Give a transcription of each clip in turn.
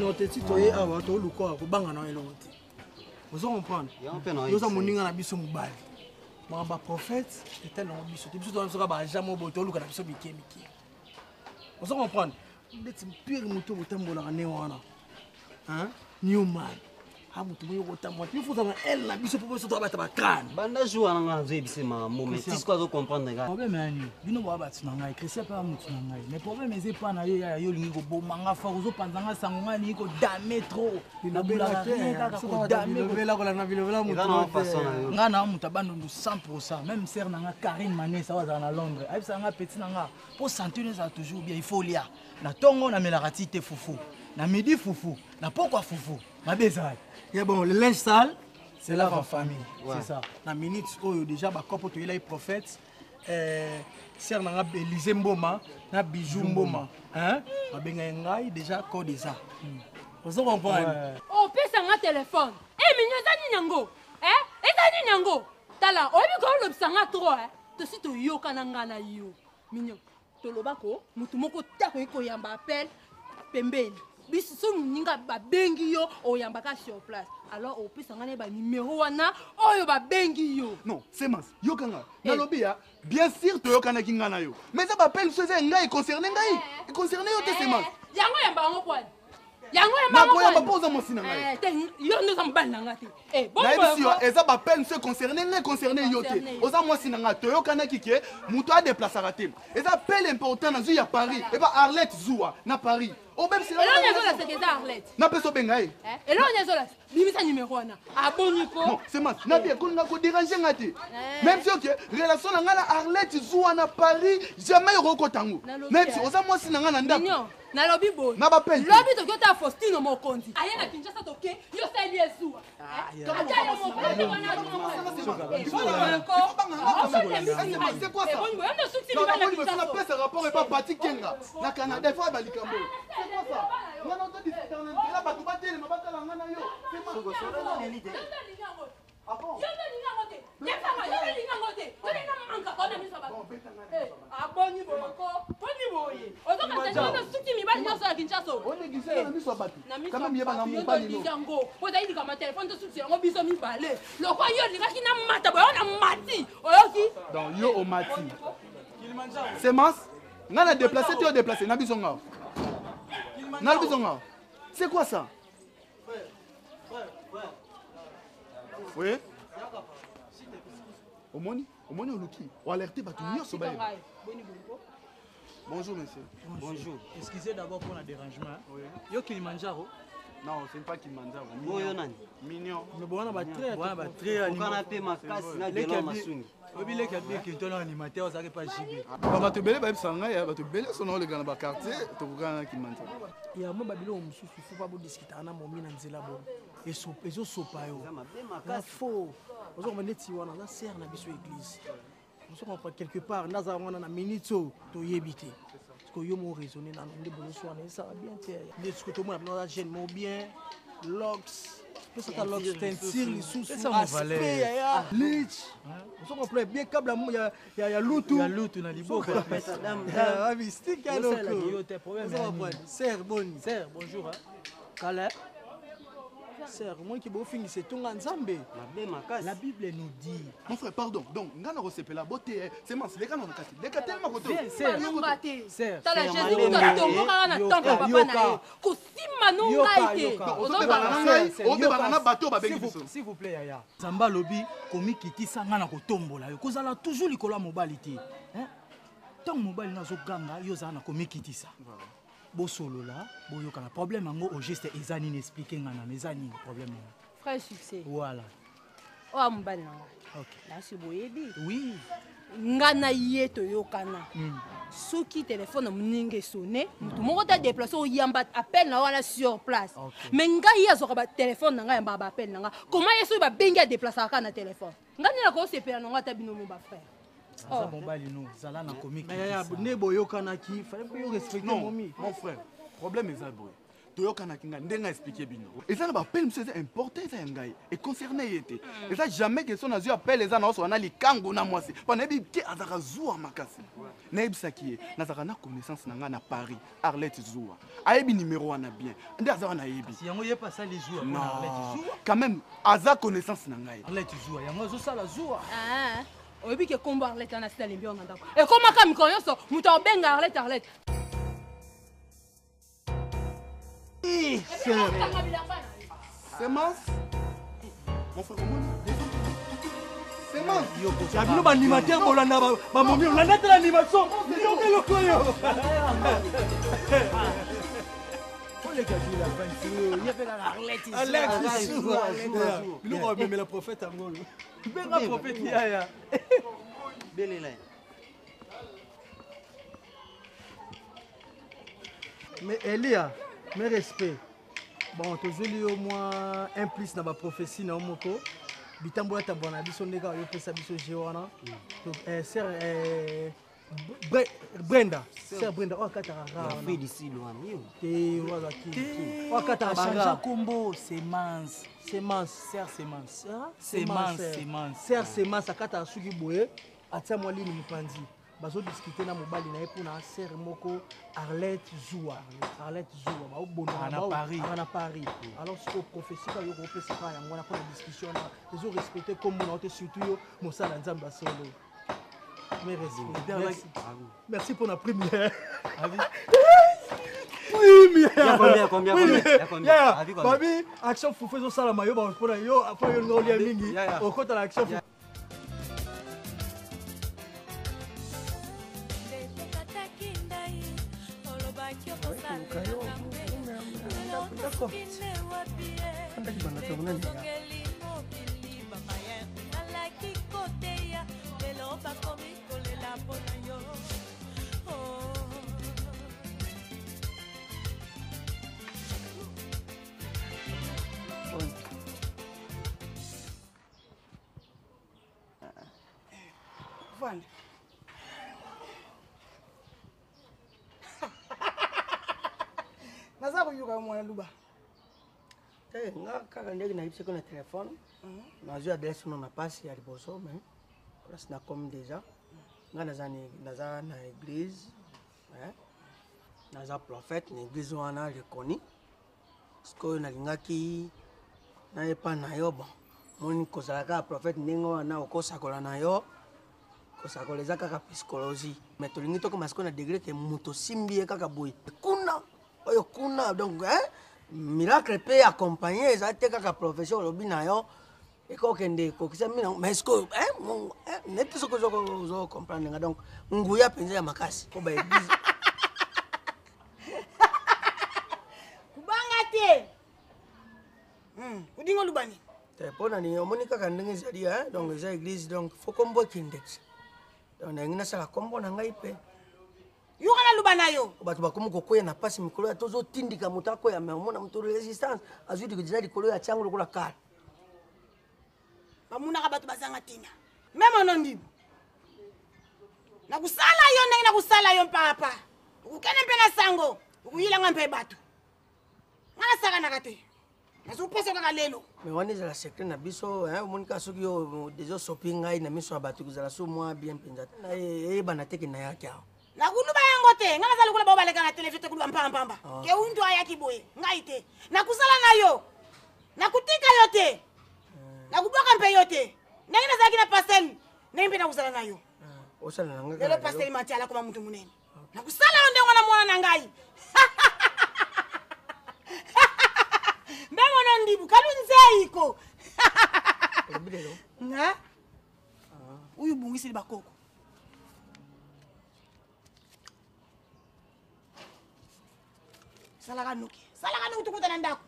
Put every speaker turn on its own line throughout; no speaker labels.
noté si tu es à votre ou quoi, au bang en éloigné. Vous en comprenez? Nous avons mon à biso mobile. Moi, ma prophète, c'était long biso. Tu dois savoir jamais au boto, le canapé biké biké. Vous en comprenez? Vous êtes pire moto au temps où la néwana. Hein? Newman. Ah, moto au temps où il faut savoir elle la biso pour se trouver à crâne.
Banda joue en anglais, c'est ma moment. Tu sais quoi, comprendre, gars.
Problème est ni. Bino ba ba tinanga, Christian pas mutu nanga. Mais problème est pas na yo lingi ko manga fa ko panzanga sangonga ni ko dame trop. Na bula ko dame ko
vela ko la na vela
mutu. Nga na mutu bando 100%. Même sœur nanga Karine Mané ça va à Londres. Ai ça nga petit nanga. Pour sentir ça toujours bien il faut lire. Na tongo na melarati te foufou. Na midi foufou. Na pourquoi foufou? Ma bezai.
Et bon, le linge sale,
c'est là la famille.
Ouais. C'est ça. Dans la minute où déjà, bah, quand tu es là, il prophète, c'est un Élysée Mboma, un bijou Mboma. Hein? Déjà, code ça. Vous comprenez?
Oh, pèse un téléphone. Eh, mais nous avons Nyango. Eh? Et ça, Nyango. Tala, on est comme le sanga trop. Tu sais, tu yo kanangana yo. Mignon. Tu le bako, mutumoko tako yiko yamba appel, pembeni. Biso ninga ba bengi yo oyambaka sur place. Alors au plus sangane ba numéro wana oyo ba bengi yo.
Non, c'est mas. Yo kanga. Na lobby ya, bien sûr to yo kana kinga na yo. Mais ça ba peine chose ngai concerné ngai. Et concerné yo te c'est mas.
Yango yamba ngo kwa. Yango
Na
yamba
ko yamba poza mo sina ngai.
Yo nous am bana ngati. Bon.
Na biso et ça ba peine se concerné ngai concerné yo te. Oza mo sina ngai to yo kana kike muto a déplacer raté. Et ça pelle important na zu ya Paris. Et ba Arlette Zoua na Paris. Oh même si là
c'est que ça Arlette.
Na peso bengai.
Et là on est là. Bimisa numéro wana. Aboniko.
Non, c'est mas. Na bien qu'on na ko déranger ngati. Même si OK, relation na ngala Arlette Zoua na Paris, jamais roko tango. Même si oza mo sina ngana ndako.
Na lobby boy.
Na ba peine.
Lobby to kota Faustino Mokonzi. Aya na Kinshasa toke, yo sali Ezua.
C'est quoi ça? On appelle ce rapport et pas Bati Kenga. Na Canada, il faut aller Cambo. C'est quoi ça? On a entendu discuter en anglais. Là, tu vas dire, mais pas la ngana yo. C'est quoi? Ah bon? C'est mas? On a déplacé, tu as déplacé. C'est quoi ça? Oui? Omoni Oluki. On alerté Bonjour monsieur.
Bonjour. Excusez d'abord pour le dérangement.
Oui.
Yo Kilimanjaro.
Non, c'est pas Kilimanjaro. Mignon.
Mais bon, on va
très
animateur.
Obi le kabie qui ton animateur ça pas JB.
Ba to belé ba sanga ya ba to belé sono le gana ba quartier to kugana Kilimanjaro.
Ya mo babilo mususu faut pas discuter na momi na nzela bon. Ezo sopa yo. Na faux. Ozo ko neti wana na sert na biso église. Ozo ko quelque part na za wana na minito to yebité. Parce que yo mo raisonner na ndé bono so na ça bien tiens. Mais ce que tout le monde na jeune mo bien Lox. C'est ça Lox tensir les sous aspect ya lich. Ozo ko bien câble il y a lutu
na liboka.
Ah mystique alors.
C'est problème.
Serre bonne.
Serre bonjour.
Kale. Serre, moi qui bofing c'est ton ensemble. La Bible nous dit.
Mon frère, pardon. Donc, ngana rosepe la beauté, c'est mas les gars non kati. Les gars tellement koto.
Serre.
Tala Jésus ka tongo ka na tongo papa na ye. Ko sima no ngaite.
S'il vous plaît Yaya. Zamba lobi komi kitisa ngana ko tombola yo. Kozala toujours likolo mobilité. Hein? Tant mobile na zo ganga yo za na komi kitisa. Bosolo là, boyoka na problème ngo au geste ezani n'expliquer ngana ezani problème.
Frère succès.
Voilà.
Oh ambana.
OK.
Là c'est boyebi.
Oui.
Ngana yeto yokana. Soki téléphone mninge sonné, mutu moko ta déplacer o yamba appel na wana sur place. Mais ngai azoka ba téléphone na ngai ba appel na nga. Comment yeso ba bengi a déplacer ka na téléphone. Ngani na ko sepela na nga ta binomo ba frère.
Ça bombali nous, zala na comique.
Mais ya ne boyoka na ki, fallait que yo respecter momi.
Mon frère, problème est ça boy. toyokanaki ngai ndenge expliqué bino eza na bapele mosusu eza importe eza ya ngai econcerne ye te eza jamais question nazwi apele eza na oso na likango na mwasi mpo nayebi ke azalaka zuwa makasi nayebisaki ye nazalaka na connaissance na ngai na Paris Arlette Zuwa ayebi numéro wana bien nde aza wana ayebi
yango ye pas ça les Zuwa
non
Arlette Zuwa
quand même aza connaissance na ngai
Arlette Zuwa yango azosala Zuwa
oyebi ke kombo Arlette ana sila lembi ona ndako ekomaka mikolo nyonso moto abenga Arlette
C'est mince. Mon frère, c'est mince.
Ya bino baanimateur bolanda bamomi olanda te l'animation yoke lokoyo biloko bamemela prophète yango benga prophète yaya
belela
Mais Elia, mes respects. Bon, tu as au moins un plus dans ma prophétie dans moko. Bitambola tabona biso ndeka yo pesa biso jewana. Sœur Brenda, sœur Brenda o katara ra.
fille d'ici loin yo.
Te wala ki. O katara
changea
banga.
combo semence sœur semence
Sœur semence akata suki boye. Atia moi lini mpanzi. Bazo discuter na mobali na pour na sœur moko Arlette Zuwa ba obona na Paris alors ce que prophétie ka yo ko pesa ka yango na pour discussion na les respecter comme on a surtout yo mosala nzamba solo merci pour la première
Combien
babi action foufou zo sala mayo ba pour yo après yo ngoli mingi au côté de l'action
Voilà. Naza kuyuka mwana luba.
Nga kaka ndenge nayebisaki na telefone nazwi adresse no na pasi ya liboso mais place na comme déjà nga naza na église naza prophète na église wana lekoni sikoyo nalingaki nayepa na yo bon moni kozala kaka prophète ndenge wana okosakola na yo kosakola eza kaka psychologie mais tolingi tokoma sikoyo na degré ke moto simbi ye kaka boye kuna oyo kuna donc miracle peut accompagner ça te kaka profession lobi na yo ekokende kokisa mina mais est-ce que net ce que zo comprendre nga donc nguya penza ya makasi ko ba église
kubanga te udingo lubani
te pona ni omoni kaka ndenge zali donc eza église donc faut combo kindex donc na ngina sala combo na ngai pe
yukana lubana yo
bato bakomi kokoya na pasi mikolo ya tozotindika moto akoya me omona moto résistance azwi dikoza likolo ya tiango lokola kala
bamunaka bato bazanga tina meme ono ndibu nakusala yo ndenge nakusala yo mpapa ukukene mpe na sango ukuyilanga mpe bato ngana sakanaka te nazopesa kaka lelo
me wana ezala secret na biso omoni kaka soki yo deja osopi ngai na miso ya bato kozala so mwa bien mpenza te eyebana teke na yaki awa
nakuluba yango te nga nazali kula babaleka na televizio te kuluba mpamba ke untu ayaki boye ngai te nakusala na yo nakutika yo te nakubwaka mpe yo te ndenge nazalaki na pastel ndenge mpe nakusala na yo
osala na ngai
lelo pastel mati ala koma mutu munene nakusala yo ndenge wana mwana na ngai mbengo no ndibu kalunzeiko nga uyu bungisili bakoko salaka nuki tukuta na ndako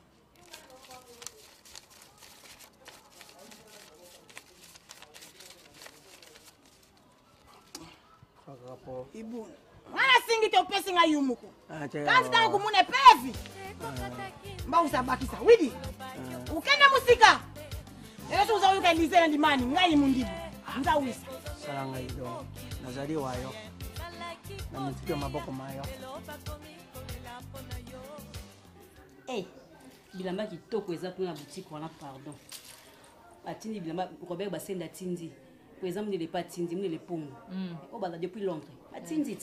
ibu ngana singi te opesi nga yumuku kasi tango kumune pevi mba usabakisa widi ukende musika lelo tuza uyuka elize na ndimani ngai mundibu nzawisa
sala ngai do nazali wayo na mitiki ya maboko mayo
Eh, bilamba kitoko eza kuna boutique wana pardon. Atindi bilamba Robert Basenda tindi. Pour exemple, il n'est pas tindi, il est pongo. Oh bah depuis longtemps. Atindi.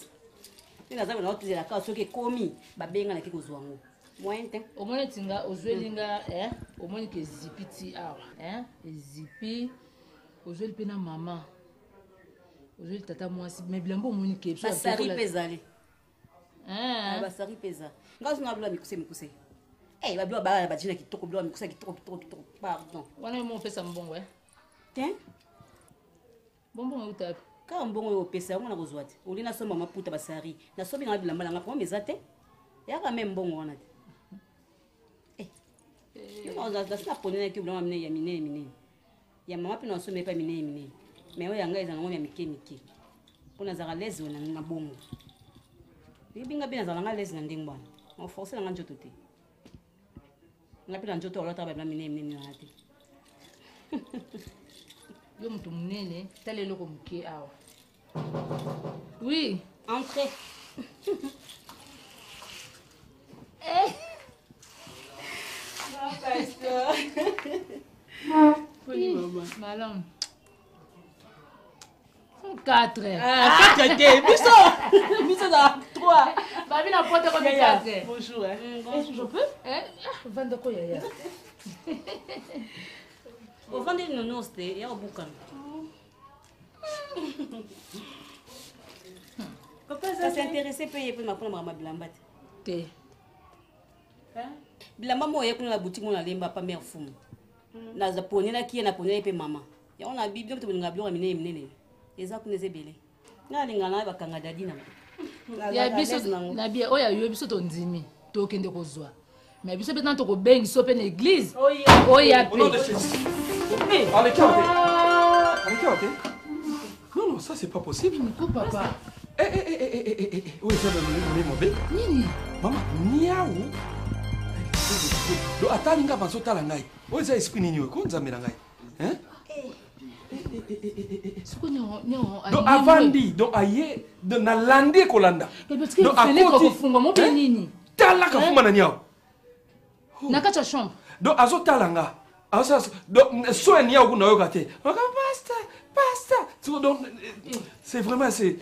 Ni nazamu na watu zela ka soke komi ba benga na kiko zwango. Mointe.
Omone tinga ozwelinga omone ke zipi ti awa zipi ozweli pe na mama. Ozweli tata mwasi mais bilamba omone ke
so basari pezali. Basari peza. Ngazo na bula mikuse. Eh, bablo ba jina kitoko blo mikuse kitoko pardon.
Wana mo pesa mbongo
Tiens.
Bonbon utapi.
Ka mbongo yo pesa ngona kozwati. Olina soma maputa basari. Na sobi na bilamba langa kwa mezate. Yaka même mbongo wana. Non, ça c'est la première que blanc amené ya minene. Ya mama pe na somme pas minene. Mais oya nga ezanga ya mike. Pona za lezi ona na bongo. Bibinga bina za nga lezi na ndingwa. On force na njoto te. Na pe na njoto olota ba minene na te.
Yo mutu munene, tale loko muke awa. Oui,
entrez.
Malam. 4.
4 de biso da 3.
Babi na porte comme 4.
Bonjour.
Je peux? Vendre quoi yaya?
Au vendre une noce il y a au boucan. Papa ça s'intéressait payer pour ma prendre ma bilamba.
Té.
Bilamba mo yekuna la boutique mo na lemba pa mère fumu. Na za ponela ki na ponela pe mama. Ya on a bibio to nga bio minene. Eza kuneze bele. Na linga na bakanga dadi na.
Ya biso na bia oya yo biso to ndimi. To kende kozwa. Mais biso pe tanto ko bengi so pe na église. Oya pe.
Allez, Allez, non, non, ça c'est pas possible.
Pourquoi papa?
Oui, ça va me mauvais.
Nini?
Maman, niaou. Do atalinga banso tala ngai. O za esprit nini ko nzamela ngai. Hein? Do avandi, do aye, do na lande kolanda.
Do akoti funga mo pe nini?
Tala ka fuma na niaou.
Na kacha chambre.
Do azo talanga. Asa do so niaou na yo gate. Basta. C'est vraiment c'est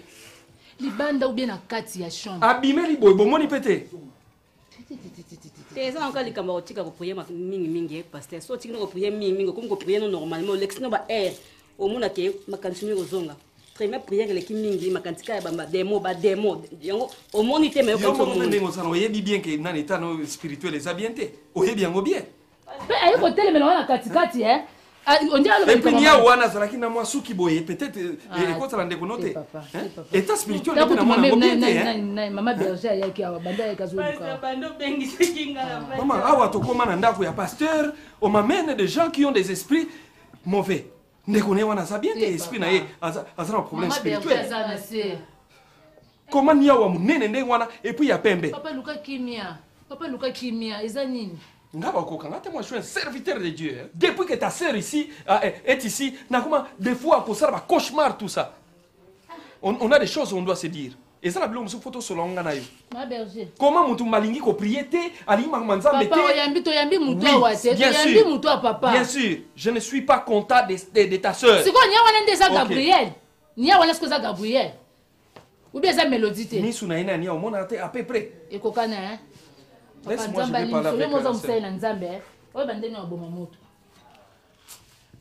libanda ou bien na kati ya chambre.
Abimé li boy bomoni pété.
Eza encore likamba otika ko prier mingi pasteur. So tika ko prier mingi comme ko prier normalement l'exno ba air. Au mona ke makantsumi ozonga. Premier prière le mingi makantika ba demo yango au moni te mais ko
mo ndenge osana oyebi bien que na état no spirituel eza bien te. Oyebi yango bien.
Ayo ko tele mena na kati on dit alors
et puis nia wana zalaki na mwa suki boye peut-être ko tala ndeko note. État spirituel na mwana bien.
Mama berger yaki awa banda ya kazo
ka. Bando bengi sekinga na.
Maman awa to koma na ndako ya pasteur, on m'amène des gens qui ont des esprits mauvais. Ndeko ne wana za bien te esprit na ye aza un problème spirituel. Comment nia wa munene ndenge wana et puis ya pembe.
Papa Luka kimia eza nini?
Moi je suis un serviteur de Dieu. Depuis que ta sœur ici est ici, des fois pour ça, cauchemar tout ça. On a des choses on doit se dire. Et ça la blonde sur photo sur l'ongana yo.
Ma berger.
Comment mutu malingi ko prier ali manzambe te.
Papa oyambi mutu awate. Oyambi mutu a papa.
Bien sûr, je ne suis pas content de ta sœur.
C'est quoi nya wana ndeza Gabriel? Nya wana ce que Gabriel? Ou bien ça mélodie te.
Ni suna ina nia omona te à peu près.
Et kokana hein.
Laisse-moi je vais parler avec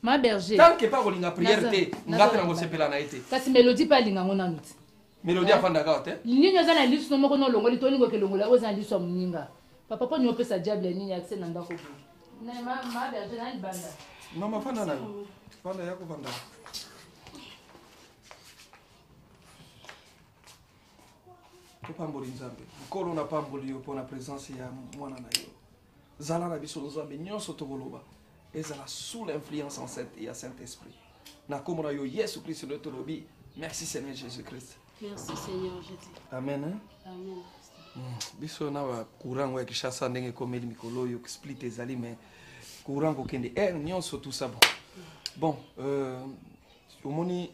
ma berger.
Tant que pas olinga prière te, ngate na ngosepela na été.
Kasi mélodie pas linga ngona nuti.
Mélodie afanda ka te.
Ninyo za na liso no moko no longoli to ningo ke longola oza liso muninga. Papa po nyope sa diable nini akse na ndako ko. Na ma berger na banda.
Mama fanda na. Fanda yako fanda. Pamboli nzambe mukolo na pamboli yo pona présence ya mwana na yo zala na biso nzambe nyonso tokoloba ezala sous l'influence en Saint-Esprit na kombo na yo Yesu Christ le tolobi merci Seigneur Jésus-Christ.
Merci Seigneur Jésus.
Amen.
Amen.
Biso na ba courant wa kishasa ndenge komeli mikolo yo split ezali mais courant ko kende nyonso tout ça bon omoni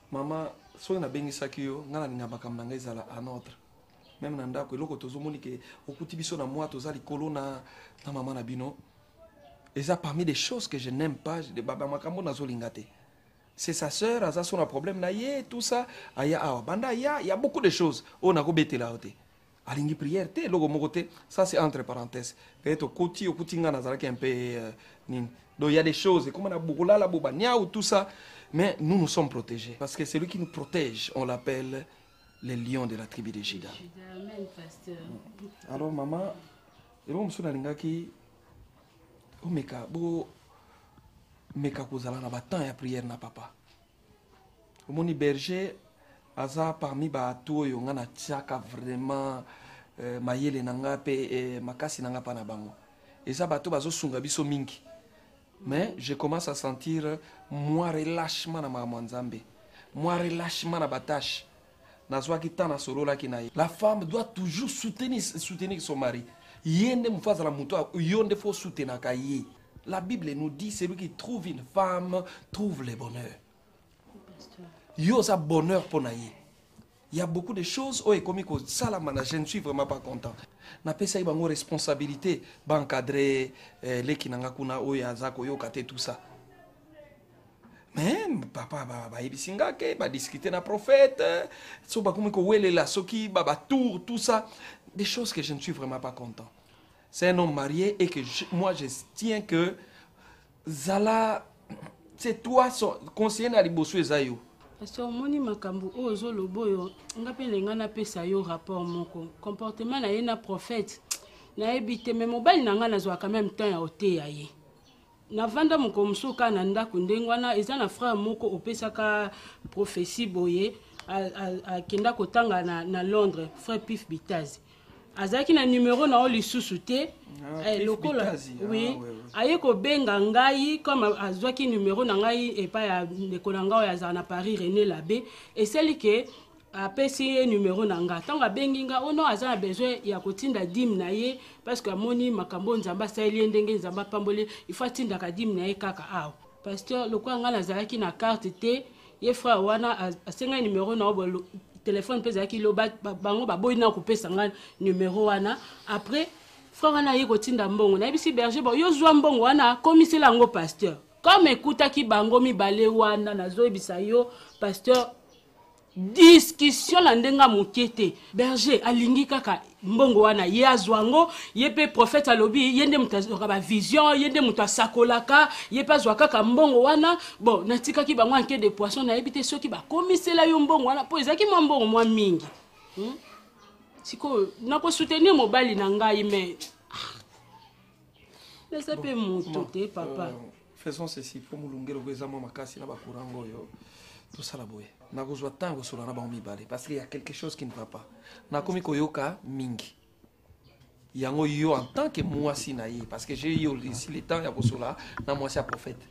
mama so na bengisaki yo ngana ninga bakamba ngezala en ordre même na ndako eloko tozomoni ke okuti biso na moi toza likolo na maman na bino. Et ça parmi des choses que je n'aime pas, de baba makambo nazolinga te. C'est sa sœur, a son problème na ye, tout ça. Aya banda il y a beaucoup de choses. On a gobete là ote. Alingi prière te logo mokote, ça c'est entre parenthèses. Peut-être koti okutinga nazalaki un peu nin. Donc il y a des choses comme na bougola la bobania ou tout ça, mais nous sommes protégés parce que c'est lui qui nous protège, on l'appelle les lions de la tribu de Juda.
Amen, pasteur.
Alors maman, elo msuna lingaki omeka bo meka kozala na batan ya prière na papa. Omoni berger aza parmi bato oyo nga na tiaka vraiment mayele nanga pe makasi nanga pa na bango. Eza bato bazosunga biso mingi. Mais je commence à sentir moi relâchement na maman Nzambe. Moi relâchement na batache. Nazwaki tana solo la kinaye. La femme doit toujours soutenir son mari. Yende mfaza la muto yonde faut soutenir kaye. La Bible nous dit celui qui trouve une femme trouve le bonheur. Yo ça bonheur pour naye. Il y a beaucoup de choses oh et comme ça la je ne suis vraiment pas content. Na pesa ibango responsabilité ba encadrer les kinanga kuna o ya zako yo kate tout ça. Mais papa ba ibisinga ke ba discuter na prophète so ba comme ko wele la soki ba tour tout ça des choses que je ne suis vraiment pas content. C'est un homme marié et que moi je tiens que Zala c'est toi son conseiller na liboso ezayo.
Parce que moni makambu ozo loboyo ngape lenga na pesa yo rapport moko comportement na ye na prophète na ebité mais mobile na nga na zo quand même temps ya ote ya ye na vanda moko musuka na ndako ndengwana eza na frère moko opesaka prophétie boye a kenda kotanga na Londres frère Pif Bitazi azaki na numéro na oli susute lokola oui aye ko benga ngai comme azwaki numéro na ngai et pas ya nekonanga ya za na Paris René Labé et celle que apesi numéro na nga tanga benginga ono azana besoin ya kotinda dim na ye parce que amoni makambo nzamba saeli ndenge nzamba pambole il faut tinda ka dim na ye kaka aw pasteur lokwa nga nazalaki na carte te ye frère wana asenga numéro na obolo téléphone pesa ki lo bango baboyi na kopesa nga numéro wana après frère wana ye kotinda mbongo na bisi berger bo yo zwa mbongo wana komisela ngo pasteur comme écoute ki bango mibale wana nazo ebisa yo pasteur discussion la ndenga mukete berger alingi kaka mbongo wana ye azwango ye pe prophète alobi yende mutazoka ba vision yende mutasakolaka ye pa zwa kaka mbongo wana bon natika ki bango anke de poisson na ebité soki ba komisela yo mbongo wana po ezaki mbongo mwa mingi siko nako soutenir mobali na ngai mais laisse pe moto te papa
faisons ceci pour mulungelo kwezamo makasi na bakurango yo tout ça la boye na kozwa tango solo na bango mibale parce qu'il y a quelque chose qui ne va pas na komi koyoka mingi yango yo en tant que moi sinaye parce que j'ai eu ici le temps ya kosola na moi c'est prophète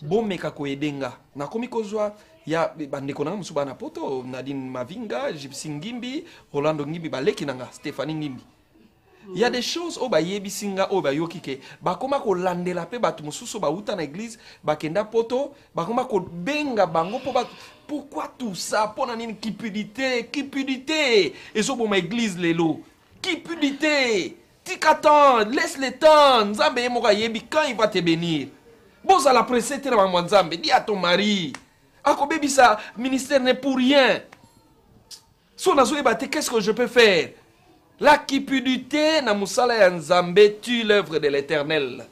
bon meka ko edenga na komi kozwa ya bandeko na musuba na poto Nadine Mavinga Gypsy Ngimbi Rolando Ngimbi baleki nanga Stéphanie Ngimbi. Il y a des choses au bayebi singa au bayoki ke bakoma ko landela pe batu mususu ba uta na église bakenda poto bakoma ko benga bango po batu. Pourquoi tout ça? Pour une cupidité et so bon ma église lelo cupidité tikatan laisse le temps nzambe yemoka yebi quand il va te bénir bon ça la pressé te na nzambe dis à ton mari ako bebi ça ministère n'est pour rien so nazo ebate qu'est-ce que je peux faire. La cupidité na musala ya nzambe tue l'œuvre de l'Éternel.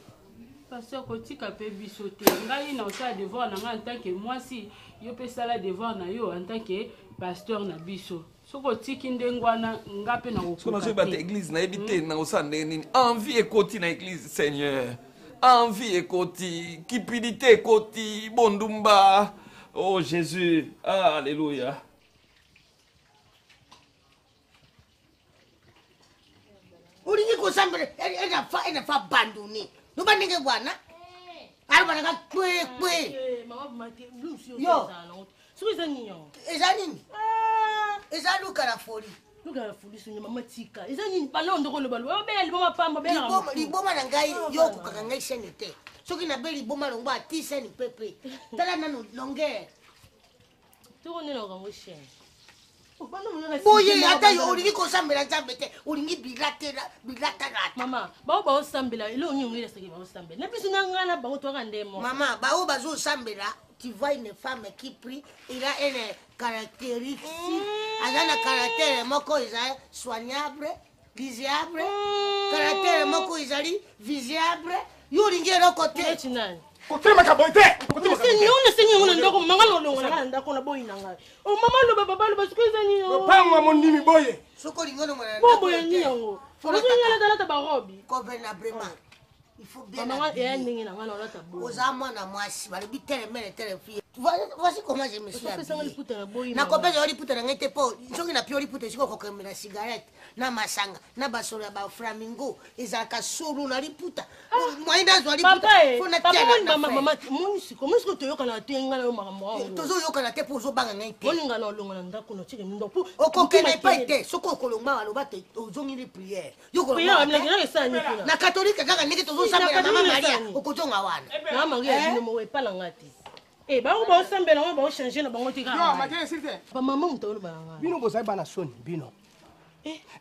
Pasteur kotika pe bisote ngai na osala devoir na nga en tant que moi si yo pe sala devoir na yo en tant que pasteur na biso soko tiki ndengwana nga pe na ko
so na so ba église na ebité na osala nini envie ekoti na église Seigneur envie ekoti cupidité ekoti bondumba oh Jésus alléluia.
Ulingi kusambele ena fa banduni. Nuba nige bwana. Alba nanga kwe.
Mama mate blue sio
yo.
Sio zanyo.
Ezanini? Eza luka la foli.
Luka la foli sunye mama tika. Ezanini balo ndoko lo balo. Obeli mama pamba bela.
Liboma na ngai yo kukaka ngai senete. Soki na beli boma longba atise ni pepe. Tala nanu longe.
Tuko neno kango shen.
boye ata yo olingi kosambela nzambe te olingi bilaterate
mama bao baosambela elo onyongo seki baosambela na biso nangana bango twaka ndemo
mama bao bazosambela tu vois une femme qui prie il a une caractéristique azana caractère moko eza soignable visible caractère moko ezali visible yo olingi eloko te
tinani
Kotema kaboite.
Senyo ngona ndako mangalo longa na ndako na boyi nanga. O mama lo baba lo basikuza ni.
Lopangwa mondimi boye.
Soko lingono mwana.
Bobo ya ni yango. Fola ngala dala ta barobi.
Convenablement. Il faut bien.
Mama ya ningi na ngala la ta boyi.
Oza mwana mwasi bali bitele mele tele fille. Voici comment je me suis habillée. Na kopeza oli puta na ngete po. Njongi na pioli puta siko kokemela cigarette na masanga na basolo ya ba flamingo ezaka solo na liputa. Mwainda zo liputa. Fona tiana.
Mama musiko toyoka na tenga na makambo wangu.
Tozo yoka na te po zo banga ngai te.
Olinga na longa na ndako no chike ndoko.
Okokene pa te soko kolomba baloba te ozongi ni prière. Yoko na catholique kaka niki tozo sambela mama Maria okotonga wana.
Mama ngi ni mo wepala ngati. Eh ba o sambela o ba changer na bango tika.
Non, ma télé s'il te plaît.
Ba mama mutolo ba nga.
Bino bozali bana soni bino.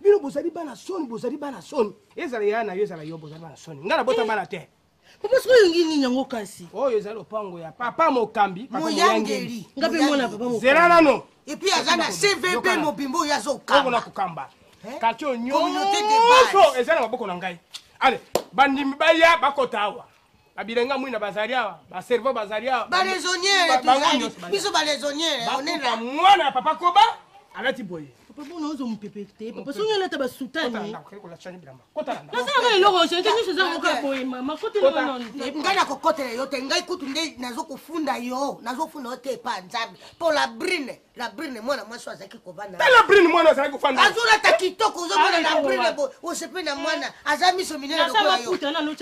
Bino bozali bana soni. Ezala yana ezala yo bozali bana soni. Ngana bota bana te.
Papa siko ngini nyango kasi.
Oyo ezali lopango ya papa mokambi, papa
moyangeli.
Ngabe mwana papa mokambi.
Zela no.
Et puis azana CVP mobimbo ya zo kamba.
Ona kukamba. Katio
Communauté de base.
Ezala maboko na ngai. Allez, bandimi baya bakota awa. Abirenga mwina bazaria, ba servo bazaria.
Ba raisonnière tuzali. Biso ba raisonnière, on est là.
Mwana papa koba alati boye.
Papa bona ozo mpepete. Papa songa leta ba sultani.
Kota na.
Nasa eloko chenke nyuso za ngoka boye mama kote le wana.
Ngai na kokotela yo te ngai kutu nde nazo kufunda yo, nazo funda yo te pa nzambe. Po la brine mwana mwasi azaki kovana.
La brine mwana azaki kufanda.
Azula ta kitoko zo mwana la brine bo, osepe na mwana azami so minene lokola yo.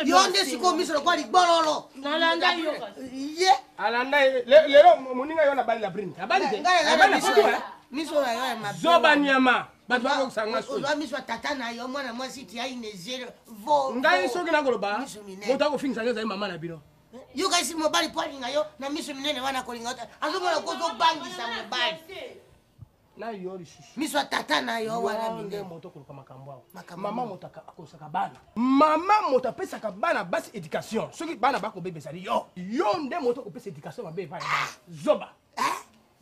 Yo nde siko miso lokola ligbololo.
Nalanda yo.
Ye.
Alanda lero moninga yo na bali la brine. Abali te. Abali te.
Miso na yo ma.
Zoba nyama. Batu bako kusanga so.
Ozo miso tata na yo mwana mwasi ti ai nezero vo.
Ngai soki na koloba. Moto akofingisa nyo za mama na bino.
Yo kasi mobali pwali ngayo na miso minene wana kolinga ta. Azomona kozo bangisa mobali.
Na yo lishishi.
Miso tata na yo wana
minene moto koluka makambo awo. Mama moto akosaka bana. Mama moto apesaka bana basi éducation. Soki bana bako bebe sali yo. Yo nde moto kopesa éducation mabe ba zoba.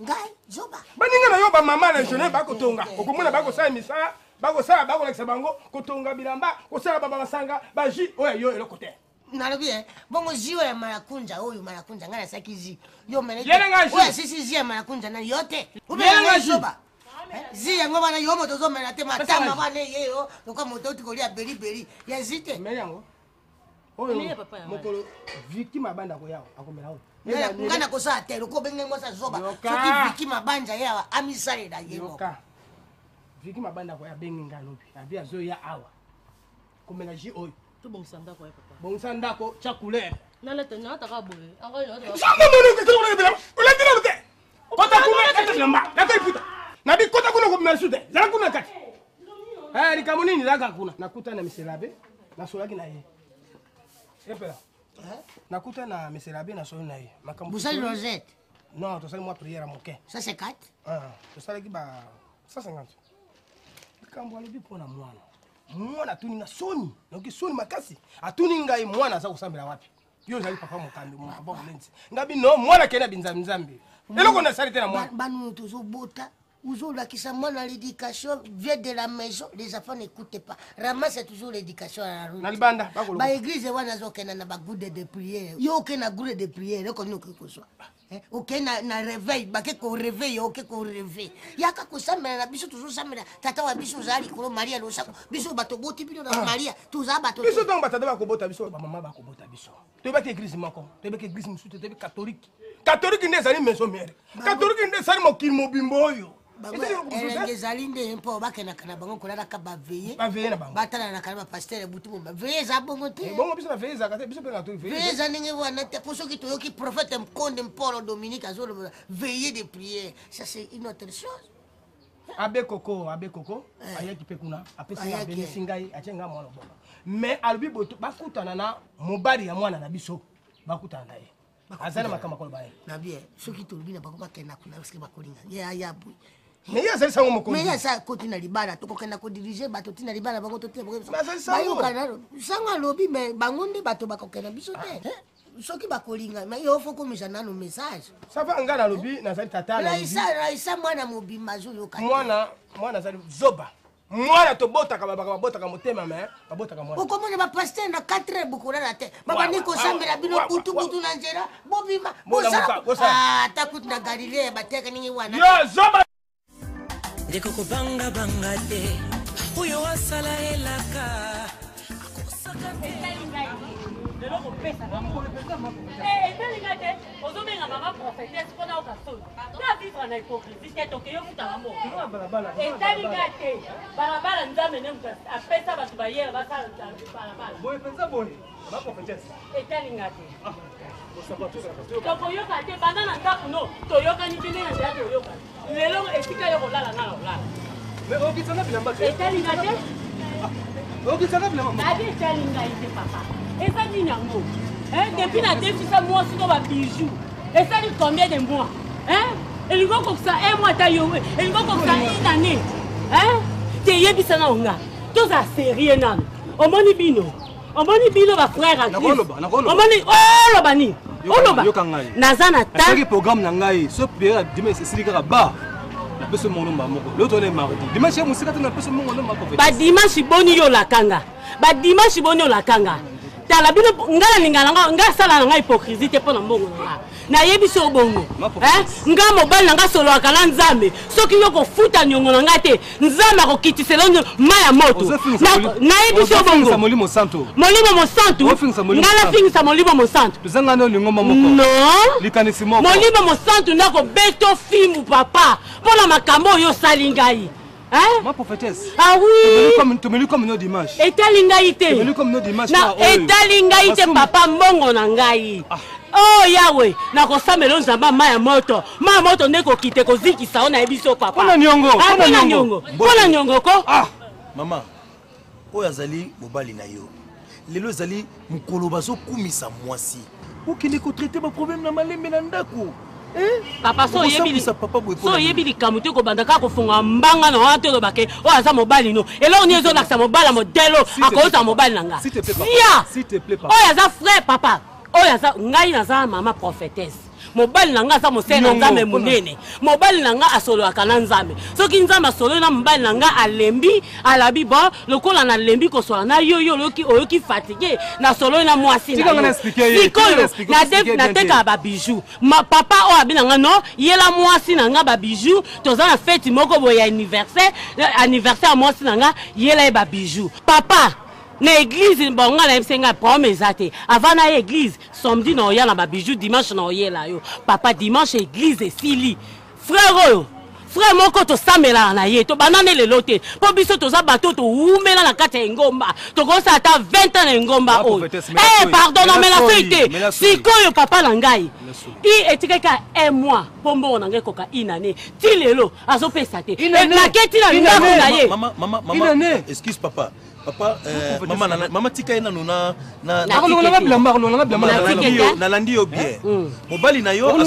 Ngai zoba.
Baninga na yo ba mama na jeune bako tonga. Okomona bako sa misa, bako sa bako lekisa bango kotonga bilamba, kosala baba basanga, baji oya yo eloko te.
Nalobi bongo jiwe ya marakunja oyo marakunja ngana saki zi. Yo mene.
Oya
sisi zi ya marakunja na yote. Ubela zoba. Zi yango bana yo moto zo mena te matama bana yeyo, lokwa moto tikolia beri ya zite.
Mene yango. Oyo mokolo victime abanda ko yawo akomela oyo.
Ngana kosa te loko benge ngosa zoba. Soki victime abanja yawa amisale da yego.
Victime abanda ko ya bengi ngalobi. Abi azo ya awa. Komela ji oyo.
To bongsanda ko papa.
Bongsanda ko cha couleur.
Naleta nyata ka boye. Anga yo.
Samba manu ke tolo bila. Ulandira lute. Kota kuna kata lamba. Nakoi puta. Nabi kota kuna ko mnasude. Zala kuna kati. Rikamunini zaka kuna. Nakuta na miselabe. Na solaki na ye. Epela. Nakuta na meselabe na solo na ye.
Makambo. Busali rosette.
Non, to sali moi prière moke.
Ça c'est 4.
To sali ki ba 150. Makambo alobi pona mwana. Mwana tuninga soni. Noki soni makasi. Atuni ngai mwana za kusambela wapi? Yo zali papa mokambi mwa papa mulenzi. Ngabi no mwana kena binzambi. Eloko na sali tena mwana.
Banu tozo bota. Ouzo la kisa mwana l'éducation vient de la maison, les enfants n'écoutent pas. Ramasse toujours l'éducation à la route.
Nalibanda bakolo.
Ba église wana zo kena na ba goude de prière. Yo kena goude de prière ko nuko ko so. OK na réveil, ba ke ko réveil, OK ko réveil. Yaka ko samela na biso toujours samela. Tata wa biso zali ko Maria lo sako. Biso bato boti bino na Maria, tuza bato.
Biso donc batata ba ko bota biso, ba mama ba ko bota biso. To ba ke église mako, to ba ke église musu, to ba catholique. Catholique ne zali maison mère. Catholique ne zali mokimo bimbo yo.
ezali nde mpo bakendaka na bango kolalaka baveye
na bango
batala na kana bapasteur butu bomba veye eza bongo te
bongo biso na veye ezaka te biso mpe na
veye eza ndenge wana te po soki toyoki prophète mkonde mpolo dominique azoloba veye de prière ça c'est une autre chose
abe koko ayaki mpe kuna apesi benisi ngai atie ngai mwana bongo mais alobi boto bakutana na mobali ya mwana na biso bakutana na ye azali makambo akolo baye
na bien soki tolobi na bango bakenda kuna parceke bakolinga ye ayaboy
Mais ya ça mon
mais ya ça côté na libala to kokenda ko diriger bato tina libala bango to te bayoka sanga lobi mais bango nde bato bakokenda biso te soki bakolinga mais yo faut komisa nano message
ça va ngala lobi na zali tata
na isa mwana mobimba zo yoka
mwana zali zoba mwana to botaka babotaka motema mais babotaka mwana
ukomona ba pasteur na 4 bukura la te baba niko sambela bino kutu na njera bobima bosa takuti na Galilea bateka ningi wana
yo zoba
ndeko kubanga banga te uyo wasala elaka akosaka
lelo kopesa etelinga te ozobenga mama prophétesse mpona okasolo ta vivre na hypocrisie te tokeyo futanga moko etelinga te balabala nzambe nde moto apesa bato bayera basala balabala
boye penza boye ma prophétesse
etelinga te tokoyoka te banda na ndako no toyokani te nde na nzela toyoka lelo esika yo kolala nga na kolala etelinga te adi etelinga ite papa eza nini yango depuis na defisa mwasi to babijou esali combien de mois elingi okokisa un mois ata yo elingi okokisa une année teyebisa na onga tozala serie nano omoni bino bafrère omoni oloba nini oloba naza na
tangi programme na ngai so période dimanche esili kaka ba na peso monomba moko l'autre on est mardi dimanche musika tena peso monomba moko ba
dimanche boni yo lakanga tala bino ngala lingala nga sala na nga hypocrisie te pona mbongo nga na yebi so bongo nga mobali na nga solo akala nzambe soki yo ko futa nyongo na nga te nzambe ko kitisela maya moto na yebi so bongo
molimo santo
ngala fingisa molimo mo santo
tuzanga no lingoma moko
no
likanisi moko
molimo mo santo ndako beto fimu papa pona makambo yo salingai
ma prophétesse.
Ah oui.
Tu me lis comme nos dimanche.
Etalingaïté.
Tu me lis comme nos dimanche.
Na etalingaïté papa mbongo na ngai. Oh Yahweh, na kosamelo nzamba maya moto. Maya moto ndeko kite ko zikisa ona ebiso papa.
Pona nyongo.
Pona nyongo ko?
Mama. Oyo azali mobali na yo. Lelo azali mukolo bazo kumisa mwasi. Okende ko traiter ba problème na malembe na ndako.
Papa so yebi likambo te kobanda kaka kofunga mbanga na wana te olobake oyo aza mobali no eloko nini ezolakisa mobali ya modelo akoyosa mobali na nga oyo aza frère papa oyo aza ngai naza mama prophétesse mobali na nga aza mosele na nzambe monene mobali na nga asololaka na nzambe soki nzambe asololi na mobali na nga alembi alabi bo lokola nalembi kosola na yo oyoki fatigue nasololi na mwasi na yo sikoyo natekaka babijou papa oyo abi na nga no yela mwasi na nga babijou toza na feti moko boye ya anniversaire ya mwasi na nga yela ye babijou papa na église bonga na msenga promesse ate avant na église samedi na oya na ba bijou dimanche na oyela yo papa dimanche église esili frère moko to samela na ye to banane lelo te po biso toza bato to umela na kati ya ngomba to kosa ata 20 ans na ngomba o pardon non mais la fête sikoyo papa na ngai i etikaka un mois pombo na ngai koka inane ti lelo azopesa te na keti na ndako na ye
maman excuse papa maman tika ena nuna nalandi yo bien mobali na yo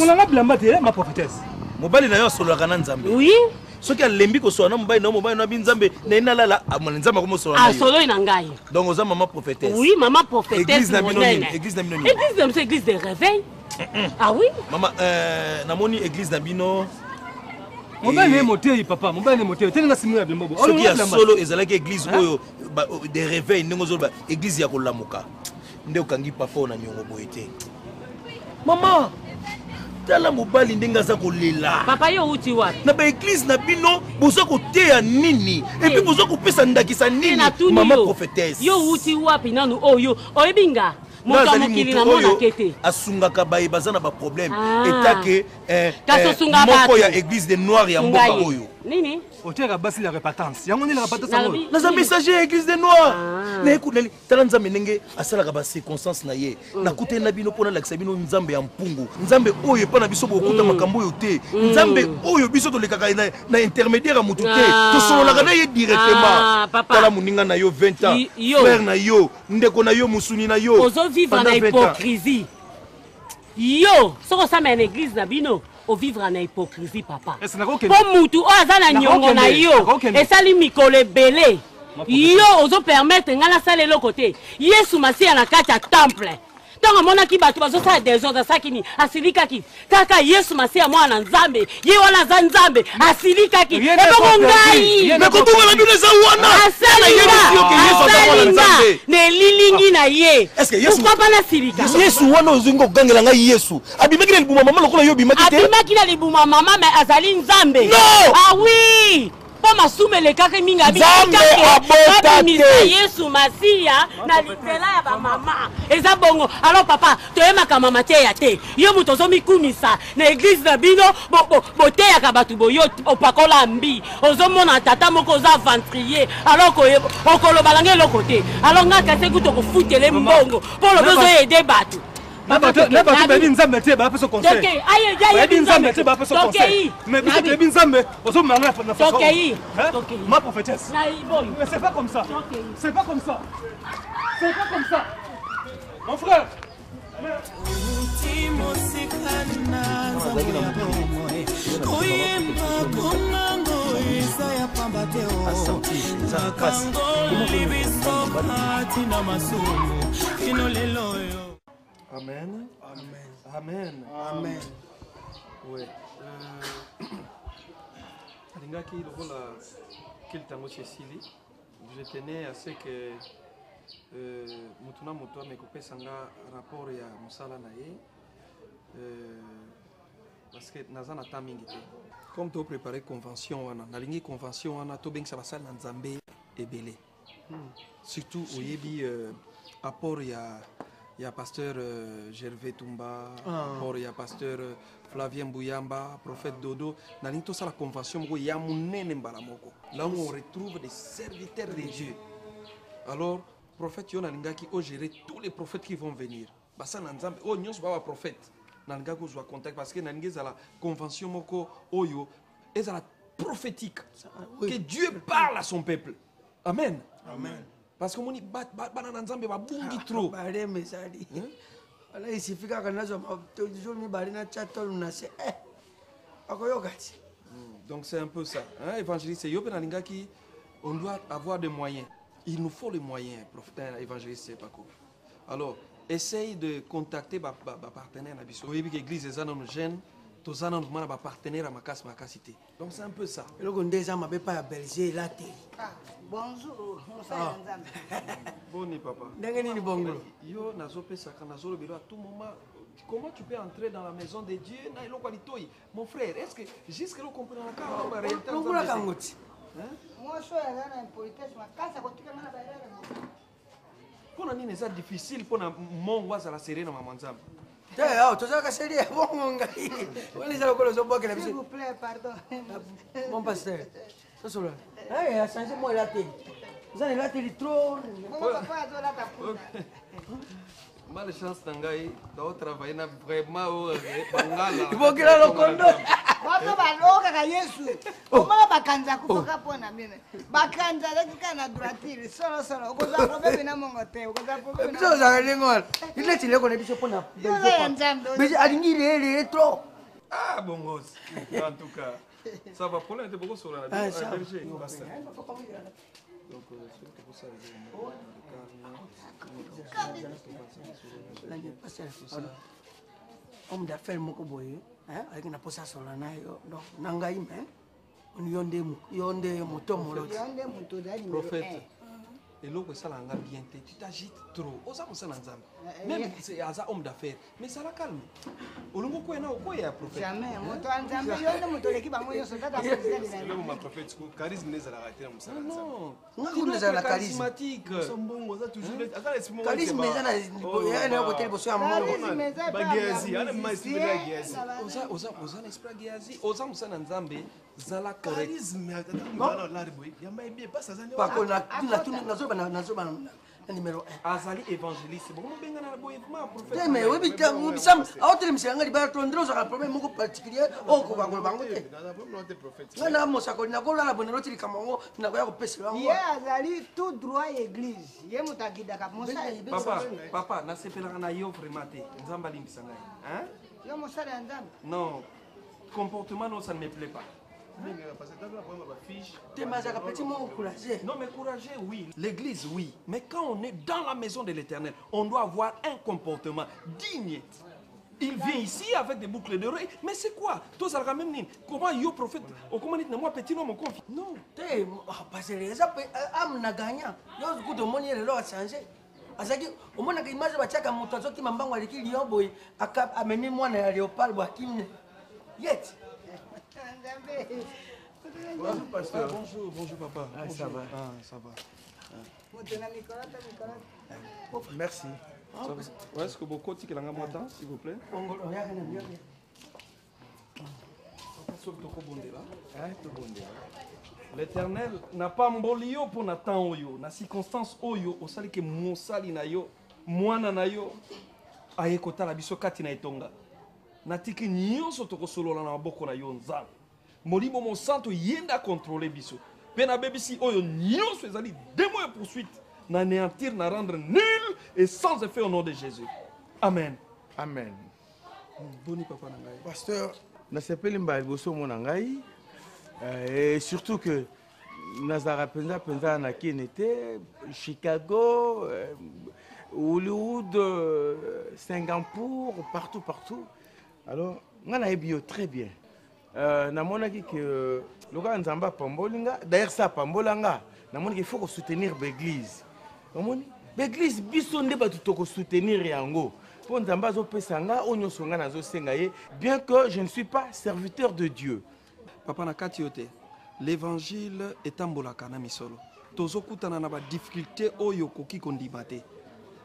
ma prophétesse
mobali na yo asololaka na nzambe
oui
soki alembi kosola na mobali na binzambe na enalala nzambe akomosola na yo
asololi na ngai
donc oza mama prophétesse
oui mama prophétesse
église na bino nini
église de réveil ah oui
mama namoni église na bino
mobali motei papa mobali motei telinga simu ya bimbobo
soki ya solo ezalaki église oyo de réveil ndenge ozoloba église ya kolamuka nde okangi papa na nyongo boye te mama tala mobali ndenge aza kolela
papa yo uti wapi
na baeglise na bino boza koteya nini epi boza kopesa ndakisa nini mama prophétesse
yo uti wapi nanu oyo oyebinga moto amokili na mona kete
asungaka baye baza na baproblème etake moko ya église de noir ya mboka oyo
nini
oteka basi la repentance yango ni la repentance yango
naza messager ya église de noir na ekuteli tala nzambe ndenge asalaka ba circonstance na ye nakute na bino pona lakisa bino nzambe ya mpungu nzambe oyo pa na biso bokuta makambo oyo te nzambe oyo biso tolekaka na intermédiaire mutu te tosololaka na ye directement tala moninga na yo 20 ans frère na yo ndeko na yo musuni na yo
ozo vivre na hypocrisie yo soko sama na église na bino
ovivre na hypocrisie papa
Est-ce que
po mutu oyo aza na niongo na yo esali mikolo ebele yo ozopermettre ngai nasala eloko te yesu masiya na kati ya temple ntango amonaki bato bazosala desordre asalaki nini asilikaki kaka yesu masiya mwana na nzambe ye wana aza nzambe asilikaki ebongo ngai asalinga na elilingi na ye ukapa nasilika
yesu wana ozingi kokangela ngai yesu abimaki na libuma mama lokola yo obimaki te
abimaki na libuma mama me azali nzambe awi po masumu elekaki mingi abimisa yesu masiya na nzela ya bamama eza bongo alors papa toyemaka mama teya te yo moto ozomikumisa na eglize na bino boteyaka bato boyo opakola mbi ozomona tata moko oza ventrier alors okoloba nanga eloko te alors nga kasi kuta kofutele mbongo mpo lobi ozoyede bato
bayebi nzambe te bapesa conseil bayebi nzambe te bapesa conseil mais biso toyebi nzambe ozomanga na ma prophétesse mais c'est pas comme ça c'est pas comme ça c'est pas comme ça mon frère
Amen. Amen. Amen. Amen. Oui. Alingaki lokola kiltango Cécilie. Je tenais à ce que mutuna moto amekopesa nga rapport ya musala na ye parce que naza na temps mingi te. Comme to préparer convention wana, nalingi convention wana to bengisa basala na Nzambe ebele. Surtout oyebi apport ya pasteur Gervais Tumba, il y a pasteur Flavien Bouyamba, prophète Dodo. Dans la convention, il y a là où on retrouve des serviteurs de Dieu. Alors, prophète Yonalingaki a géré tous les prophètes qui vont venir. Basa Nanzambe, oh nyos ba prophète. Nangako soit contact parce que Nangé la convention moko oyo est la prophétique que Dieu parle à son peuple. Amen. Amen. Parce que mon banana nzambe ba bungi trop.
Bare mesadi. Ala isifika kana zo toujours mi bare na chatol na se akoyokati.
Donc c'est un peu ça. Hein, évangéliste yo penalingaki on doit avoir des moyens. Il nous faut les moyens, prophète évangéliste c'est pas quoi. Alors, essaye de contacter ba partenaire na biso. Oyebi que église ezana no jeune, tozana no mana ba partenaire makasité. Donc c'est un peu ça.
Le gondeza mabe pa ya Belgique là té.
Bonjour,
Boni papa.
Ni bongo.
Yo nazopesa kana zolo belo à tout moment. Comment tu peux entrer dans la maison de Dieu na iloko litoi? Mon frère, est-ce que jusque là comprendre la cara ba réalité?
Ngula kangoti.
Hein? Moi je suis là en politesse ma casa kotika mana ba là.
Pona nini c'est difficile pona mongo za la serena mama nzambe.
Teo, tu sais que c'est bongo ngai. Wali za lokolo zo boke na biso.
S'il vous plaît, pardon.
Mon pasteur. Ça solo. Eh, a changé moi la télé. Vous allez la télé trop.
Comment papa a la tapouna?
Malchance nangai, doit travailler na vraiment au bangala.
Il faut que la lokondo.
Bato baloka ka Yesu. Comment bakanza kutoka pona mine. Bakanza dakika na droitire solo. Okoza problème na mongote, okoza problème.
Biso za ngol. Ile tile ko na biso pona. Mais alingi le trop.
Ah bon gosse. En tout cas, ça va pour l'inter beaucoup sur la berger. Donc c'est pour ça
homme d'affaires moko boye avec na posa sola na yo donc nangai me on yonde moto molo
prophète et l'autre ça l'a bien tu t'agites trop osa musa nzambe même c'est un homme d'affaires mais ça la calme olungo ko na ko ya prophète
jamais moto nzambe yonde moto leki bango yo so tata président
le ma prophète ko charisme ne zala rater musa
non
ngakuna zala
charismatique
sombongo za toujours ata esprit mo
charisme zana ya na ko tele boso ya mongo
bagiazi ana ma esprit ya giazi
oza l'esprit giazi oza musa nzambe zala correct
charisme ata ngana la riboy ya mai bien pas ça
pas ko na nazoba numéro 1
azali évangéliste bon benga na boye ma prophète
mais oui bisam autre monsieur ngali ba tondro za problème moko particulier o ko ba bango te ngana mo sa ko na ko la bonelo tili kamongo na ko ya ko pesa bango
ye azali tout droit église ye mutakida ka mosa
papa na sepelanga na yo vraiment te nzamba limbisa ngai hein
yo mosa ya nzamba
non comportement, non, ça ne me plaît pas. Non, mais courageux, oui. L'église, oui. Mais quand on est dans la maison de l'Éternel, on doit avoir un comportement digne. Il vient ici avec des boucles d'oreilles. Mais c'est quoi? Toi, ça même ni. Comment yo prophète? Comment dit moi petit homme confie? Non.
Parce que les âmes n'a gagné. Yo coup de monnaie le a changé. Azaki omona ka image ba chaka moto azoki mambango aliki liomboy aka amemi mwana ya léopard bwa kimne. Yet.
Bonjour pasteur. Bonjour, bonjour papa.
Ah,
bonjour.
ça va.
Ah, ça va.
Merci.
Est-ce que beaucoup de gens m'entendent, s'il vous plaît? L'Éternel n'a pas mboli yo pour Nathan oyo, na circonstance oyo, osali ke mosali na yo, mwana na yo, aye kotala biso kati na etonga. Natiki nyonso tokosolola na maboko na yo nzambe. Molimo mosanto yenda contrôler biso. Pe na bebisi oyo nyonso ezali démon et poursuite, n'anéantir, na rendre nul et sans effet au nom de Jésus. Amen.
Amen.
Boni papa na ngai.
Pasteur, nasepeli mbali boso mona ngai. Et surtout que Nazara Penza na était Chicago, Hollywood, Singapour, partout. Alors, on a bio très bien. Namonaki que le gars Nzamba Pambolinga, d'ailleurs ça Pambolanga, namonaki il faut soutenir l'église. L'église bisonde ba tout soutenir yango. Pour Nzamba zo pesanga onyo songa na zo sengaye, bien que je ne suis pas serviteur de Dieu.
Papa nakati yote, l'évangile est ambolaka na misolo. Tozo kutana na ba difficulté oyo koki kondimate.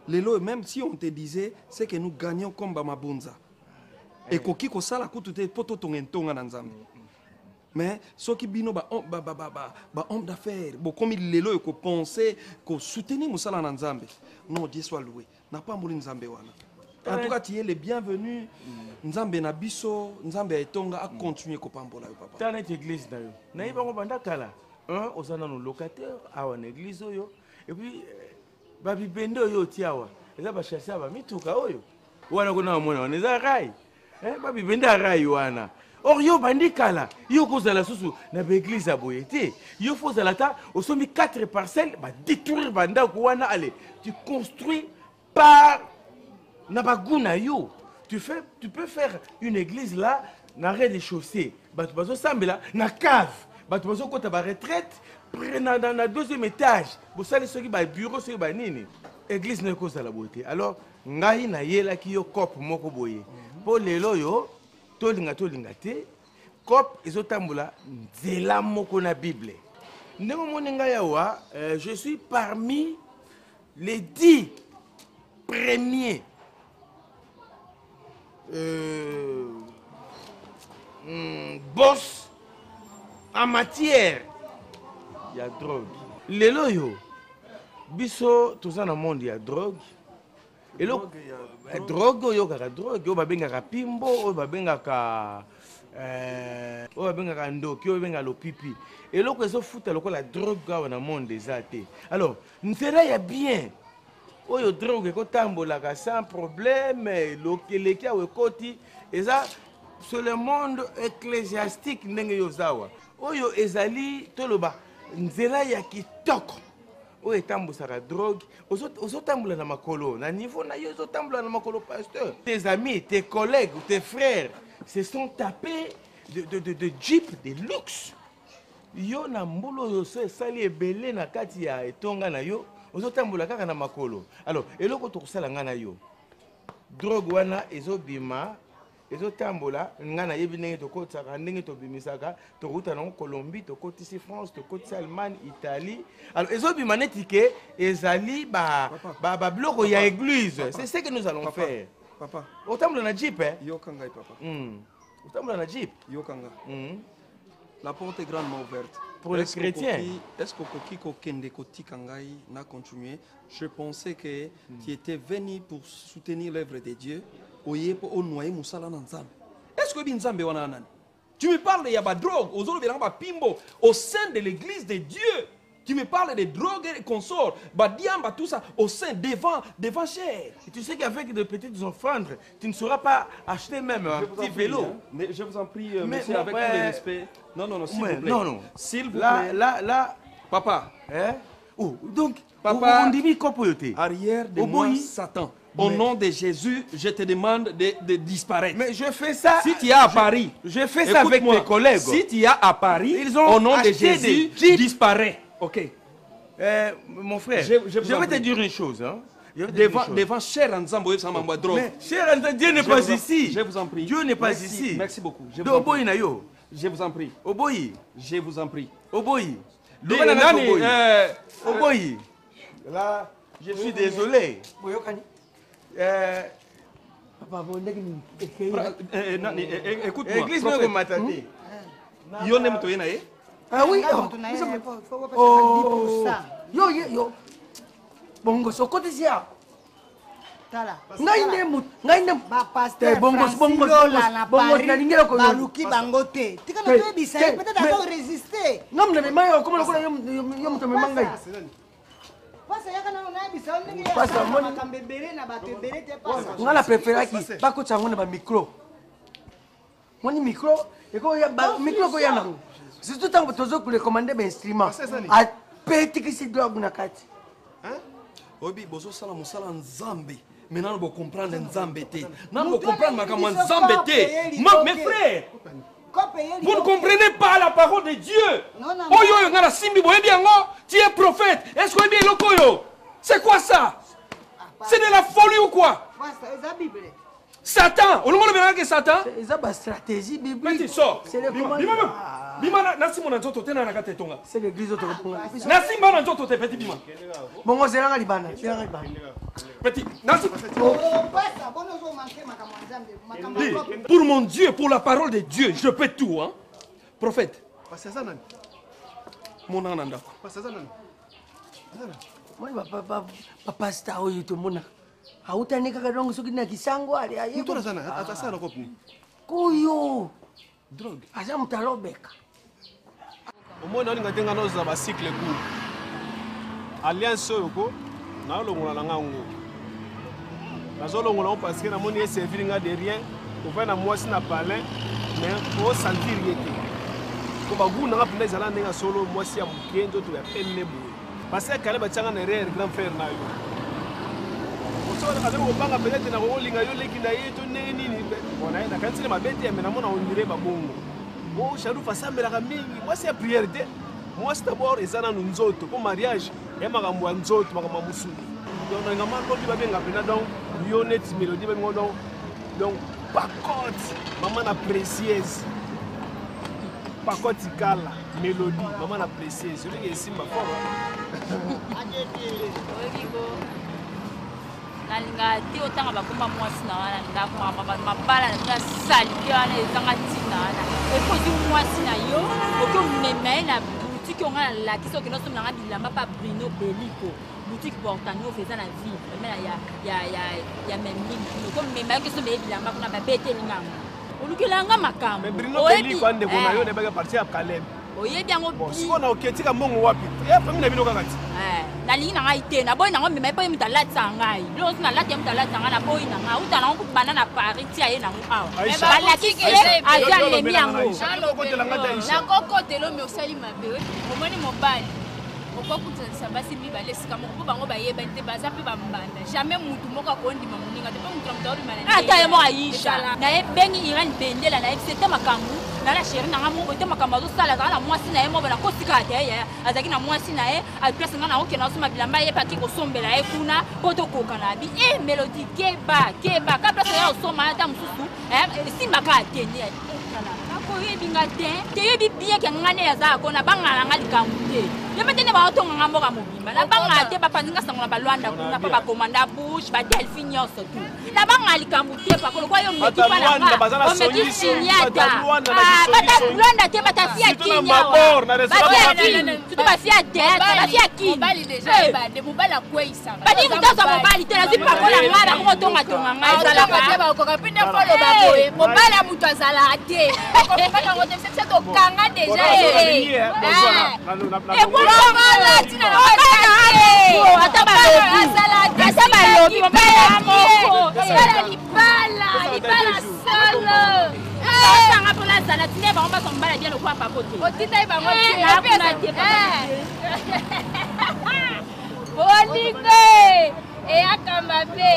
Lelo même si on te disait c'est que nous gagnons comme ba mabunza. Et koki ko sala kutute poto tongentonga na nzambe. Mais ce qui bino ba homme d'affaires, bon comme il lelo ko penser ko soutenir musala na nzambe. Non, Dieu soit loué. N'a pas mbuli nzambe wana. En tout cas, tu es le bienvenu. Nzambe na biso, Nzambe etonga a continuer ko pambola yo papa.
Dans cette église na yo. Na iba ko banda kala. Osana no locataire awa na église oyo. Et puis ba bibendo yo tiawa. Eza ba chasser ba mituka oyo. Wana kuna mona wana eza rai. Ba bibenda rai wana. Or yo bandi kala. Yo kozala susu na ba église aboyete. Yo fozala ta osomi 4 parcelles ba détruire banda ko wana allez. Tu construis par Nabaguna yo. Tu peux faire une église là, na rez-de-chaussée. Batu bazo sambela na cave. Batu bazo kota ba retraite, prena dans le 2e étage. Bo sali soki ba bureau soki ba nini. Église na ko sala beauté. Alors ngai na yela ki yo cop moko boye. Po lelo yo tolinga te. Cop ezotambola nzela moko na Bible. Ndemo moninga yawa, je suis parmi les 10 premiers boss en matière il y a drogue. Lelo yo biso toza na monde ya drogue. Et drogue yo kaka drogue yo babengaka pimbo, yo babengaka ndoki, yo babengaka lopipi. Et loko ezo futa lokola drogue awa na monde eza te. Alors nzela ya bien oyo drogue kotambolaka sans problème, lokeleki awe koti eza sur le monde ecclésiastique ndenge yozawa oyo ezali toloba nzela ya kitoko oyo etambosaka drogue ozotambola na makolo na niveau na yo ozotambola na makolo pasteur. Tes amis, tes collègues ou tes frères se sont tapés de jeep de luxe. Yo na mbolo yo so esali ebele na kati ya etonga na yo ozotambola kaka na makolo. Alors eloko tokosala nga na yo drogue wana ezobima ezotambola nga na yebi ndenge tokotaka ndenge tobimisaka tokuta nango Colombie tokotisi France tokotisi Allemagne Italie. Alors ezobima neti ke ezali ba biloko ya église. C'est ce que nous allons faire.
Papa
otambola na jeep
yo kanga papa
otambola na jeep
yo kanga. La porte est grandement ouverte.
Pour les chrétiens.
Est-ce que Kokiko Kende Koti Kangai n'a continué? Je pensais que tu étais venu pour soutenir l'œuvre de Dieu. Est-ce que Binzambe Wananan? Tu me parles de Yaba drogue, aux autres Pimbo, au sein de l'église de Dieu. Tu me parles de drogue et consorts. Diamba, tout ça, au sein, devant cher.
Et tu sais qu'avec de petites offrandes, tu ne sauras pas acheter même un petit vélo.
Je vous en prie, monsieur, avec tout le respect. Non, s'il vous plaît.
Non.
S'il vous plaît.
Là.
Papa.
Hein? Oh, donc,
papa,
on dit quoi pour yoter?
Arrière de moi, Satan. Au nom de Jésus, je te demande de disparaître.
Mais je fais ça.
Si tu es à Paris,
je fais ça avec tes collègues.
Si tu es à Paris, au nom de Jésus, disparaît. Ok.
Mon frère, je vais te dire une chose. Hein.
Devant cher Nzambo, ça m'a drogue.
Mais cher Nzambo, Dieu n'est pas ici.
Je vous en prie.
Dieu n'est pas ici.
Merci beaucoup.
Je vous en prie.
Je vous en prie.
Oboyi.
Je vous en prie.
Oboyi.
Oboyi.
Là, je suis désolé.
Écoute-moi.
Église me matane.
Yone mtoyena eh?
Ah oui. Oh. Yo. Bongo sokote sia.
Tala.
Ngai ne
pasteur
bongo
na baluki bango te. Tika na to bisa peut-être avoir résister.
Ngam na mema comme lokola yo mto memangai.
Pasa yaka na na bisa ndenge ya.
Pasa moni
kambebere na bato bere te pasa.
Ngala prefera ki bako chango na ba micro. Moni micro eko ya micro ko ya nango. Surtout tango tozo ku recommander ba instrument. A petit si drogue na kati.
Hein? Obi bozo sala musala nzambe. Maintenant on va comprendre nzambe te. Non on comprendre makamwa nzambe te. Mes frères. Vous ne comprenez pas la parole de Dieu. Oyo ngala simbi boyebi yango, tu es prophète. Est-ce que bien lokoyo? C'est quoi ça? C'est de la folie ou quoi? Satan, on le verra que Satan.
C'est une stratégie biblique.
C'est le Bima nasi mona nzoto tena na katetonga.
C'est l'église auto ponga.
Nasi mona nzoto te petit bima.
Bongo zela libana,
Petit, nasi. Pour mon Dieu, pour la parole de Dieu, je peux tout hein. Prophète. Mon ananda.
Moi papa sta oyo to mona. Hautani kaka dongo soki na kisango ali aye.
Mtu sana atasana kopni.
Kuyo.
Drogue.
Aja mutalobeka.
Omona ninga tenga noza ba cycle court. Alliance yoko na longola na ngango. Nazolongola parce que na moni servir nga de rien. Ko va na mwasi na palin mais ko sentir yeke. Ko bagu na ngapunda izala ndenga solo mwasi ya mukendo to ya pelle boye. Parce que kale ba tshanga na rere grand frère na yo. Osona kaza ko banga peut-être na ko linga yo leki na yeto nini ni. Bona na kansile mabete mais na mona ondire ba bongo. Bon, Charou Fassamela mingi, moi c'est priorité. Moi c'est d'abord ezana nzoto pour mariage, et makambo nzoto makambo musulu. Donc na ngama ko biba benga pena donc Yonet mélodie ba ngo donc pacote maman na précieuse. Pacote kala mélodie maman na précieuse. Je dis simba fort.
nalinga te otanga bakoma mwasi na wana ndako mabala na salike wana ezanga ntina wana epozi mwasi na yo okomema ye na boutique onga nalakisi okende osomela nga bilamba pa Bruno Beliko boutique portano feza na ville emena ya memimi okomema yo kesomela ye bilamba kuna babetelingango olukelanga makambo
mais Bruno Beliko andeko na yo nebaka parti ya Kalem
oyebi yango
sikona oketika mbongo wapi fami na bino kakati
nalingi na ngai te naboyi nango mema epo ye mutu alatisa ngai lelo so nalati ye mutu alatisa ngai naboyi na ngai uta nango kubanda na Paris tia ye nango awa balakisi ye aza alemi yango
nakokotelo me osali mabe omoni mobali okokutanisa basi mibale esika moko mpo bango bayeba te baza mpe bambanda jamais mutu moko akondima moninga te mpe mutu na mutu aolimana
ata ye moko ayisha nayebengi Irene Bendela nayebisi ete makambo nala sheri nanga moko ete makambo azosala azala na mwasi na ye moko nakosika te ye azalaki na mwasi na ye aplace nga na okende asomba bilamba ye paki kosombela ye kuna mpo tokoka na bi Melody keba ka place ya osoma ata mosusu esimbaka atene akoyebinga te teyebi bien ke ngane aza akona bangala nga likambo te ye mpe tene baotonganga mboka mobimba na bangala te bapanzinga sango na balwanda kuna mpa bakomanda bu
couche ba delphi nyonso tu na banga likambo te pa ko kwa yo meki pa na nga o meki sinyata bata blonda te bata fia kinya tu ba fia tete ba fia ki mobali déjà ba de mobala kwa isa ba di mutaza mobali te na zipa ko la nga ba ko tonga tonga nga ezala ba te ba ko kapinde folo ba boye mobala mutu azala te ko faka ngote c'est to kanga déjà e ko mobala tina ata ba lobi libala solo sanga mpona zala tine bango baso mobala dia lokwa papote otinda bango bolingo eyakamba mpe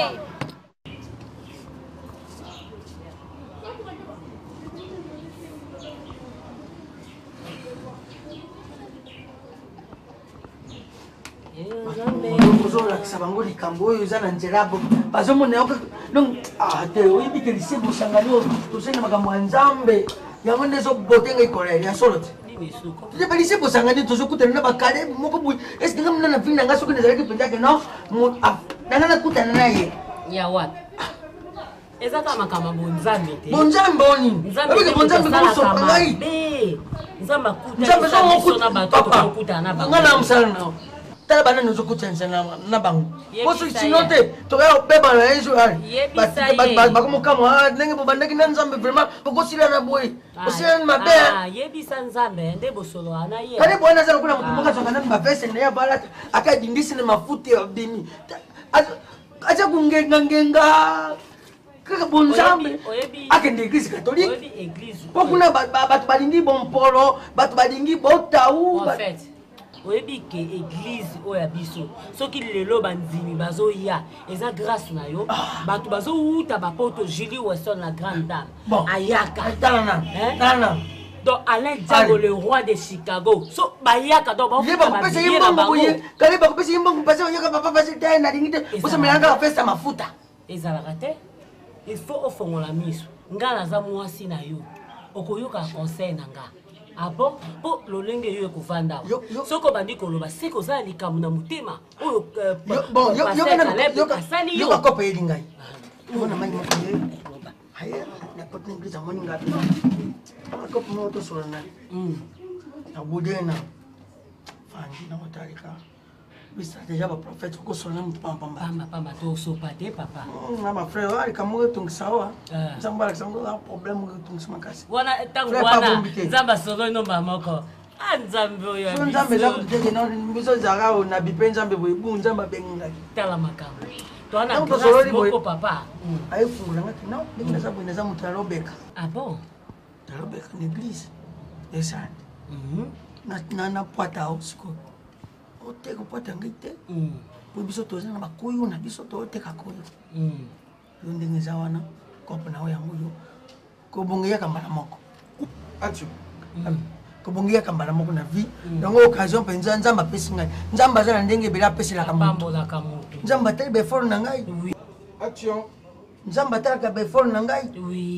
ozolakisa bango likambo oyo eza na nzela bazomona yoka donc te oyebi ke lise bosangani oyo tosali na makambo ya nzambe yango nde ezobotenga ikolele ya solo te balise bosangani tozokutana na bakale moko boye eske nga mona na vile na nga soki nazalaki mpenzake non nanga nakutana na ye
ya wapi eza ka makambo bonzambe te
bonzambe onini obike bonzambe kosopa ngai
nzambe akutana bato tokokutana na bango
nga na mosala nao tala bana nozokutsanisa na bango poso sino te tokoya kobeba na yesu ali bakomokamwa ndenge bobandaki na nzambe vraiment bokosila na boye osila na mabe
yebisa nzambe nde bosolo ana ye
kane bwana aza lokola motu moko azwaka nani bavese na ye abalata akadindisi na mafuta ya bimi aza kungengangenga kaka bonzambe akende eglise catholique po kuna bato balingi bompolo bato balingi botau
oyebi ke église oyo ya biso soki lelo bandimi bazoya eza grâce na yo bato bazowuta bapoto Julie Weston la grande dame ayaka donc Alain Diago le roi de Chicago so bayaka donc
bakopesa ye mbongo boye kale bakopesa ye mbongo pasi oyaka papa pasi te nalingi te osamelanga bapesa mafuta
ezalaka te il faut ofongola miso nga naza mwasi na yo okoyoka conseil na nga abo po lolenge yo ekuvanda soko bandi koloba se kozala likambo na motema oyo asali yo
bakopa yeli ngai mona mai moko ye haya nakoti na eglise amoni ngapi bakopa moko tosola nani nabudena fandi na kotalika bisa deja baprofete okosola na motu
pamba tosopa te papa
na bafrère alikambo oyo etongisa awa nzambe alakisa ngo problème oyo etongisa makasi
wana ntango wana nzambe asolo nomba moko nzambe oyo
nzambe eza kuteke biso ezalaka oyo na bipe nzambe boye bu nzambe abengingaki
tala makambo towana grâce moko papa
ayefungolangaki non ndenge naza boye naza moto alobeka
bon
alobeka na église esande na poata ao sikoyo oteka poata ngai te po biso toza na bakoyo na biso tooteka koyo yo ndenge eza wana kopo na oyo yango yo kobonga yaka mbala moko kobonga yaka mbala moko na vie yango occasion mpenza nzambe apesi ngai nzambe aza na ndenge ebele apeselaka moto nzambe atali befort na ngai nzambe atalaka befort na ngai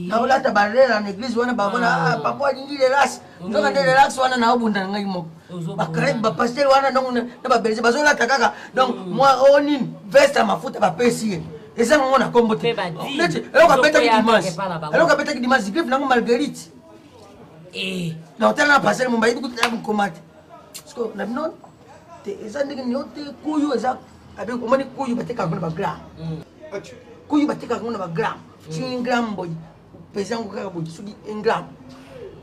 naolata balela na église wana babona papa alingi relax nzoka nde relax wana naobunda na ngai moko bakrebe bapaster wana donc na babelge bazolata kaka donc moi onini veste ya mafuta bapesi ye eza nango na kombo te neti eloko abetaki dimanche griffe nango marguerite na hotel na passer momba yebi kutaya kokoma te parceque na bino te eza ndenge nio te kuyu eza omoni kuyu batekaka ngo na bagramme kuyu batekaka ngo na bagramme ti 1 gramme boye pesa yango kaka boye soki 1 gramme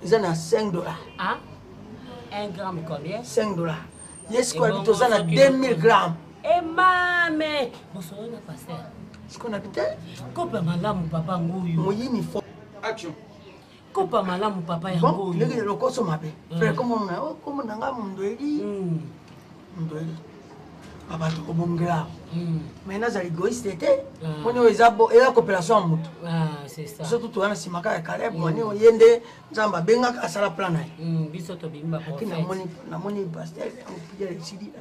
eza na $5
1 gramme combien
$5 yesko abi toza na 2000 grammes
mame bosolo na paster
sikona bite
kopa malamu papa nguyu
moyini fo
kopa malamu papa yango
oyo ndenge lokoso mabe frère komo na nga mundoeli babato kobongela mais nazali égoïste te poni oyo eza coopération ya motu biso tutu wana nsima kaka kaleb wani oye nde nzambe abengaka asala plan na ye
biso tobimba
namoni paster piyere esili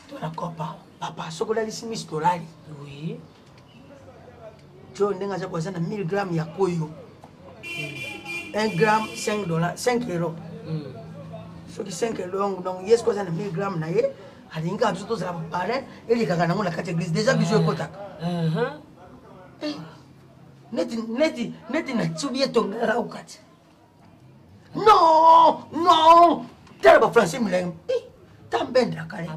tonakopa papa soki olalisi misi tolali tio ndenge aza koza na 1000 grammes ya koyo 1 gramme $5 €. Soki 5 €, donc yesko aza na 1000 grammes na ye alinga biso tozala parrain elekaka nango na kati ya église déjà biso ekotaka neti na tsubi etongela ukati non tala bafrançais milenge tambendela kale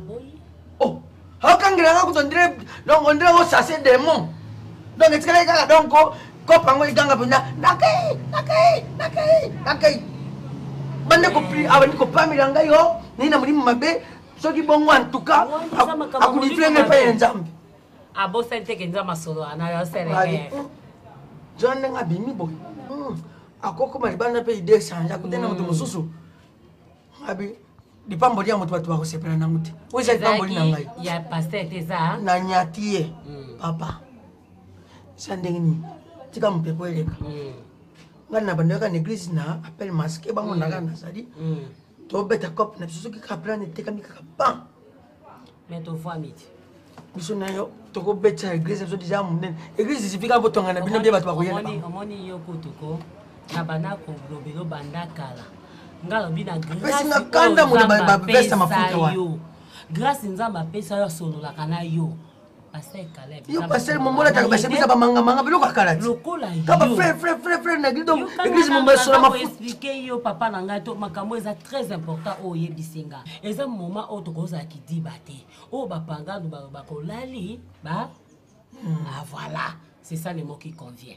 akangelaka kuto ndire osase démon donc etikala kaka donc kopango iganga mpenza nakei bandi kopamela ngai yo nini na molimo mabe soki bongo antuka akulifilenge epai ya nzambe
abosali teke nzambe asolo ana yoseleke
jo ndenge abimi boye akokoma libanda mpe ide echange akutena moto mosusu abi lipamboli ya moto bato bakosepela nango te oza lipamboli na ngai
ya paster te eza
na nyati ye papa esa ndenge nini tika mopepo eleka ngai na bando yaka na église na appel masque bango naka nazali tobeta cope na biso soki kaka plan etekami kaka ban
mais tovwami te
biso na yo tokobetisa église biso deja monene église isifika botonga na bino bie bato bakoyena
omoni yo kutuko na bana kolobelo banda kala ngalobi na
pesinga kanda mona bapesa mafuta wana
grâce nzambe apesa yo asololaka na yo
yo pasteur mombola taka basepesa bamangamanga biloko akala ti kaba frère na église mombo esola mafuta
expliquer yo papa na ngai to makambo eza très important oyo oyebisinga eza moment oyo tokozala kidiba te oyo bapangano bakolali voilà c'est ça le mot qui convient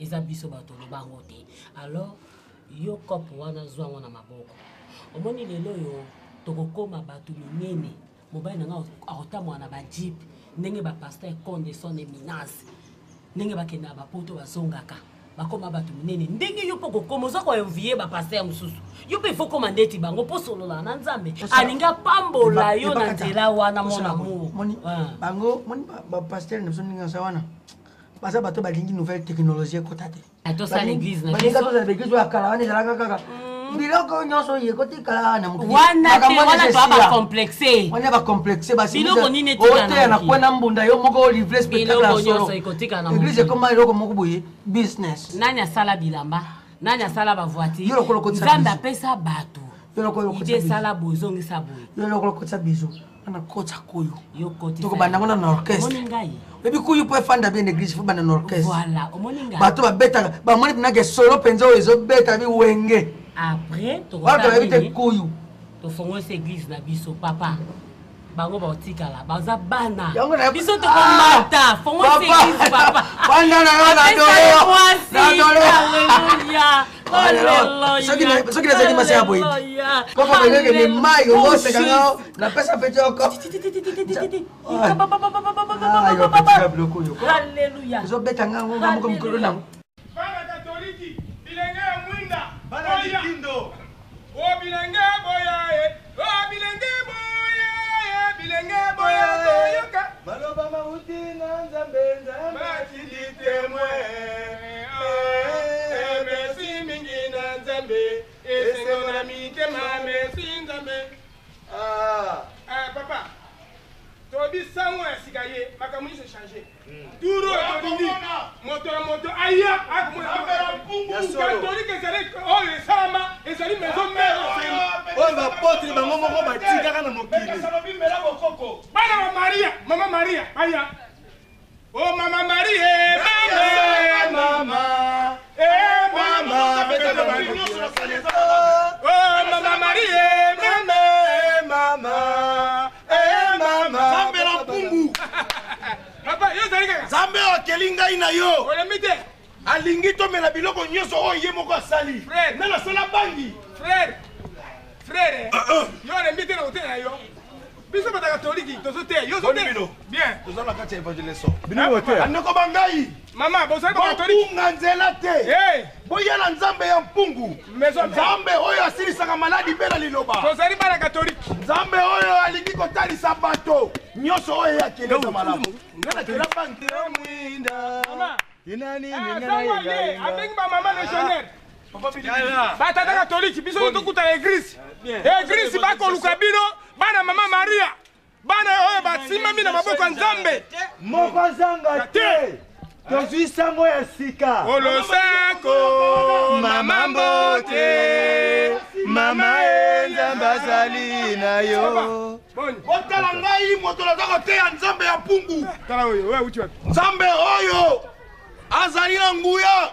eza biso bato lobango te alors yo kopo wana zwa wana maboko omoni lelo yo tokokoma bato minene mobali na ngai akotambola na bajipe ndenge bapaster konde son éminence ndenge bakende na bapoto bazongaka bakoma bato minene ndenge yo mpo kokoma oza koenvie bapaster mosusu yo mpe ifo koma ndeti bango mpo solola na nzambe alingi apambola yo na nzela wana mona
moni bango moni bapaster na biso ndenge asa wana baza bato balingi nouvelle technologie ekota te
tosala l'église na
balinga tozala baeglise oyo akala wana ezalaka kaka biloko nyonso yekotikala na
wana bacomplexe
wana bacomplexe baoteya na kwena mbunda yo moko olivre spectacle ya solo église ekoma eloko moko boye business
nani asala bilamba nani asala bavoiture nzambe apesa bato ide esala boye ezongisa boye
yo eloko lokotisa biso ana kota kuyu tokobanda ngo na orchestre ebi kuyu mpo efanda bien église fo banda na orchestre bato babetaka bamoni mpinake solo mpenza oyo ezobeta biwenge
après
tokobanda kuyu
tofongwesa église na biso papa bango baotikala baza bana biso tokomata fongwesa église papa
soki nazali masa ya boye koko belekele mai omosekanga napesa peti oko biloko oyo ezobetanga ngo nga moko mikolo nango
bana katoliki bilenge ya mwinda bana likindo o bilenge boya o bilenge boya bilenge boya toyoka maloba mauti na nzambe nzambe atindi temwe merci mingi na nzambe esengo na mitema merci nzambe papa tobi sango ya sika ye makambo nyonso echange turo tolingi moto na moto aya katolike ezali oyo esalama ezali maison mare
oyo bapotre bango moko batikaka na mokili
bana ba maria mama maria aya o mama marie mama mama oh mama marie mama
zambe na pungu
papa yo zali kaka
zambe okeli ngai na yo
olemi te
alingi tomela biloko nyonso oyo ye moko asali nga nasala bangi
frère yo olembi te na koteya na yo biso bata katoliki tozoteya yo
bino
bien
toza na kati ya évangélisation bino boteya andeko bangai
mama bozali bakatoliki
bokunga nzela te boyala nzambe ya mpungu nzambe oyo asilisaka maladi mpe na liloba
tozali bana katoliki
nzambe oyo alingi kotalisa bato nyonso oyo yakeleza malamu nganakela banki
mwinda abengi bamama légionnaire batata katoliki biso tokutana église église bakoluka bino bana mama maria bana oyo basimami na maboko ya nzambe
moko zanga te tozwi sango ya sika
olosako mama mbote
mama nzambe azali na yo
botala ngai moto naza koteya nzambe ya mpungu
tala oyo wewe uchi wapi
nzambe oyo azali na nguya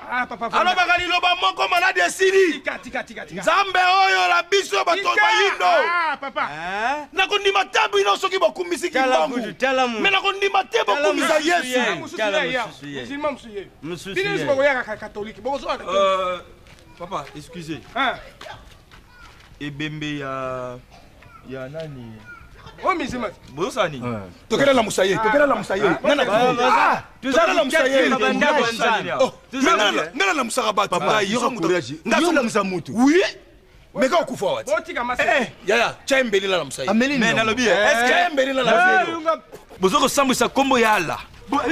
alobaka liloba moko maladi esili nzambe oyo na biso bato bayindo nakondima te bino soki bokumisiki mbangu me nakondima te bokumisa yesu
papa excusez ebembe ya nani
oh misima
bosani
tokela la musaye nana tokela la musaye ngana la musaka bato ngaso la musamutu oui meka okufa wati
botika mase
yaya chaembeli la musaye
mais nalobi est-ce que
chaembeli la
bozoko sambwisa kombo ya ala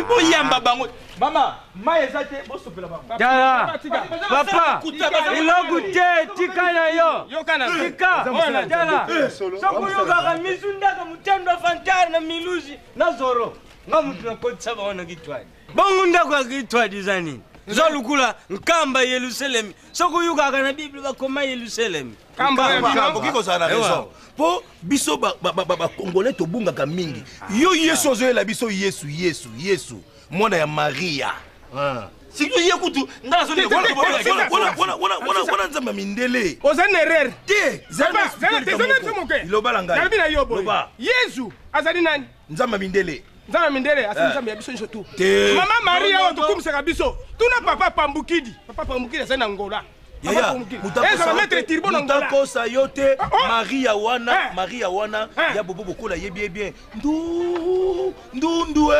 boyamba bango
mama mai eza te bosopela bango
tala papa eloko te tika na yo tika tala sokuyokaka misu ndaka mutendo afantari na miluzi na zoro nga mutu nakotisa bango na kitwadi bongo ndako ya kitwadi eza nini zolukula nkamba yerusalemi sokuyukaka na bible bakoma yerusalemi
boki kozala na raison mpo biso bakongolais tobungaka mingi yo yesu ozoyela biso yesu mwana ya maria sikio ye kutu wana nzambe mindele
ozali na erreur
te
nalobi na yo boye yesu azali nani
nzambe mindele
asali nzambe ya biso nyonso tu mama maria oyo tokumisaka biso tuna papa pambukidi azali na ngola
mutakosa yo te maria wana ya bobo bokola yebi bien ndundu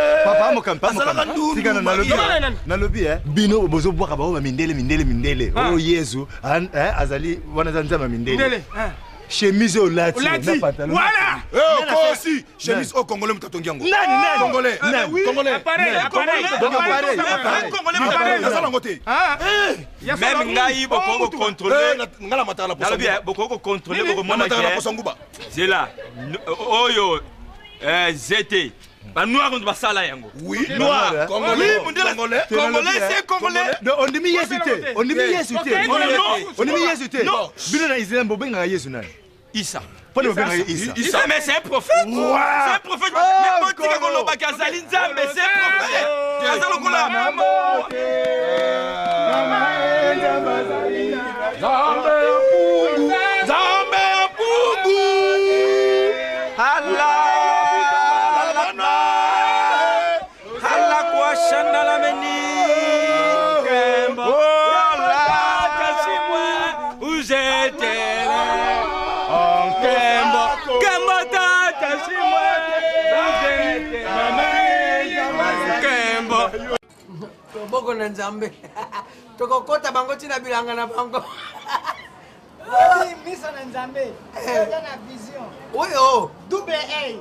nalobi bino bozobwaka bao mindele oyo yesu azali wana za nzambe mindele chemise olati na pantalon
voilà aussi chemise au congolais mutatongi yango congolais
même ngai boko contrôler
ngala matala
boko contrôler boko mona c'est là oyo zete ba noir on basala yango
oui noir congolais
c'est congolais on dimi yesu te bino na Israël bobenga yesu nani Isa. Isa, mais c'est un prophète. C'est un prophète. Mais quand tu as dit que Azali Nzambe, c'est un prophète. Azali Kola.
Nzambe Mpungu.
Hala kwa shanda la meni. Kembo. Ola kasimwe. Uzete.
Toboko na nzambe tokokota bango tina bilanga na bango
misa na nzambe eza na vision
oyo
double A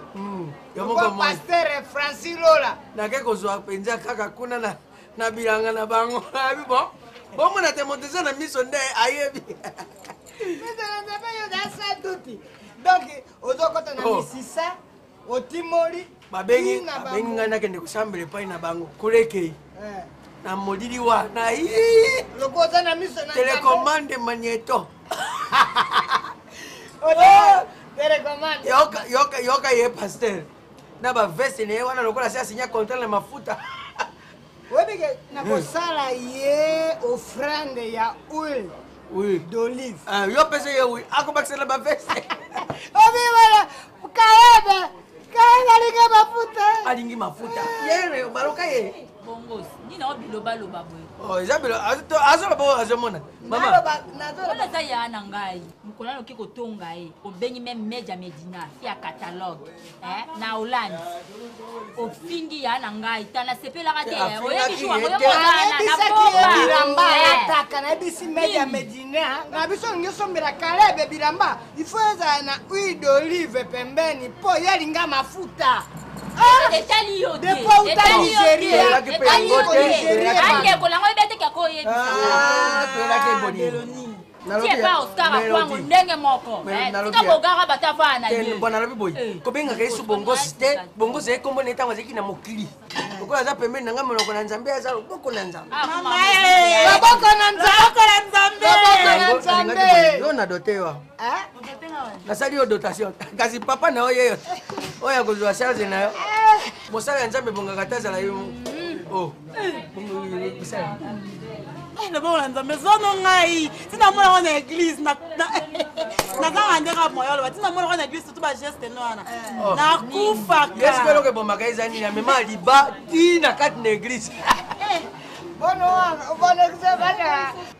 yomoko
pasteur Francis Lola
nake kozwa penza kaka kuna na bilanga na bango abi bon na te monteza na miso nde ayebi
misa na nzambe yo da sa tuti donc ozokota na misisa otimoli
babengi ngai nakende kusambela epai na bango kulekei na molili wana
lokoza na miso na
telecommande magneto
telecommande
yoka ye pasteur na baveste na ye wana lokola si asinya contrat na mafuta
webike nakosala ye offrande ya huile d'olive
yo pese ye huile akobakisela baveste
obimala kaebe alingi mafuta
alingi mafuta yene baluka ye
bongos nina obilobaloba boye
eza bilo azoloba oyo azomona
wana za ya na ngai mokolo naloki kotonga ye obengi me media medina ya catalogue na hollande ofingi ya na ngai tana sepelaka te oyebisi wango
bilamba ataka nayebisi media medina na biso olingi osombela kalebe bilamba ifo ezala na huile d'olive pembeni mpo ye alinga mafuta
etali yo te
depo uta Nigeria
andeko nango ebeteki akoyebisa Tieba Oscar kwangu ndenge moko tika bogara batavana ye
bona lobi boy kobengaka yesu bongosi te bongosi ekombo na etango ezeki na mokili lokola aza pembeni na ngai monoko na nzambe aza loboko na nzambe
loboko na nzambe
yo na dote wa nasali yo dotation kasi papa na oyo oyo akozwa charge na yo mosala ya nzambe ebongaka te azala yo
nabona nzambe zono ngai tinamona na église nazanga ndenge moyolo tinamona na église tout ba geste noana nakufaka
yesu eloko ebomaka eza nini amema liba tina kati na église
bonobana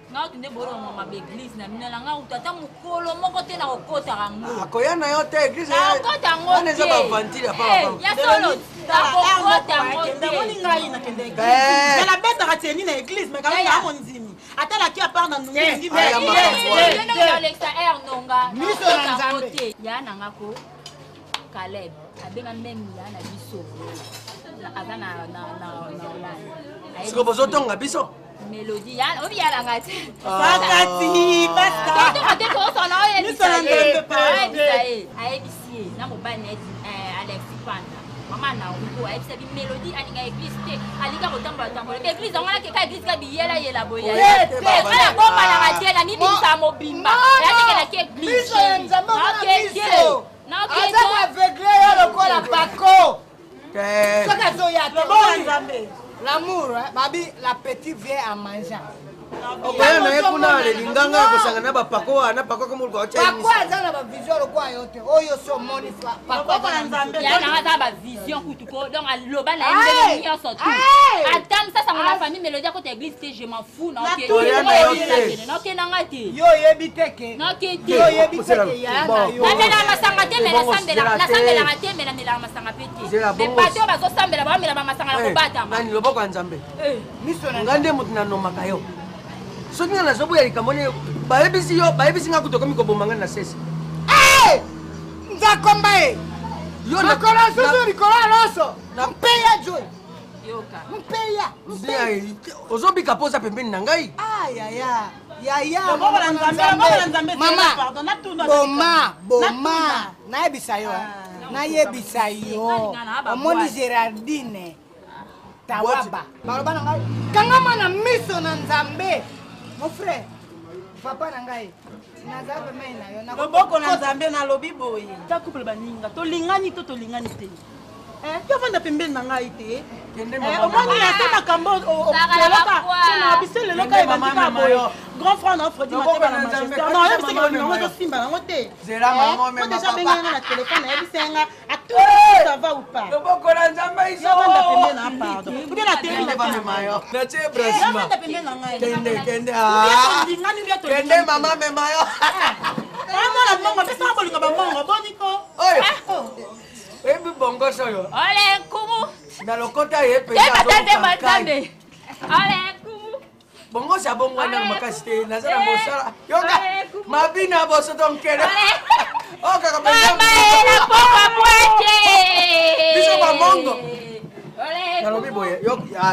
nga tunde borongo ma église na mina langa utata mukolo moko te na kokota yango
akoya na yo te église
akota yango te
eza bavantile
ya solo akokota yango te
ndamoni ngai nakende église na betaka tieni na église mais kama na monzimi atalaki apart na nungi
alexa r nonga miso na nzambe ya nanga ko Caleb abenga même ya na biso aza na
siko bozotonga biso
Mélodie ya obi ya langa te
bakati basta
to ate to so na oye ni saye aebisi na mobile net Alex Panda mama na uko aebisi bi Mélodie aninga église te alika kotambola tambola église ngala ke ka église ka biyela yela boya ala bomba na matela mimi sa mobimba ya tekela ke église
na aza aveugle yo lokola bako soka zoya te l'amour, babi, la petite vient à manger.
okoya na ye kuna lelinganga kosanga na bapako wana pako komoluka
pako aza na bavision lokwa yo te oyo so omoni pako
ya nanga aza bavision kutu po donc aloba na ye ndenge nyonso tu atame sasa mona famille Mélodie akota église te je m'en fous nakendanga te
yo oyebi te ke oyebi te ke ya na yo
namelaka masanga te me nasambelaka te me namelaka masanga pe te bato bazosambela bamela bamasanga na kobatama
nani loboko ya nzambe nga nde moto nanomaka yo soki nga nazoboya likambo ne bayebisi nga kutokomi koboma nga na sese
nzakomba ye makolo susu likolo aloso mpeya joy mpeya
ozobika mpo oza pembeni na ngai
mama boma nayebisa yo omoni Géraldine tawaba baloba na ngai kangama na miso na nzambe mon frère papa na ngai naza pemei na yo
loboko na nzambe nalobi boye ta couple baninga tolingani to tolingani te yo vanda pembeni na ngai te omoni ate makambo okeloka na biso leloka ebandika boye grand frère na Fredi Mateba na Manchester non oyebisaki baningango ezosimba nango te po déjà benganga na telefone ayebisenga atour ça va ou pas
loboko na nzambe iso
yo vanda pembeni na pardon oubien na teli
natie
yo
brasima
vanda pembeni na ngai
kende mama mema yo
mwana mongo pesanga bolinga bamongo boniko
ebi bongoso yo
ole nkumu
na lokota ye pe
nzambe ole nkumu
bongoso abongwana makasi te naza na mosala yoka mabina boso tonkele okaka
na poka bwete
biso bamongo nalobi boye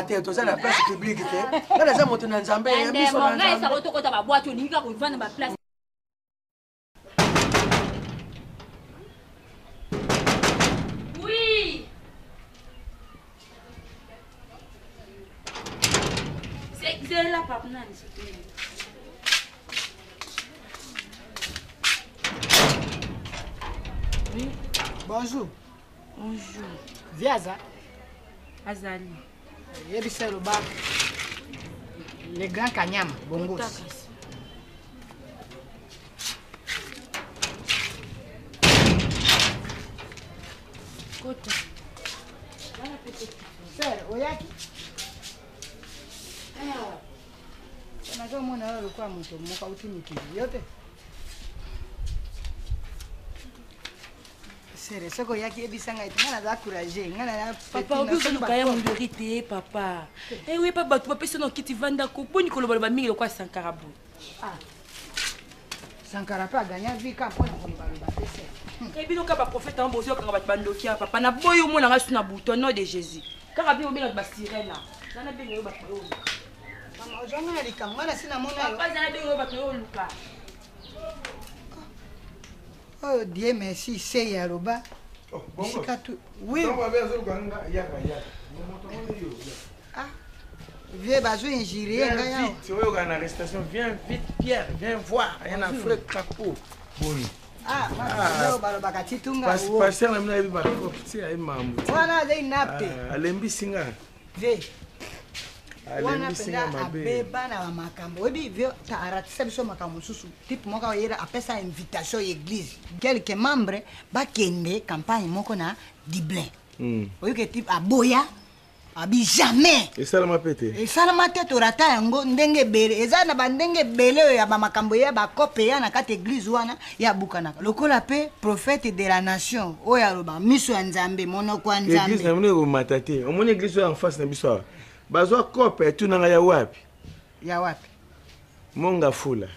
te toza na place publique te nga naza moto na nzambe ya biso na
ngai esaka otokota babwate olingi kaka ovanda baplace c'est là papa nani
oui bonjour viaza
azali
yebisa loba le grand kanyama bongosi
kota
sir oyaki nazomona oyo lokola moto moko auti mikili yo te sere soki oyaki yebisa ngai te ngai naza courage ngai
papa obikoluka ya mondori te papa ewepa bato bapesi na okiti vandako mponi kolobaloba mingi lokola sankara boye
sankara mpe aganya vika mpona kolobaloba te sere
ebinoka baprofete yango bozokanga bato bandoki ya papa naboyi omonanga su na buto au nom de jésus kaka bino obengaka basirena zana benga yo bato oyo
mama ozwanga ya likambo wana si namona yo
papa zana benga yo bato oyo oluka
oyo die merci se ya loba bisika tu oui vieux bazo injurie ngai awa
oyoka na arrestation viens vite Pierre viens voir rien à frère Capo boni
Ah, balobaka titunga.
Pasteur na mina yebi bakoko ti ayi mambo.
Wana azai napte.
Alembisi nga.
Ve. Wana
Alembisi
penda
nga mabe.
abeba na makambo. Obi vio ta aratisa biso makambo susu. Type moko yera apesa invitation église. Quelques membres bakende campagne moko na Dublin. Oyo ke type aboya. Abi jamais.
Esalama pete.
Esalama te torata yango ndenge bele. Eza na bandenge bele ya ba makambo ya ba kope ya na kati église wana ya bukanaka. Lokola pe prophète de la nation. Oya loba miso ya Nzambe monoko ya Nzambe.
Église na mune ko matate. Omoni église en face na biso. Bazwa kope tu na ya wapi?
Ya wapi?
Monga fula.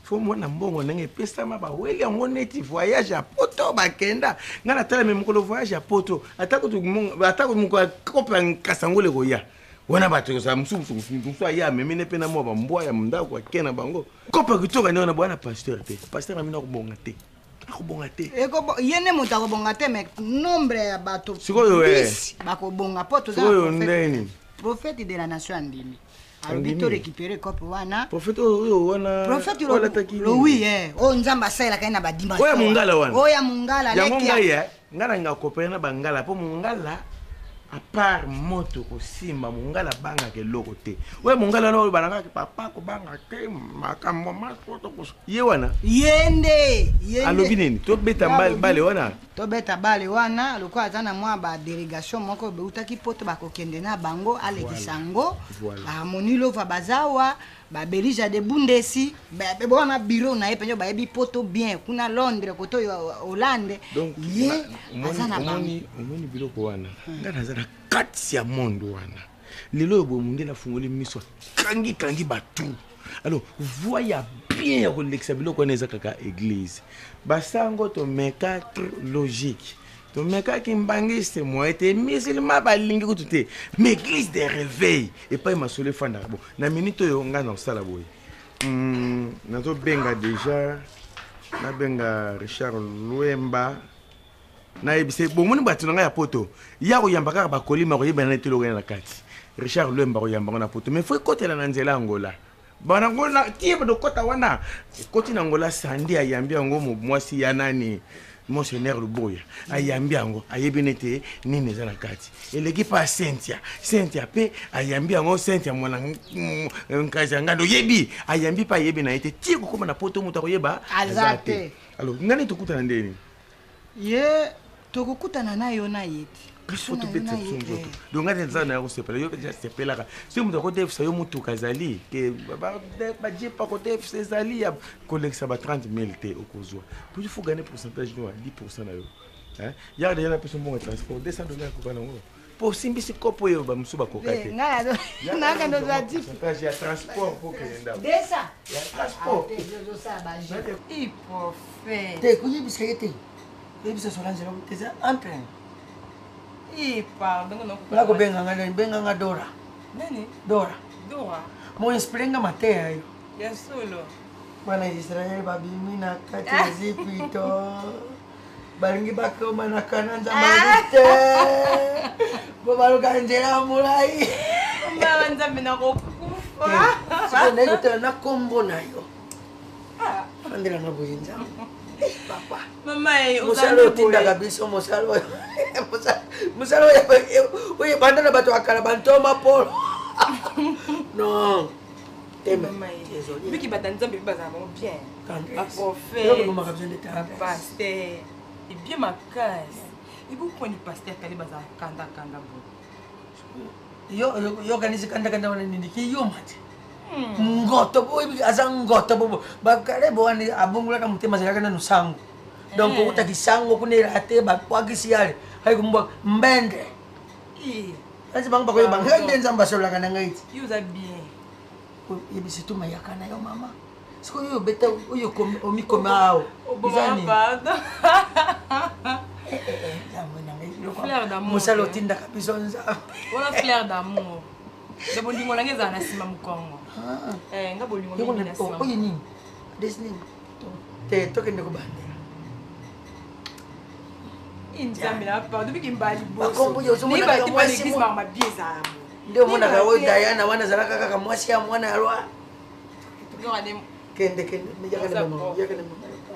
Fo mona mbongo ndenge pesa ma ba weli yango neti voyage à poto bakenda. Ngana tala me mukolo voyage à poto. Atako tu atako muko kope kasangole ko ya. Wana bato za msusu ya memene pena mo ba mbwa ya munda kwa kena bango. Kope kutoka ni na bwana pasteur te. Pasteur na mina ko bonga te. Akobonga te.
Eko yene muta ko bonga te me nombre ya bato.
Sikoyo
bako bonga poto za prophète de la nation andimi. Alors to récupérer kope wana.
Prophète oyo wana.
Prophète lo oui o nzamba sala kaina ba dimanche.
Oya mungala wana.
Oya mungala
leki. Yango ngai ngala nga kope na bangala po mungala à part moto ko simba mungala banga ke loko te. Oya mungala no bananga papa ko banga ke makambo ma poto ko. Ye wana.
Yende.
Alobi nini? To beta bale wana.
To beta bale wana loko azana mwa ba délégation moko be utaki poto ba kokende na bango alekisango. Ba monilo va bazawa ba Belija de Bundesi ba bona bureau na epenyo ba ebi poto bien kuna Londres koto Hollande.
Donc
ye
azana bango. Omoni biloko wana. Ngana azana kati ya mondo wana. Lelo bo mundela fungoli miso kangi batu. Alors voya bien ko l'exabilo ko neza kaka église. Basango to meka logique. To meka kimbangiste moi était musulman balingi ko tuté. Mais église de réveil et pas masole fanda bon. Na minute yo nga na sala boy. Nazo benga déjà na benga Richard Luemba. Na ebise bon moni batu nga ya poto. Ya ko yambaka ba kolima ko yeba na telo na kati. Richard Luemba ko yambaka na poto. Mais faut côté la nzela Angola. Bana ngola tiebe do kota wana. Koti na Angola sandi ayambi ngo mwasi ya nani. Monseigneur Luboya ayambi ngo ayebinete nini za na kati. Eleki pa Cynthia pe ayambi ngo Cynthia mwana nkaza ngando yebi ayambi pa yebi na ete tiko koma na poto muta ko yeba
azate.
Alors ngani tukuta na ndeni?
Ye tokukutana nayo na yeti.
Biso to bete sonzo. Donc ngani nzana ko sepela yo déjà sepela ka. Si muta ko def sa yo mutu kazali ke ba jepa ko def sezali ya collecte ba 30,000 te okozwa. Puis il faut gagner pourcentage de 10% na yo. Hein? Ya déjà la personne bon transport $200 ko bana ngo. Pour simbisi kopo yo ba musuba ko kate.
Ngaya na ka ndo za dip.
Pourcentage ya transport ko kenda.
Desa.
Ya transport.
Yo sa ba je. Ipofé.
Te kuyi biskete. Ebisa Solange lo teza entraîne.
Pardon, non.
Lago benga nga Dora.
Nani?
Dora.
Dora.
Mo inspirenga matea yo.
Ya solo.
Bana Israel babi mina kati zipito. Baringi bako manakana nzambalite. Bobalu kanjera mulai.
Mba nzambe na kokufa.
Siko nego tena na kombo na yo. Andira na buyinza. Papa.
Mama
musalo tinda kabisa musalo. Musalo oye banda na bato akala bantoma polo. Non. Teme.
Biki batanzambe bibaza mo bien.
Ba
prophète.
Yo ngoma kabisa ndeta.
Pasteur. Et bien ma case. Et vous prenez pasteur kali baza kanda bo.
Yo kanisi kanda wana nini ki yo mate. Ngoto boy asa ngoto bobo bakale boani abungula ka mutema zalaka na nusango donc utakisango kunera ate bakwakisiale hayi kumba mbende asi bang bakoy bangende nzamba sola kana ngaiti
yuza bien
yebisi tuma yakana yo mama siko yo beta yo omikomao izani
fleur d'amour
musalo tinda kabisa nza
wala fleur d'amour Dabo ndingo lange za nasima mkongo. Nga bolingo mimi nasima.
Oye nini? Desni. Te tokende kubandela.
Inzambi na pa depuis kimbali boso.
Akombo yo somo na
mwasi mama bieza.
Ndio mwana kawo Diana wana zalaka kaka mwasi ya mwana alwa. Kende,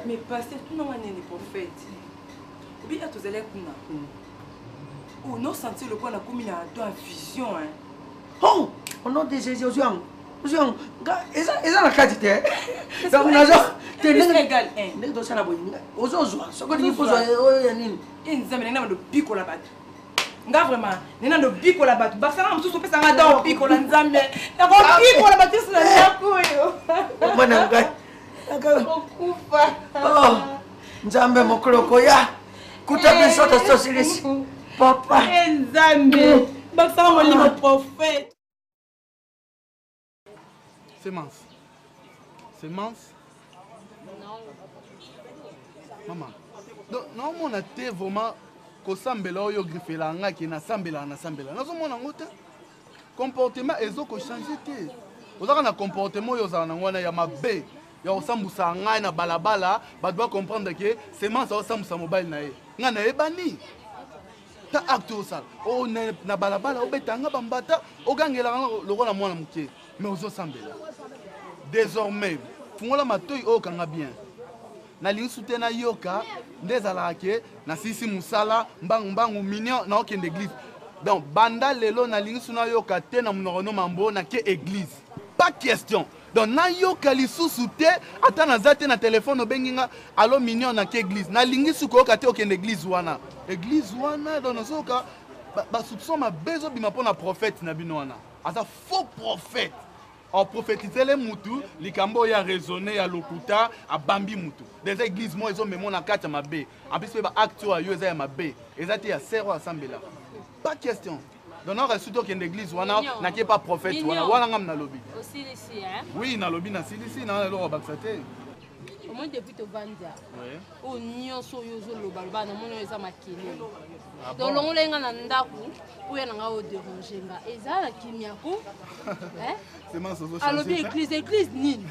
mais pasteur, tu n'as pas de prophète. Oui, à tous les coups. Oh, non, sentir le point de commis à toi vision.
Oh, on a des Jésus. Eza na kati te. Donc nazo te
légal
ndenge to sala boyi. Ozozwa. Soko ni pozo oyo ya nini?
Nzambe na ndo biko la bato. Nga vraiment, nena ndo biko la bato. Basanga mususu pesa nga do biko la Nzambe. Na ko biko la bato sina yako yo.
Mwana ngai.
Okufa.
Oh. Nzambe mokoloko ya. Kutabe soto sosilisi. Papa.
Nzambe. Basanga mo limo prophète.
Semence. Maman. Donc, non, on a été vraiment que sambela oyo griffela nga ki na sambela. Nazo mona ngote. Comportement ezo ko changer te. Ozaka na comportement oyo za na ngwana ya mabe. Ya osambusa nga na balabala, ba doit comprendre que semence osambusa mobile na ye. Nga na ebani. Ta acte osala. O na balabala obetanga bambata, ogangela lokola mwana muke. Mais ozo sambela. Désormais, fungola matoi okanga bien. Na lingi soutena yoka ndezala ke na sisi musala mbangu mignon na okende église. Donc banda lelo na lingi suna yoka te na mnono mambo na ke église. Pas question. Donc na yoka lisusu te ata na zate na téléphone obenginga allo mignon na ke église. Na lingi suko yoka te okende église wana. Église wana donc nazoka ba soupçon ma bezo bima pona prophète na bino wana. Asa faux prophète. On prophétisait les moutou, les cambo ya raisonné ya lokuta a bambi moutou. Des églises moi ils ont même na carte ma bé. En plus ba acte à yoza ma bé. Ezati ya zéro assemblée là. Pas question. Donc on reste qu'il y a une église wana na qui pas prophète wana ngam na lobby.
Aussi ici hein.
Oui, na lobby na ici na lo baksaté.
Au moins depuis to vanda. Oui. O nyonso yozo loba na mono eza makele. Donc longolenga na ndaku uya nga o déranger nga. Ezala kimiako. Hein? Alors l'église nini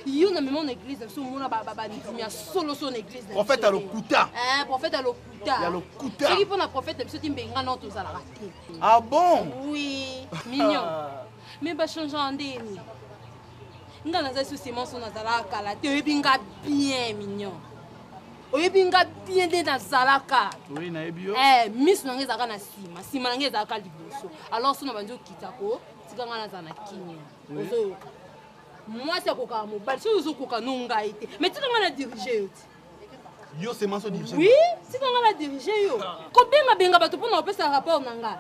yo na même église so mona ba ndimia solo son église
prophète à l'okuta
prophète à l'okuta
ya l'okuta
c'est qui pour la prophète biso timbenga non to zala raté
ah bon
oui mignon mais ba changer ndeni nga na za sous semence na zala kala te binga bien mignon oyebinga bien de na zalaka
oui na ebio
miss na ngeza kana sima na ngeza ka liboso alors sona banjo kitako tikanga na zana kinya ozo moi c'est koka mobile si ozo koka nonga ite mais tikanga na diriger
yo c'est manso diriger
oui tikanga na diriger yo ko benga bato pona opesa rapport nanga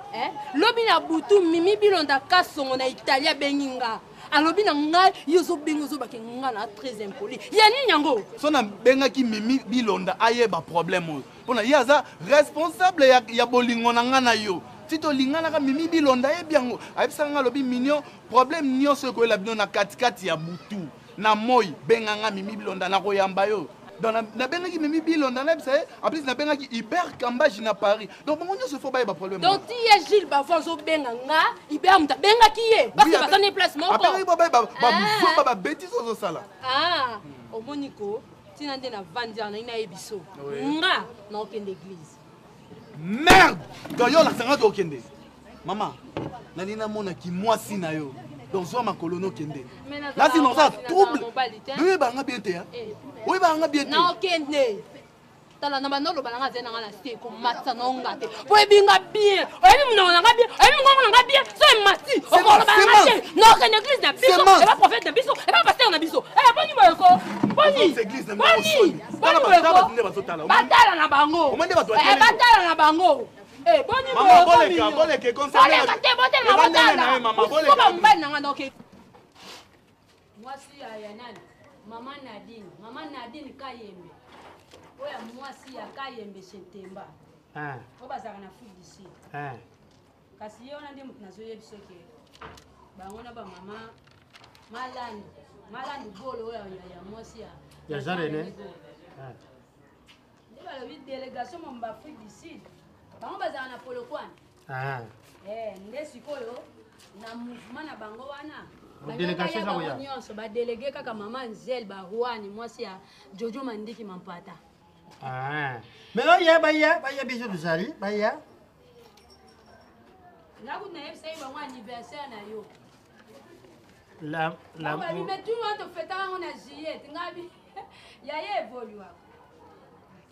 lobi na butu mimi bilonda kasongo na Italia benginga alobi na ngai yozo bengo zo bakenga na très impoli ya nini yango
so na benga ki mimi bilonda ayeba problème pona yaza responsable ya bolingo na nga na yo si to lingana ka mimi bilonda yebiango ayebisanga lobi mignon problème nyonso ko la bino na katikati ya butu na moi benga nga mimi bilonda na koyamba yo donc na benga ki mimi bilonda na bisa en plus na benga ki hyper cambage na Paris donc bon nyonso faut ba problème
donc ti ya Gilles bavon zo benga nga hyper muta benga ki ye parce que basane place moko
après ba bêtise zo sala
au moniko tina nde na vandia na ina yebiso nga na okende église
merde quand yo la sanga to kende maman nani na mona ki mwasi na yo donc zo makolo no kende là si non ça trouble oui ba nga bien te oui ba nga bien te
na okende tala na banolo balanga zena nga na ste ko matsa no ngate po ebinga bien oyebi munonga nga bien oyebi munonga nga bien so emati okolo balanga te no okende église na biso e ba prophète na biso e ba pasteur na biso boni boyeko boni batala na bango batala na bango boni boyeko
boleke conseiller
maman mbali nanga ndoke
mwasi ya nani mama Nadine Kayembe oya mwasi ya Kayembe Setemba obazaka na food d'ici kasi yona ndi mutu nazoyebiso ke bango na ba mama malandi bolo oya ya mwasi ya
jarene
ndi balobi délégation mo mba food d'ici bango bazaka na polokwane nde sikoyo na mouvement na bango wana
délégation za oya
nyonso ba délégué kaka mama Nzel ba Rwani mwasi ya Jojo Mandiki Mampata
mais oya baya biso bizali baya
naku na yebisa ye bango anniversaire na yo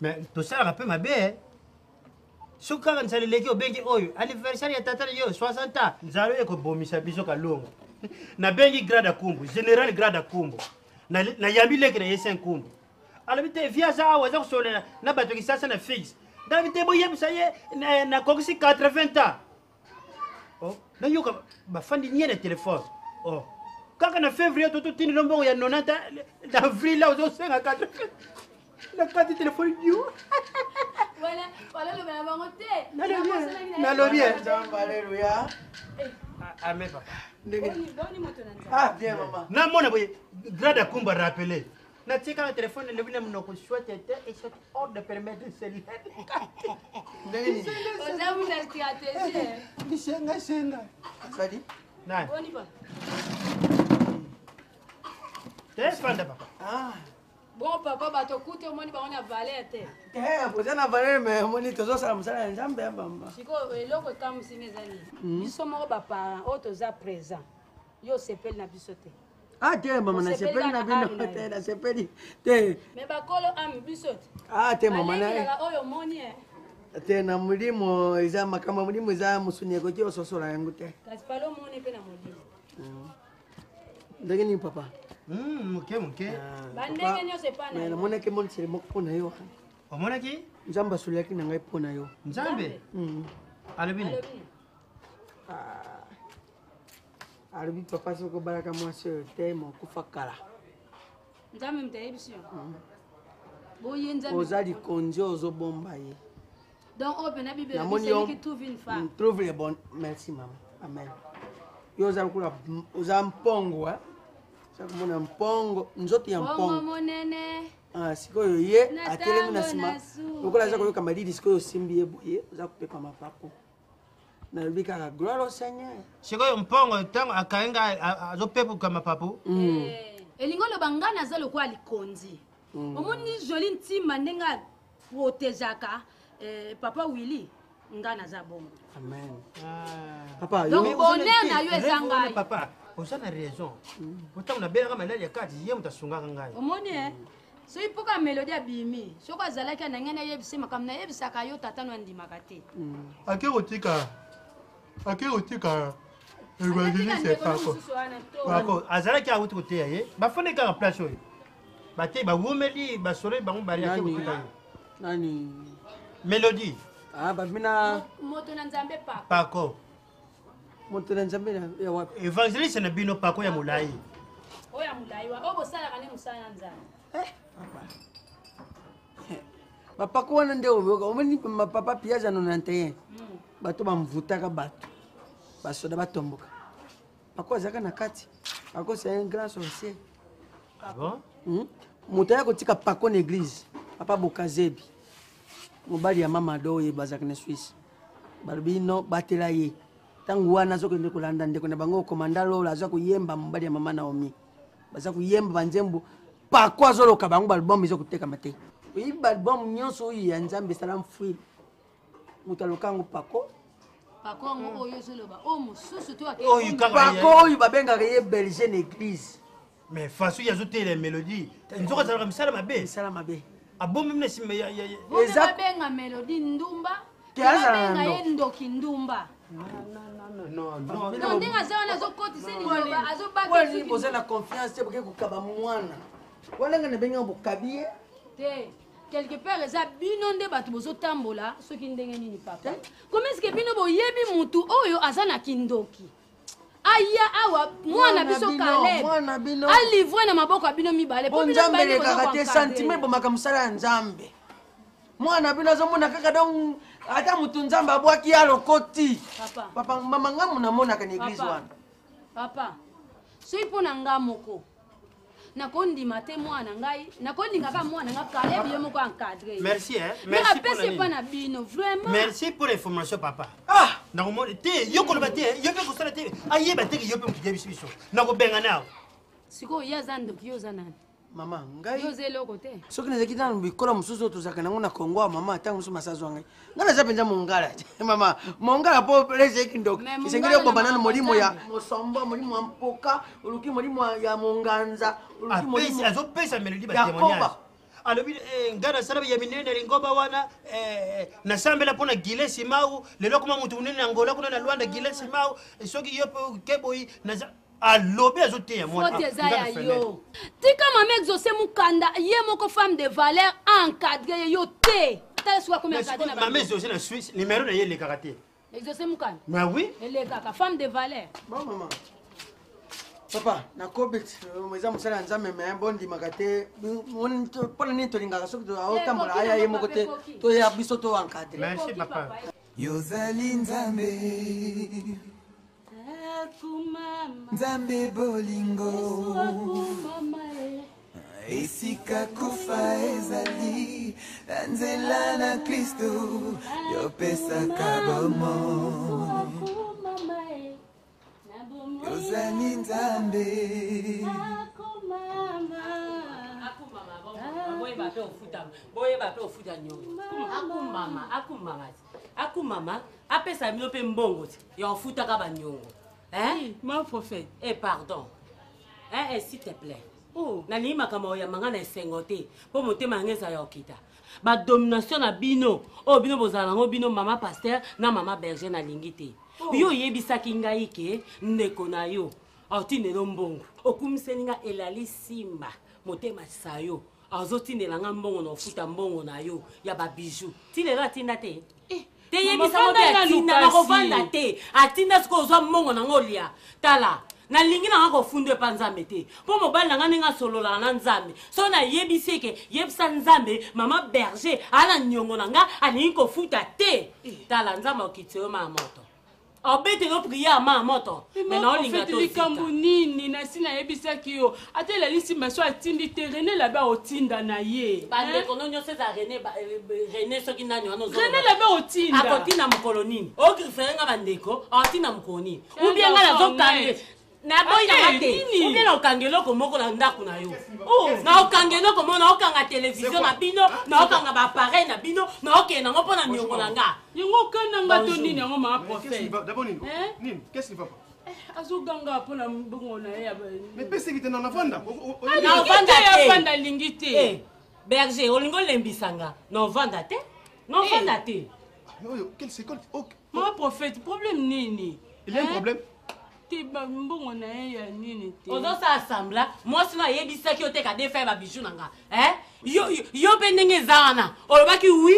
mais tosalaka mpe mabe soki kaka nzaleleki obengi oyo anniversaire ya tata na yo 60 ans nzala ekobomisa biso kalongo nabengi grade akumbu général grade akumbu nayambi leki na ye 5 kumbu alobi te vi aza awa aza kosolela na bato kisasa na fixe ndabi te boyebisa ye nakokisi 80 ans nayoka bafandi nye na telefone kaka na février tototindila mbongo ya 90 na avril la ozosenga 80 na kati telefone dio nalobi ame papa namona boye grade akumba rappelé natika na telefone lebi na monoko souhaite te et c'est hors de permettre cellulaire senga sadi nani tefanda papa
bon papa batokute omoni bango na valeur te
poza na valeur me omoni tozosala mosala ya nzambe ya bamba
sikoyo eloko ekamusinga ezali biso moko baparent oyo toza présent yo osepeli na biso te
te mama nasepeli na bino te nasepeli te
me bakolo ami biso te
te mama
oyo omoni
te na molimo eza makambo ya molimo eza mosuni ekoki ososola yango te
kasi pale omoni mpe na molimo
ndenge nini papa
moke
bandenge nyonso epana
namonaki monisele moko mpo na yo
omonaki
nzambe asoliaki na ngai mpo na yo
nzambe alobi nini alobi
papa soki obalaka mwasi oyo te mokufa kala
nzambe mutayebisi yo
oza likonzi oyo ozobomba ye
donc oyo pena bible ebiseliki trouve une femme
trouve le bon merci mama amen yo oza lokula oza mpongo sakomona mpongo nzoto ya mpongo
monene
sikoyo ye atelemi na nsima lokola aza koyoka malili sikoyo osimbi ye boye oza kopepa mapapu nalobi kaka gloire au seigneur
sikoyo mpongo ntango akayenga azopepuka mapapu
elingo oloba ngai naza lokola likonzi omoni joli ntima ndenge aprotejaka papa willy ngai naza bongo
amen
donc bonheur na yo eza ngai
papa oza na raison otango nabelaka malali ya kati ye moto asungaka ngai
omoni soki mpoka melodi abimi soki azalaki na ngai nayebisa makambo nayebisaka yo tata no andimaka te
ake kotika evangeliste pako azalaki awuti koteya ye bafandi kaka place oyo bate bawumeli basolo bango bari ake kotika yo
nani
melodi
babina
moto na nzambe
pako
moto na nzambe ya wapi
evangeliste na bino pako ya molai
oyo ya molai wa oyo bosalaka nde mosala na nzambe
bapako wana nde oyoka omoni mapapa piage ya 91 bato bamvutaka bato basoda batomboka pako azalaka na kati pako c'est un grand sorcier moto aya kotika pako na église papa bokazebi mobali ya mama ado oyo bazalaka na swisse balobi no batela ye ntango wana azokende kolanda ndeko na bango komanda lola aza koyemba mobali ya mama naomi baza koyemba banzembo pako azoloka bango balbum eza kotekama te oyiba album nyonso oyo ya nzambe esala mfwile moto aloka yango pako
yango oyo ozoloba oyo mosusu to
pako oyo babengaka ye berger na église
mais faso ye azotela melodie nzoko azalaka misala mabe abombi mna nsima
babenga melodie ndumba babenga ye ndoki ndumba ndenge aza wana azokotisa liloba
azobaka na confiance te boke kokaba mwana wana nga nabenga bokabi ye
te quelque part eza bino nde bato bozotambola soki ndenge nini papa koma eske bino boyebi mutu oyo aza na kindoki aya awa mwana biso Caleb alivre na maboko ya bino mibale
po nzambe elekaka te sentiment ebomaka mosala ya nzambe mwana bino azomona kaka donc ata mutu nzambe abwaki ye alokoti papa mama ngamu namonaka na église wana
papa soki mpo na nga moko nakondima te mwana ngai nakondingaka mwana nga Caleb ye moko encadré
merci
apesi epa na bino vraiment
merci pour l'information papa nakomona te yo koloba te yo mpe kosala te ayeba teke yo mpe motu yebisi biso nakobenga nawe
sikoyo ye aza ndoki yo oza nani
Mama, ngai.
Yo zelo côté.
Soki nazaki na bikola mususu tozaka nango na Kongo mama tangu musu masazo ngai. Ngana za penza mongala. Mama, mongala po leze kindok. Isengele ko banana molimo ya mosombo molimo mpoka, uluki molimo ya monganza, uluki molimo.
Azo pesa melodi ba témoignage. Alors ngana sala ya minene lingomba wana nasambela pona gile simau lelo kuma mutu munene Angola kuna na Luanda gile simau soki yopo keboyi na alobi azoteya
mwana yo tika mama exaucé mukanda ye moko femme de valeur encadré yo te tala soit combien encadré na
mama exaucé na Suisse numéro na ye le karaté
exaucé mukanda
mais oui
ele kaka femme de valeur
bon maman papa na kobit mweza musala nzambe me bondi makate pona ni tolingaka soki aotambola aya ye moko te to ya biso to encadré
merci papa
yozali nzambe Nzambe bolingo esika kufa ezali nzela na Kristo yopesaka bomo yozali nzambe
akumama apesa bino mpe mbongo te ya ofutaka banyongo. Hein?
Mon prophète.
Eh, pardon. Hein, s'il te plaît. Oh, na lima kama ya mangana esengote. Po motema ngeza ya okita. Ba domination na bino. Oh, bino bozala ngo bino mama pasteur na mama berger na lingite. Yo yebisa kingai ke ndeko na yo. Atinelo mbongo. Okumiseninga elali simba. Motema sayo. Azotinela nga mbongo na ofuta mbongo na yo ya ba bijou. Tinelo atinda te. Teyebisa mo be atinda na kovanda te. Atinda siko ozwa mbongo na ngolia. Tala. Na lingi na ngako fundwe pa nzambe te. Po mobali na nga solola na nzambe. So na yebiseke yebisa nzambe mama berger ala nyongo na nga alingi kofuta te. Tala nzambe okitio ma moto. Obete no priya ma moto.
Mais na olinga to likambu nini na sina yebisa kiyo. Atela lisi maso atindi te René là-bas otinda na ye.
Bande kono nyo seza René soki nani wana zo.
René là-bas otinda.
Akotinda mukolo nini? O griferenga bandeko atinda mukoni. Ubia nga zo kande. Na boy na mate. Ubia na okangelo ko moko na ndaku na yo. Oh, na okangelo ko mona okanga television na bino, na okanga ba appareil na bino, na okena ngopo na nyongo na nga.
Yongo kana ngato nini ngo ma prophète.
D'abord nini? Nini? Qu'est-ce qui va pas?
Azoganga pona mbongo na ya ba.
Mais pese ki te na vanda.
Na vanda te.
Vanda lingite.
Berger, olingo lembisanga. Na vanda te? Na vanda te.
Non, quel c'est quoi?
Ma prophète, problème nini?
Il y a un problème.
Mbongo na ya nini te.
Ozo sa assembla, moi sina yebisa ki oteka de faire ba bijou nanga. Yo pe ndenge zana. Olobaki oui,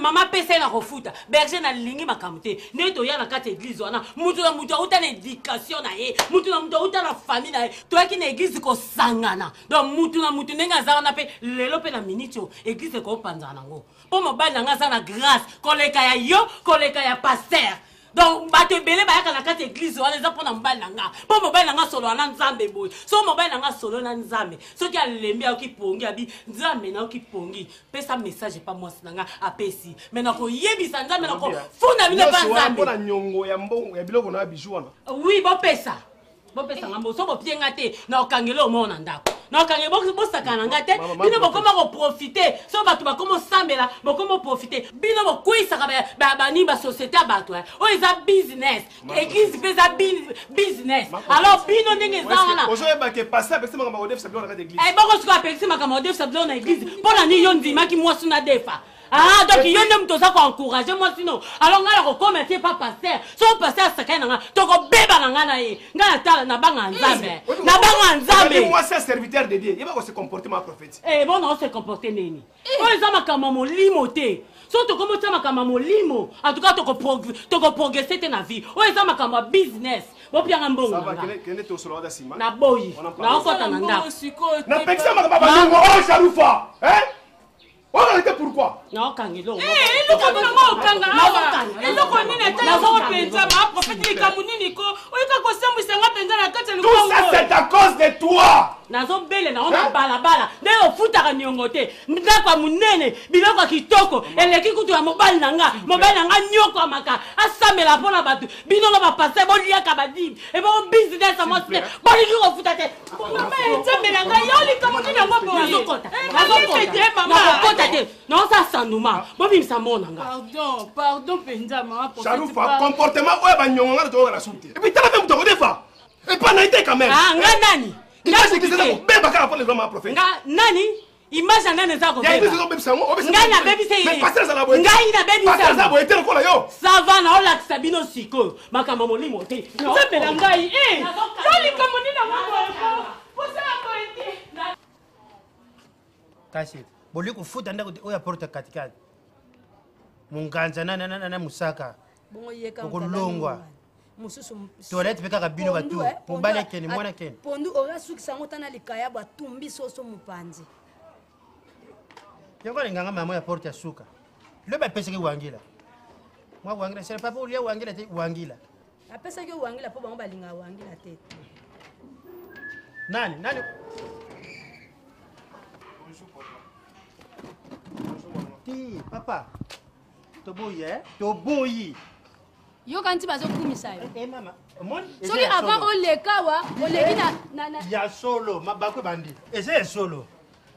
mama pesa na kofuta. Berger na lingi makamute. Neto ya na kati église wana. Mutu na mutu uta na éducation na ye. Mutu na mutu uta na famille na ye. Toaki na église ko sangana. Donc mutu na mutu ndenge zana pe lelo pe na minitio église ko panzana ngo. Po mobali nanga sana grâce. Koleka ya yo, koleka ya pasteur. Donc bato belé ba na kati église wana za pona mbali nanga. Po mobali nanga solo na nzambe boy. So mobali nanga solo na nzambe. So ki alembi akipongi abi nzambe na okipongi. Pesa message pa mwasi nanga apesi. Mais na ko yebisa nzambe na ko funa bino pa nzambe.
Pona nyongo ya mbongo ya biloko na bijou wana.
Oui, bo pesa. Bo pesa ngambo so ko pienga te na okangelo mo na ndako. Na okangelo bo sakana ngate bino bokoma ko profiter. So bato bakoma sambela bokoma profiter. Bino bokwisa ka ba ni ba société bato. O eza business. Église pesa business. Alors bino ndenge zana.
Ozo yeba ke passer avec ma modef sablo na église.
Eh boko siko apexi makama modef sablo na église. Pona ni yo ndima ki mwasi na defa. Ah, donc il y a un homme qui t'a encouragé, moi sinon. Alors, on a commencé par pasteur. Son pasteur, c'est qu'un an. Donc, on bébé dans la ye. N'a n'a pas un zambe. N'a pas un zambe.
Moi, c'est un serviteur de Dieu. Il va se comporter ma prophète.
Eh, bon, on se comporter neni. On les a ma kamamo limoté. Surtout comme ça, ma kamamo limo. En tout cas, tu peux progresser ta vie. On les a ma kamamo business. Bon, bien un bon.
Ça va, qu'elle est au solo d'Assima.
Na boy. Na encore un anda.
Na pexa ma kamamo. Oh, Charoufa. Hein? On a été pourquoi?
Non, Kangelo.
Eh, il faut que nous kanga. Il faut que nous n'ayons pas de prophète. Il faut que nous n'ayons pas de prophète.
Tout ça, c'est à cause de toi.
nazobele na ona balabala nde ofutaka niongo te ndako ya monene biloko ya kitoko eleki kutu ya mobali na nga nyokwamaka asambela mpo na bato binono bapase boliaka badini eba o business ya mwasi te bolingi kofuta te nzambe na ngai yo likambo nini yango boyezokota te naosa sanduma bobimisa mona nga
pardon mpenza mama
Charoufa, comportement oyo banyongo nga tokoka na suti et puis tala mpe moto akodefa et pas naïté quand même
nga nani
bemba kaka mpo lezwa ma prophète
nga nani image ya nani eza kobeba ngai nabebisa ye ngai nabebisa sava na olakisa bino sikoyo makambo molimo te nzambela ngai yo likambo nini yango posala boye te
kasi boli kufuta ndako oyo aporta katikati munganza na musaka okulongwa toilette mpe kaka bino batu mobali akeni mwana akeni
pondu orasukisa yango tana likaya batumbi soso mopanzi
yango alinganga mama ya porte ya suka lo bapesaki wangila mwa wangila sele papa ulia wangila te wangila
apesaki wangila mpo bango balinga wangila te
nani ti papa toboyi
yoka nti bazokumisa yo
mama
soki avant olekawa oleki na
ya solo mabakwe bandi eza ya solo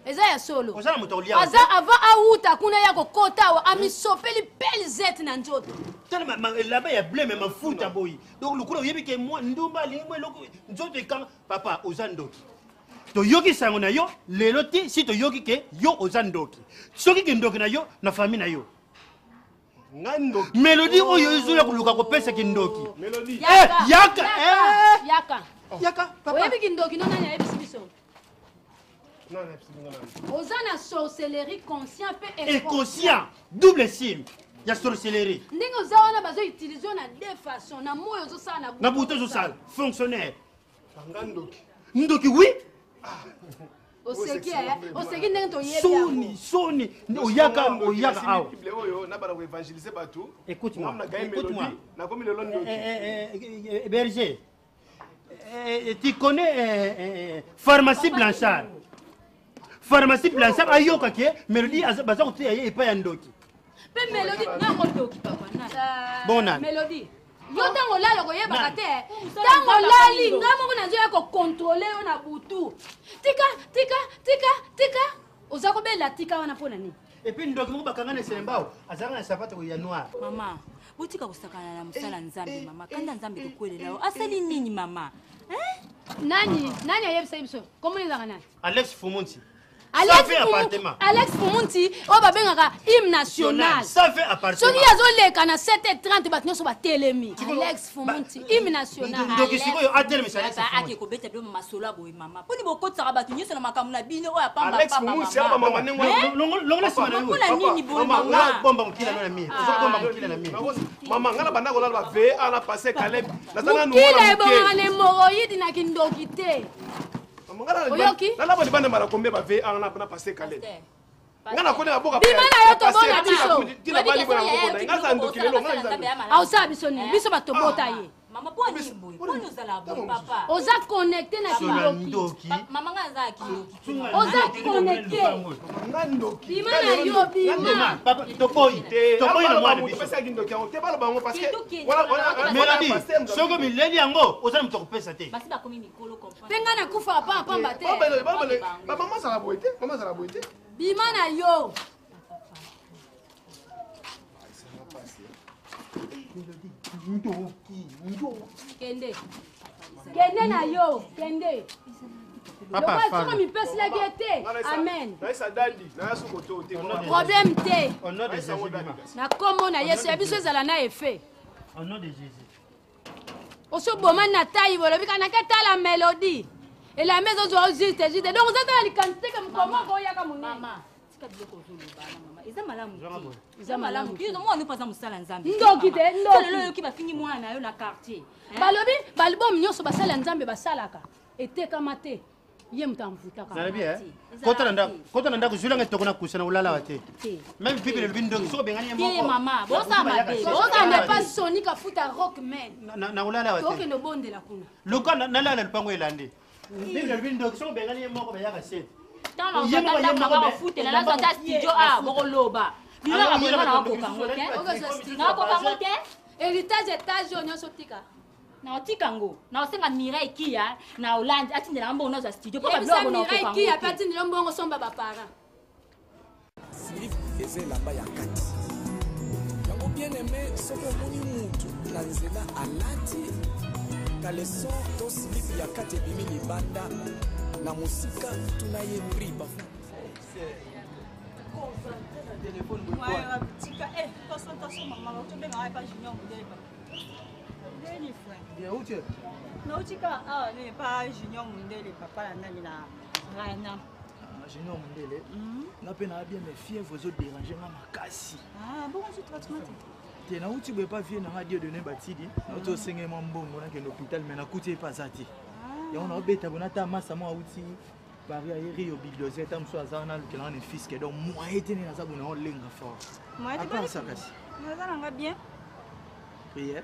aza avant awuta kuna ya kokota awa amisopeli pele zete na nzoto
tala elaba ya bleme mafuta boyi donc lukula oyebi ke mwa ndumba alingi mwa eloko nzoto ekanga papa oza ndoki toyoki sango na yo lelo te si toyoki ke yo oza ndoki soki ke ndoki na yo na famille na yo melodi oyo ezoya koluka kopesa kindoki yaka
oyebi kindoki nonani ayebisi biso oza na sorcellerie conscient mpe
inconscient double signe ya sorcellerie
ndenge oza wana bazoutilize na deux façons na moyo ozosala
na buto ozosala fonctionnaire ndoki oui
oseki ndenge toyebi
soni oyaka awa écoute-moi berger tu connais pharmacie Blanchard ayoka ke melodi baza koteya ye epai ya ndoki
mpe melodi nango ndoki papa
bona
melodi yo ntango olala koyebaka te ntango olali nga moko nazoya kokontrole yo na butu tika oza kobela tika wana mpo na nini
epuis ndoki moko bakanga na selembao azalaka na sapato ya noir
mama botika kosakana na mosala nzambe mama kanda nzambe kokwelela yo asali nini mama
nani ayebisa biso komoni ezaka nani
Alex Fumunti
Alex Fumunti oyo babengaka hymne national soki azoleka na 7h30 bato nyonso batelemi Alex Fumunti hymne
nationalake kobeta bilo masolo aboye mama mponi bokotisaka bato nyonso na makambo na bino oyo apambapambapona nini
mama nga na banda kolala bave ana passe Caleb
mokila ebongaka na hémoroïde na kindoki te oyoki
nalabo libanda mara combien bave ana passe Caleb nga nakone naboka
bima na yo tobona biso ausala biso nini biso batobota ye oza connecté na kindoki oza connecté bima na yo bima
melodi soko mileli yango oza na moto akopesa te
mpe nga nakufaka pamba te bima na yo kende na yo kende lokola mipesilaki ye te amen problème te na kombo na yesu ya biso ezala na efe osobomani na tai bolobi kanaka tala melodi elamba ezozwa juste donc ozatala likanisi ke mokomoko oyaka monene
eza malamu mwana mpo aza mosala nzambe
ndoki te
lelo oyoki bafingi mwana na yo na quartier
balobi balibomu nyonso basala ya nzambe basalaka etekama te ye moto amvutaka
kota na ndako zulanga toko na kusa na ulala te même bible elobi ndongi soko bengani ye
mama bosa mabe
bozande pas soni kafuta rockman
na ulala te
tokende obondela kuna
luka nalala lupango elandi Ndenge le bindo so bengani ye moko ba ya ka set.
Tant on va pas foutre là dans ta studio ah bokoloba. Bino na bino na ko kangote. Na ko kangote.
Héritage étage on yo sotika.
Na otikango. Na osenga Mireille Kia na Hollande atindela mbongo na studio
po ba blogo na ko kangote. Mireille Kia patindela mbongo somba ba para.
Slip ezelamba ya kati. Yango bien aimé soko moni mutu na nzela alati. Kaleson to slip ya kati bimi libanda na musika tunaye priba.
Bien, où tu es? Non, tu es pas Junior Mundele, papa, la Rana.
Junior Mundele, on a bien mes fièvres, vous autres dérangez ma casse.
Ah, bon, je traitement.
Tu n'as tu peux pas venir dans la radio de Nebatidi, on a signé mon bon, on a que l'hôpital, mais on a coûté pas ça. Et on a bêta, on a ta masse à moi aussi. Paris a ri au bibliothèque, tam so azana que l'on est fils que donc moi été né dans ça on lenga fort.
Moi été pas ça kasi. Moi ça nga bien.
Prière.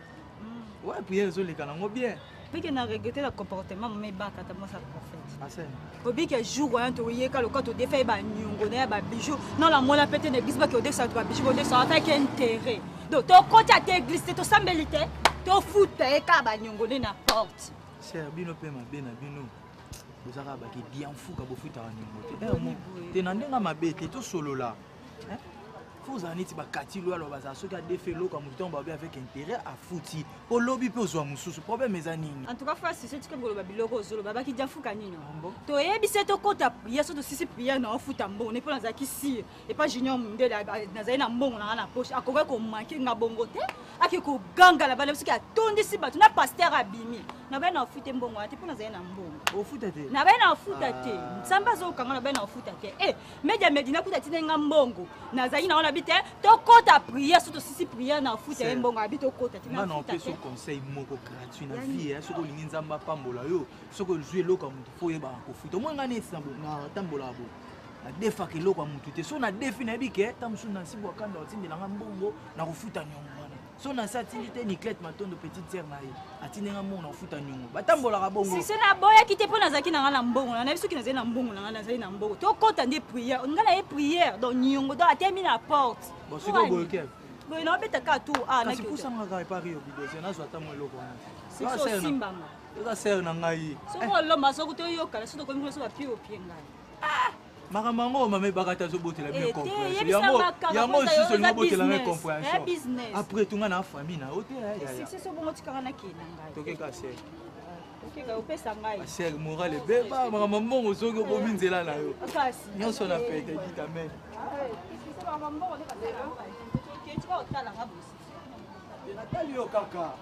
Ouais, prière zo les kanango bien.
Puis que na regretter le comportement mais ba kata moi ça prophète.
Ah c'est.
Obi que jour un to yeka le quand de fait ba nyongo na ba bijou. Non la moi la pété l'église ba que de ça ba bijou de ça attaque intérêt. Donc to côté à l'église to sambelité, to foot e ka ba nyongo na porte.
C'est bino pe ma bena bino. Vous avez bien fou quand vous faites un niveau. Tu n'as pas ma bête, tu es solo là. Vous avez dit que tu as fait l'eau comme tu as avec intérêt à foutre. Pour lobby, pour jouer mon problème, mes amis.
En tout cas, c'est ce que vous avez dit. Baba qui dit fou canino. Tu es bien to kota prière sur de six prières na foot en bon. On est pas dans ici et pas Junior Mundele dans un bon dans la poche. À quoi qu'on manque na bongo te. À qui ko ganga la balance qui a tourné si bas. Tu n'as pasteur abimi. Na ben na foot en bon. Tu pas dans un bon.
Au foot te.
Na ben na foot te. Samba zo kanga na ben na foot te. Eh, media medina kuta tinenga mbongo. Na zaina on habite. Tu kota prière sur de six prières na foot en bon. Habite au kota.
Non, non, on peut conseil moko gratuit na vie ce que lingi nzamba pambola yo ce que jouer loka mutu foye ba ko futa mo ngane sambo na tambola bo na defa ke loka mutu te so na defi na bike tamsu na sibo kanda otindela ngambongo na ko futa nyongo so na satilité ni clé matondo petite sœur na ye atinenga mo na futa nyongo batambola ka bongo
si c'est na boya ki te pona zaki na ngala mbongo na biso ki na zena mbongo na ngala zena mbongo to kota ndi prière ngala e prière donc nyongo do atemi na porte
bon c'est ko boke.
Oui, non, mais t'as qu'à tout. Ah,
c'est pour ça que je n'ai pas réussi à faire ça.
C'est ça, Simba.
C'est ça, c'est ça.
C'est ça, l'homme a sorti au yoka. C'est ça, comme je suis pied au pied.
Ah! Maman, maman, bagata zo bote la bien compréhension. Yamo aussi sur le bote la bien compréhension. Après tout, on a famille na hôtel.
C'est ça, bon, tu carana qui nanga.
Toke kase.
Toke ka opesa ngai.
C'est moral et beba, maman mo zo ko minzela na yo.
Kasi.
Nyonso na fete dit amen.
C'est ça, maman, on est pas là. Tu vas au talent à bosser.
Nathalie au kaka.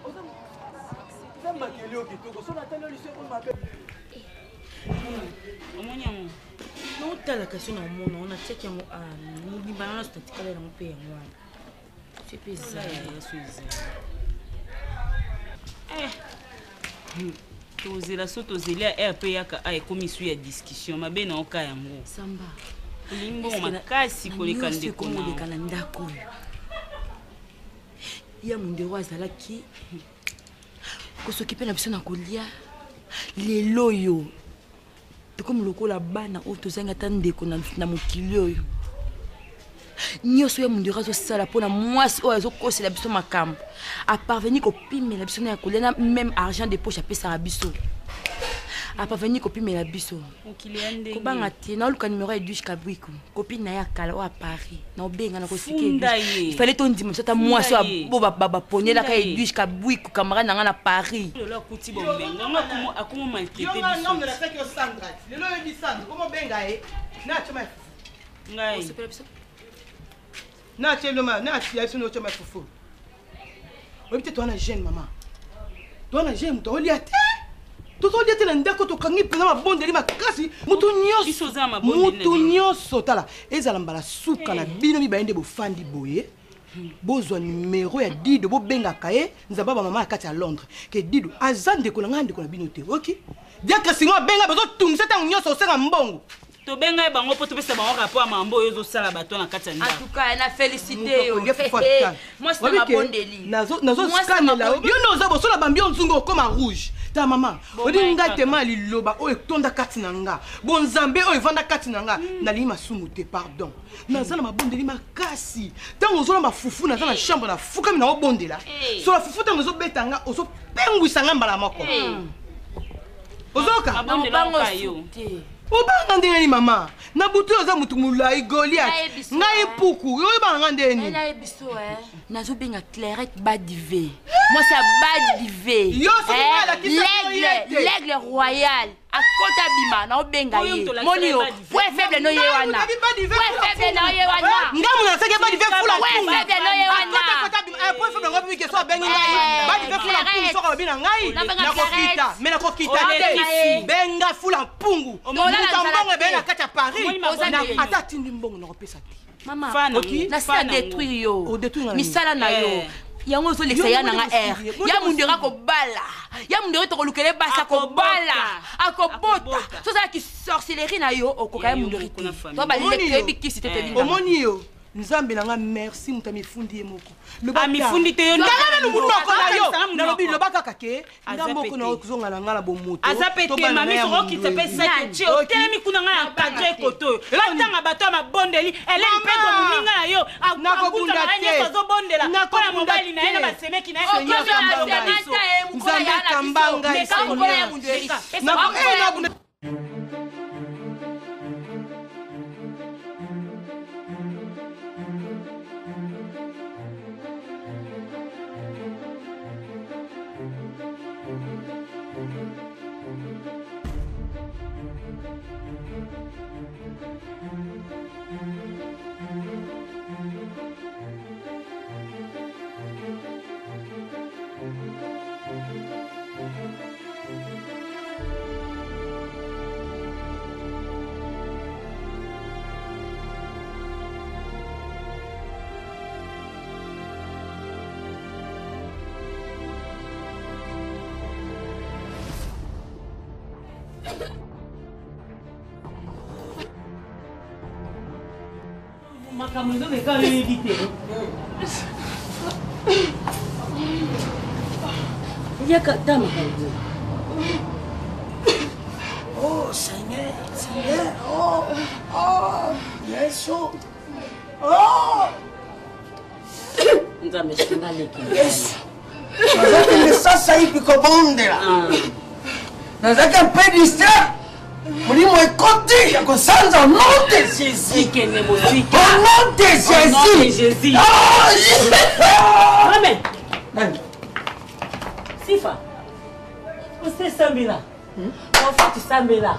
C'est ma kelio qui toko. So Nathalie lui c'est pour m'appeler.
Omonyango. No tala kasi na mono na check yango ni banana statikala na mpe yango. C'est pesant ya suiza. Tozela soto zela RP yaka ay komisu ya discussion mabe na oka yango.
Samba.
Limbo makasi koleka ndeko na
koleka ndako. Ya mundero azalaki kosokipe na biso na kolia lelo yo tokomi lokola bana oyo tozanga ata ndeko na mokili oyo nyonso ya mundero azosala mpona mwasi oyo azokosela biso makambo aparvenir kopimela biso na ya kolia na même argent de poche apesaka biso aparvenir kopimela biso kobanga te naoluka numéro ya Edwige Kabwiku copine na ye akala oyo a Paris na obenga na kosika ifale tondima biso ata mwasi oyo bo baponelaka Edwige Kabwiku camarade na nga na Paris
Toto dia tela ndako to kangi pena mabondeli makasi mutu nyonso tala ezala mbala suka na bino mibayende bofandi boye bozwa numéro ya Dido bobengaka ye nzamba ba mama akati ya Londres ke Dido azande ko na ndeko na bino te OK dia kasingo benga bazo tumisa ta nyonso osenga mbongo
to benga bango po to pesa bango rapport mambo oyo zo sala bato na kati ya ndako
en tout cas na félicité yo moi c'est mabondeli
nazo scanner là yo noza bosola bambio nzungo comme rouge ta mama odi nga tema liloba o etonda kati na nga bon nzambe o evanda kati na nga nali masumu te pardon nazana mabondeli makasi tango ozola mafufu nazana chambre na fuka mina obondela so la fufu tango ozobeta nga ozopengwisa nga mbala moko ozoka obanga ndeni mama na butu oza mutu mulai Goliath ngai puku yo banga ndeni
ela biso nazo benga Clairette Badivé moi c'est Badivé l'aigle royal akota bima na obenga ye moni yo ouais faible no ye wana ouais faible no ye wana
ngamu na seke Badivé fula
ouais faible no ye wana
point faible ngamu ke so benga ngai Badivé fula pungu so ka bina ngai na kokita te benga fula pungu mbongo bena kata Paris na ata tindi mbongo na kopesa te
mama na sa détruire yo misala na yo yango zo lekisa ya nanga air ya mundera ko bala ya mundera to kolukele basa ko bala akobota so ça qui sorcellerie na yo okoka ya mundera to ba lekele bikisi te te binga
omoni yo nzambe nanga merci mutami fundi ye moko
mifundi te yo
ngana mundoko na yo na lobi lobaka kake ngamoko na okuzonga na ngala bomoto
azapete mami soko ki te pesa ti o telemi kuna nga ya cadre koto batanga bato mabondeli ele mpeko muninga na yo akubunda te zo bondela na mobali na ye na basemeki na ye
nzambe kambanga na
makambo meka yebi te yaka dama
oh Seigneur Seigneur oh Yesu
nzambe shingaleki
yes nazaki sasa hivi kobondela nazaki un peu distrait mulimo ekoti ya kosanza au nom de Jésus
kene mosiki
au nom de Jésus
amen sifa ose sambela ofati sambela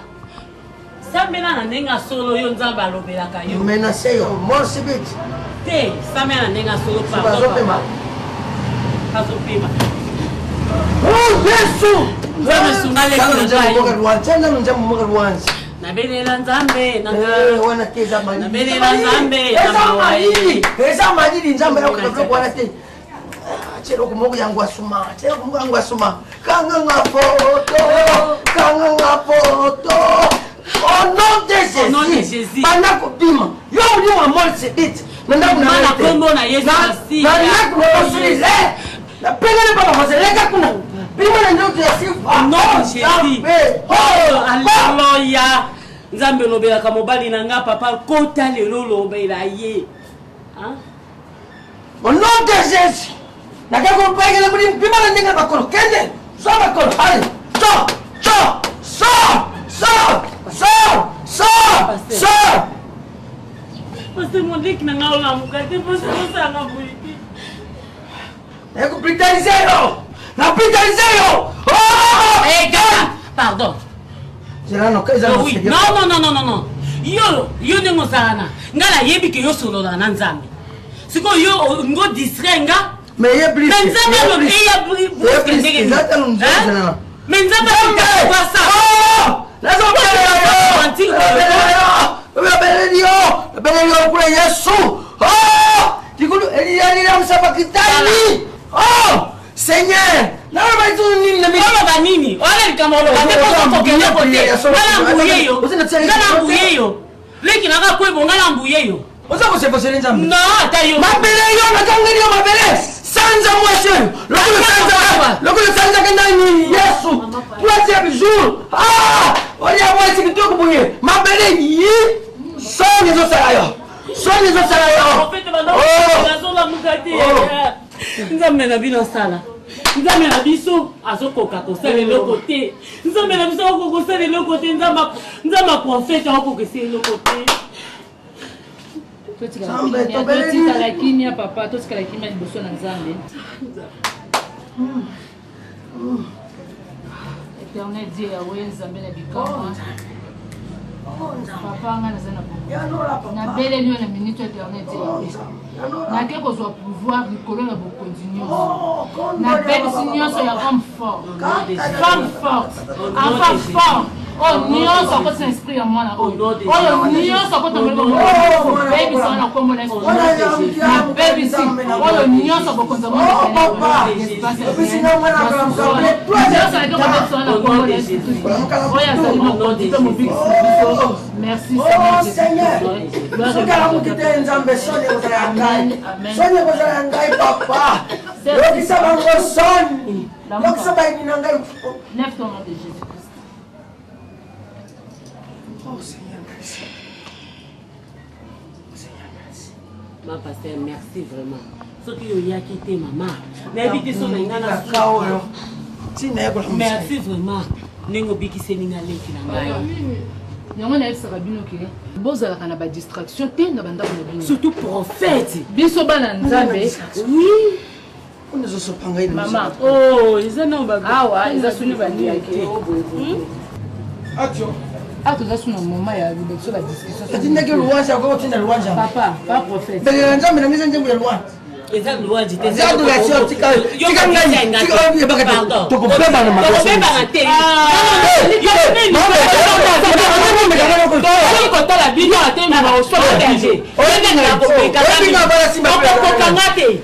na nenga solo yo nzamba alobelaka yo
menace yo morsi bit
te sambela na nenga solo pardon azopima
oh Yesu
nzambe sungaleki nabelela nzambe nabelela nzambe
eza madili nzambe yakokabuloko wana te chelo kumoko yangu asuma kanganga poto au nom de Jésus bana kopima yo mulimo amol sedit
mana kombo na Yesu Masiya
na pengene baba mazeleka kuna bima na ndoto ya sifa
non Jésus alléluia nzambe lobelaka mobali na nga papa kota lelo lobela ye
au nom de Jésus nakako pengene bima na ndinga bakolo kende so bakolo allez sors
parce mon dik na nga ola mukate parce que ça nga buiki
eko brutaliser yo
gars pardon oui non yo ne mozana ngala yebi ke yo solo na nzambe siko yo ngo distrait nga
mais ye blis
mais nzambe kwa ça
Belelio kule Yesu. Tikulu eliya msabakitani. Seigneur. Na baito nini na mimi?
Baba nini? Wale kama wale wakokele kote. Ngala mbuyeyo. Leki naka kwebo ngala mbuyeyo.
Oza ko sepo selenza.
No, atayo.
Mabele yo na kangelio mabele.
sanza mwashe. Lokolo sanza kendani Yesu. Troisième jour. Ah! Olia mwasi kitoko boye. Mabele yi. Soni zo salayo. Soni zo salayo.
En fait, madame, la mukati. Nzambe na bino sala. Nzambe na biso azokoka kosala eloko te. Nzambe na biso akoka kosala eloko te. Nzambe prophète akoka kosala eloko te.
totikala kimia papa totikala kimia liboso na Nzambe. Éternel Dieu Yahweh Nzambe na bikama papa nga naza na bongo nabeleli yo na minute éternel Dieu Yahweh nake kozwa pouvoir likolo na bokonzi nyonso napelisi nyonso ya homme fort femme forte enfant fort oh nyonso akotisa esprit ya mwana oyo nyonso akotamboleka bebisa na kombo na bebisi oyo nyonso bokonza merci
Seigneur. Sokala mukite Nzambe soni kozala ngai. Soni kozala ngai papa. Lokisa bango soni. Lokisa baini na ngai.
Lève ton nom de Jésus.
Oh Seigneur, merci.
Seigneur, merci. Ma pasteur, merci vraiment. Ce qui y a quitté maman. N'habitez son engana kaoyo. Merci vraiment. Nengo biki seninga leki na ngayo.
Yango na yebisaka bino ke bozalaka na badistraction te na bandako na bino
surtout prophète
biso bana Nzambe
oui
mama
oh eza na ba
awa eza suni bandi yake
action
toza suna moma ya liboso la discussion
atindeke luwanja ko tinda luwanja
papa pas prophète
bele Nzambe na miza njembo ya luwanja
eza luwanja te
eza adoration tika ngai tika obi bakati to ko beba na makosa
beba na te kotala bino ate na osola danger oyende na kopeka ngate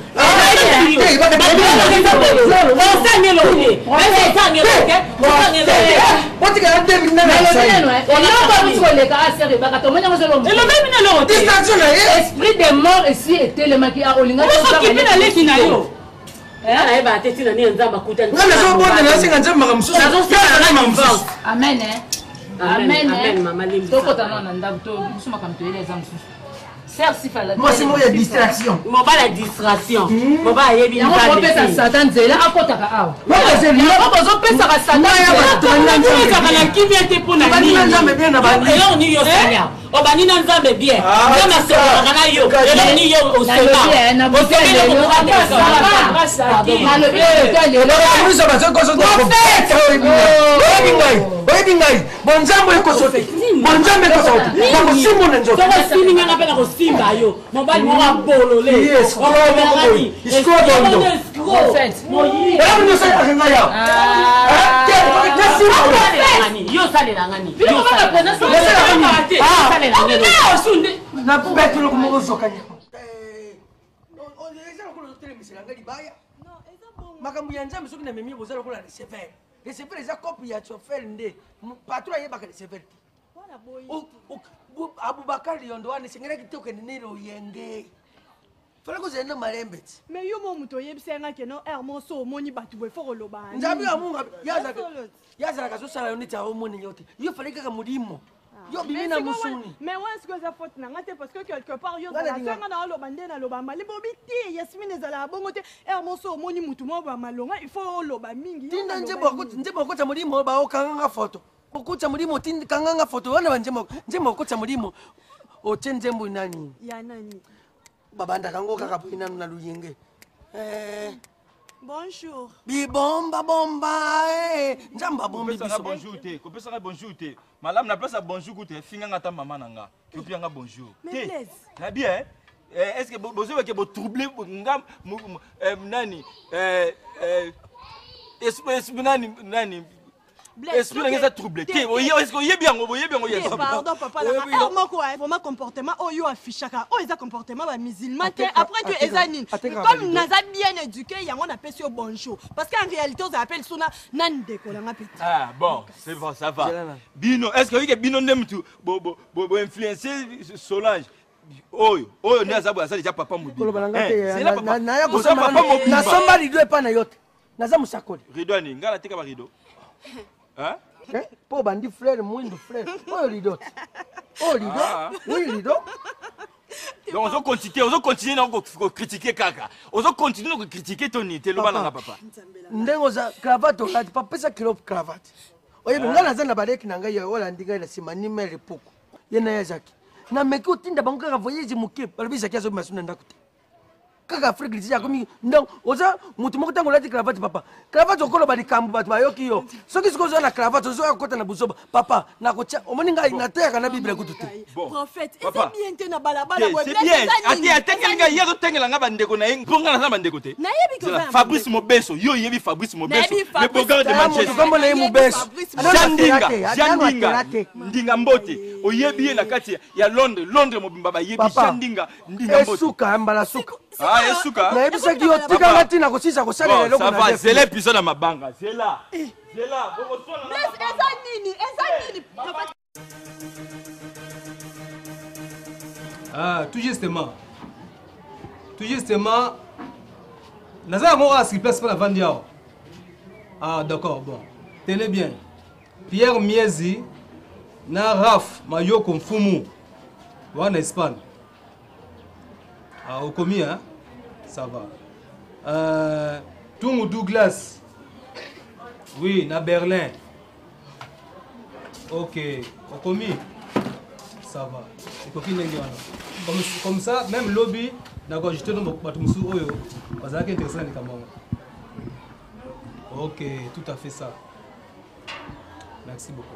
esprit de mort ici était le maki a olinga amen amen tokotana na ndako to biso makambo toyeleza mosusu
moi c'est moi ya distraction
mobala distraction mobala yebi
yango kopesa satan nzela akotaka awa yango kozopesaka satan
nzela na kimia te mpo na nini ni yo sanya obani na Nzambe bien nzambe asololaka na yo eloko ni yo
oyebi ngai bonzambo ekosote bonzambe ekosote nakosimona nzoto
tokosiminganga mpe nakosimba yo mobali moko abolole yo salelangani
napubetuloko mokosokanya makambo ya Nzambe soki namemi boza lokola receveur receveur eza kopi ya chauffeur nde patron ayebaka receveur te Abubakar Liondo wana esengelaki te okende nini oyenge fala kozala na malembe ti
mais yo mo moto oyebisanga keno aire moso omoni bato boye fo koloba
Nzambe ya mungu yazalaka azosala yo neti aomoni yo te yo fali kaka molimo yo bimi na musuni
mais ouais ce que ça faute nanga te parce que quelque part yo zala senga na loba nde na loba mali bobi te Yasmine ezala bongo te aire moso omoni mutu mo ba malonga il faut loba mingi
tinda njebo okota molimo ba okanga foto okuta mulimo kanganga foto wana banjemo okota mulimo oche njembo nani
ya nani
babanda kango kaka pina na luyenge
bonjour
bibomba bomba njamba bombi biso
bonjour te kopesa bonjour te malam na place bonjour te finga ngata mama nanga kopianga bonjour te na bien est-ce que bozo ke bo troubler ngam nani nani esprit ngeza troublé te est-ce que yebi yango yes
pardon papa la moko vraiment comportement oyo affichaka o eza comportement ba musulman te après tu ezanine comme naza bien éduqué yango na pesi au bonjour parce qu'en réalité on appelle sona nan décolanga petit
ah bon c'est bon ça va bino est-ce que bino ndemtu bo influencer Solange oyo nde azabu aza déjà papa mobimba
nasomba rido epa na yo te naza mosakoli
rido ani ngai natika barido
mpo bandi frere mwindu frere oyo rido te oyo rido oui rido
donc ozocontinue na kocritiquer kaka ozocontinue na kocritiquer toni te loba nanga papa
ndenge oza cravate olati papesa kilo cravate oyebi ngai naza na bareki na ngai olandi ngai na nsima nimere poko ye na ye azaki na meki otinda bango kaka voyage moke balobi ezaki azobima so na ndako te kaka afrique liti yakomi donc oza motu moko ntango olati cravate papa cravate okoloba likambo bato bayoki yo soki soki ozoya na cravate ozoya kokota na buzoba papa nakotia omoni ngai nateyaka na bible kutu te
prophète eza bien te na balabala
atengeli ngai ye azotengela nga bandeko na ye mpo nga naza bandeko te fabrice mobeso yo oyebi fabrice mobeso le bogar de
manchesterkombo na ye mobeso
ndinga mbote oyebi ye na kati ya londres mobimba bayebi ndinga mbote
esuka mbala suka
esuka
nayebisaki yo tikanga ntina kosisa kosalela eloko
na zela episode na mabanga zela
eza nini
tout justement naza yango oyo asiki place mpo navandi awa d'accord bon tenez bien Pierre Miezi na Raf Mayoko Mfumu wana Espagne okomi hein ça va Tungu Douglas oui na Berlin ok okomi ça va ekoki ndenge wana comme ça même lobby d'accord je te donne bato mosusu oyo bazalaki intéressé na likambo yango ok tout à fait ça merci beaucoup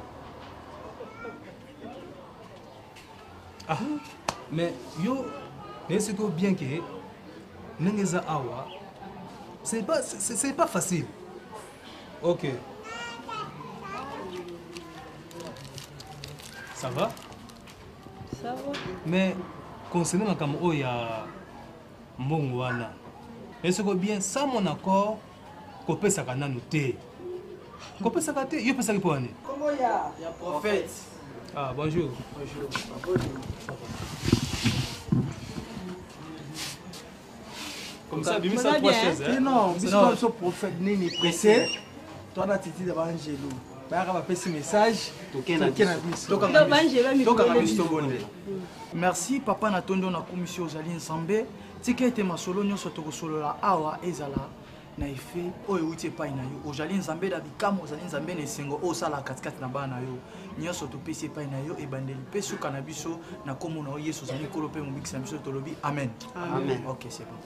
mais yo c'est que bien que ndenge awa c'est pas facile ok ça va mais concernant makambo oyo ya mbongo wana est-ce que bien sans mon accord kopesaka nanu te kopesaka te yo pesaki mpo wane
kombo ya prophète
bonjour comme ça bimisa 3 chaises
non biso prophète nini pressé toi na titi de Angelo bayaka bapesi message merci papa na tondo na commission ozali nzambe tika ete masolo nyonso tokosolola awa ezala na efe oyo euti epai na yo ozali nzambe na bikamo ozali nzambe na esengo oyo osala katikati na bana na yo nyonso topesi epai na yo ebandeli mpe suka na biso na kombo na yo yesu ozali nkolo mpe mobikisa na biso tolobi amen ok c'est bon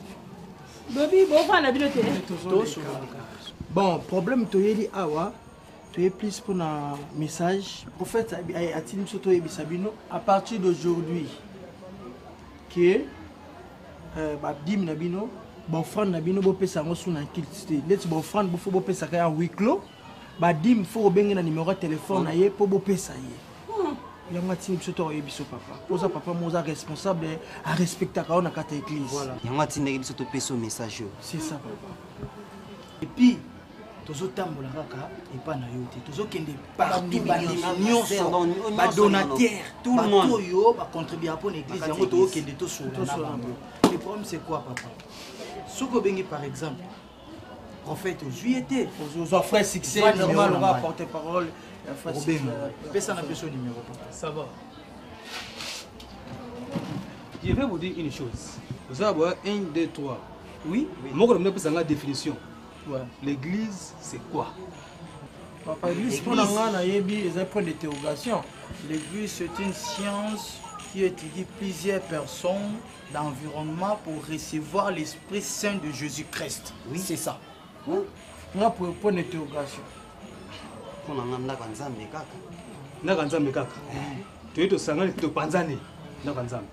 bon problème toyeli awa toye plus pour un message prophète a-t-il biso toyebisa bino à partir d'aujourd'hui que badime na bino bofrande na bino bopesa yango su na nkiliti te neti bofrande bofo bopesaka ya huis clos badime fo kobenge na numéro ya telefone na ye mpo bopesa ye yango atindi biso tokoyebi biso papa poza papa moza responsable arespectaka oyo na kati ya église
yango atindaki biso topesa o message oyo
c'est ça papa et puis tozotambola kaka epa na yo te tozokende partout bandimi nyonso badonateur bato oyo bacontribue mpo na église yango tokokende tosola na bango le problème c'est quoi papa soki obengi par exemple prophète ozwi ete ozwa frère succès normal on va porter parole pesa na biso numéro papa
ça va je vais vous dire une chose vous avez 1 2 3 oui moko na pesa nga définition ouais. L'église c'est quoi
papa l'église pour nga na yebi c'est un point d'interrogation l'église c'est une science qui étudie plusieurs personnes d'environnement pour recevoir l'Esprit Saint de Jésus-Christ. Oui, c'est ça. Moi, pour point d'interrogation.
Pour ndaka nzambe kaka.
Ndaka nzambe kaka. Tu es to sangani to panzani. Ndaka nzambe.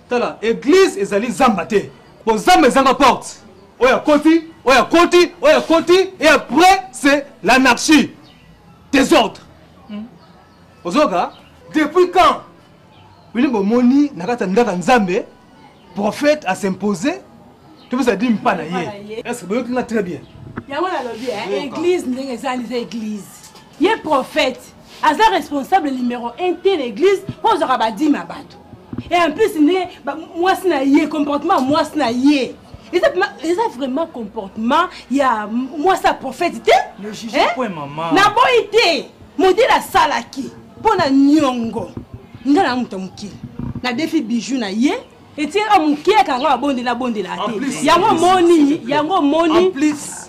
Tala, église ezali nzamba te. Bon nzamba ezanga porte. Oya koti, oya koti, oya koti et après c'est l'anarchie. Désordre. Ozoka, depuis quand Bilimbo moni nakata ndaka nzambe prophète a s'imposer tu peux ça dire pas na yé est-ce que vous très bien
yango na lobi église ndenge ezali église yé prophète aza responsable numéro 1 de l'église pour zaka badima bato
Et en plus, moi, c'est comportement, moi, c'est ils ont vraiment comportement, il y a moi ça prophète
ne jugez point maman.
Na boité, modèle la salaki. Bona nyongo. Ngala mutomki. Na défi bijou na ye. Et tiens à mon qui kanga bonde la tête. Yango moni.
En plus.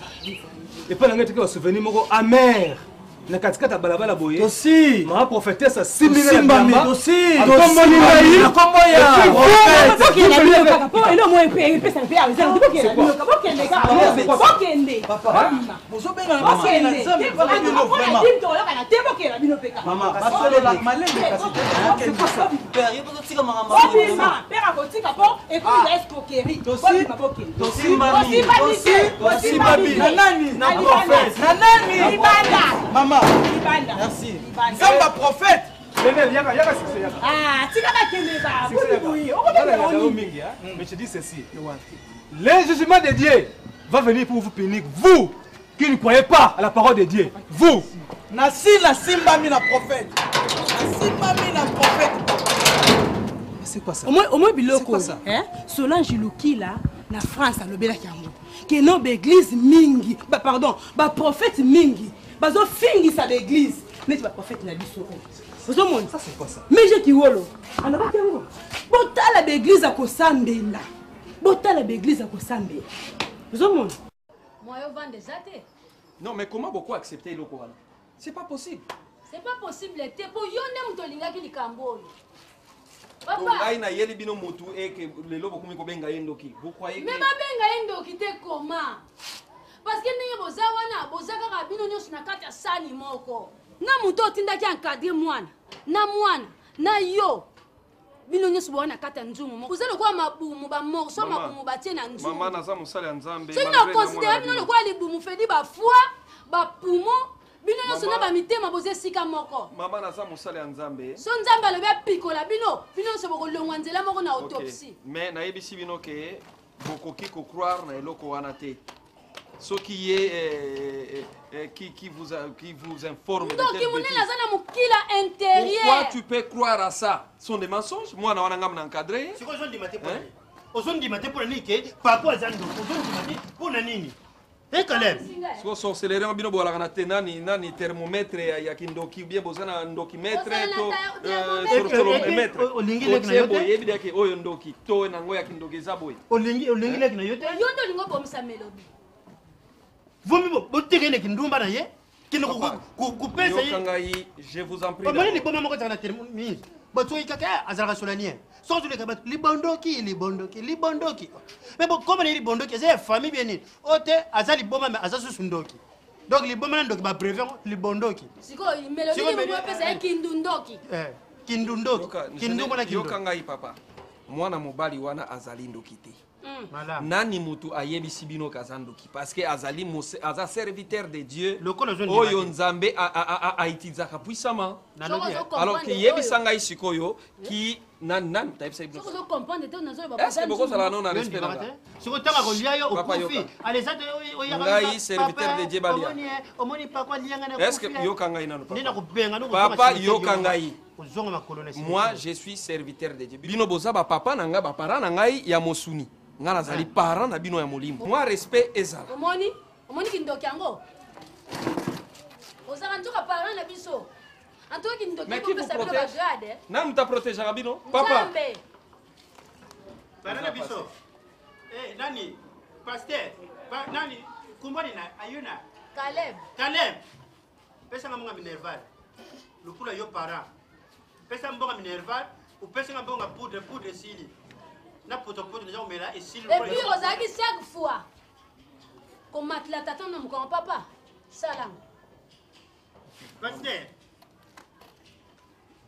Et pas l'angé que souvenir moko amer. Na katikata balabala boye. Aussi. Ma prophétesse simile bamba. Aussi. Akomoni ngai. Akomoya.
Maman, merci. Zamba prophète.
Ah, tu
mais je dis ceci. Le jugement de Dieu va venir pour vous punir. Vous qui ne croyez pas à la parole de Dieu. Vous.
Nasi la simbami la prophète. Simbami la prophète.
C'est quoi ça?
Au moins biloko ça. Solange Luki là, na France à l'obéla kiambo. Que non l'église mingi. Pardon, prophète mingi. Bazo fingi sa l'église. Mais tu vas prophète na biso.
Ça c'est quoi ça?
Mais je qui wolo. Ana ba kengo. Botala l'église à kosambela. Botala l'église à kosambela. Zomon.
Moi yo vendre des athées.
Non mais comment beaucoup accepter le Coran? C'est pas possible.
C'est pas possible te po yo ne mutolinga ki likambo.
Papa. Aina yeli bino mutu et que le lobo kumi ko benga yendoki. Vous croyez que
mais ba benga yendoki te comment? Parce que ndenge boza wana boza kaka bino nyonso na kati ya sani moko. Na mutu otindaki encadre mwana na yo bino nyonso bona kati ya nzumu moko. Boza lokola mabumu bamorso mabumu batie na nzumu.
Mama naza mosala ya Nzambe.
Soki na considère bino lokola libumu fedi bafoi bapumo bino nyonso na bamitema boza esika moko.
Mama naza mosala ya Nzambe.
So Nzambe alobi apikola bino nyonso bokolongwa nzela moko na autopsie.
Mais nayebisi bino ke bokoki kokroire na eloko wana te. Ce qui est qui vous informe de telles bêtises. Pourquoi tu peux croire à ça? Ce sont des mensonges. Moi, je suis encadré.
C'est quoi aujourd'hui matin pour nini? Aujourd'hui matin pour nini que papa azando. Aujourd'hui matin pour nini? Eh Caleb.
So sorcellerie bino bola na te nani thermomètre ya kindoki bien bozana ndoki mètre to sorcelomètre.
Olingi lek na yote.
Yebi dake oyo ndoki to na ngoya kindoki za boy.
Olingi lek na yote.
Yo ndo lingo bomisa melody.
Vous me botez les kindumba na ye qui ne couper ça
je vous en prie.
Comment les bonnes mamans quand on a terminé bato ikaka azara solanien sans les kabat libondoki mais bon comme les libondoki c'est famille bien ni ote azali boma mais azasu sundoki donc les boma ndoki ba prévient libondoki
siko melody ni mo pesa kindundoki
kindumba na
yokanga papa mwana mobali wana azali ndoki te. Nani mutu ayebisi bino kazandoki parce que azali aza serviteur de Dieu oyo Nzambe a utilisaka puissamment alors que yebisanga isikoyo ki nan taipsa ibino est-ce que beaucoup ça non na respect là
siko tanga kolia yo okufi alezate
ngai serviteur de Dieu balia
omoni papa lianga na
est-ce que yokanga ina
papa
yokanga moi je suis serviteur de Dieu bino boza ba papa nanga ba parents nangai ya mosuni ngana zali parent na bino ya molimo moi respect ezala
omoni kindoki yango ozaka ntoka parent na biso antoka kindoki ko pesa bino ba grade
na muta protéger bino papa
parent na biso nani pasteur nani kumbani na ayuna Caleb pesa ngamunga minerval lukula yo parent pesa mbonga minerval ou pesa ngabonga poudre sili. Na potopoto déjà on met là et si le
et puis Rosaki chaque fois comme matla tata non mon papa salam
pasteur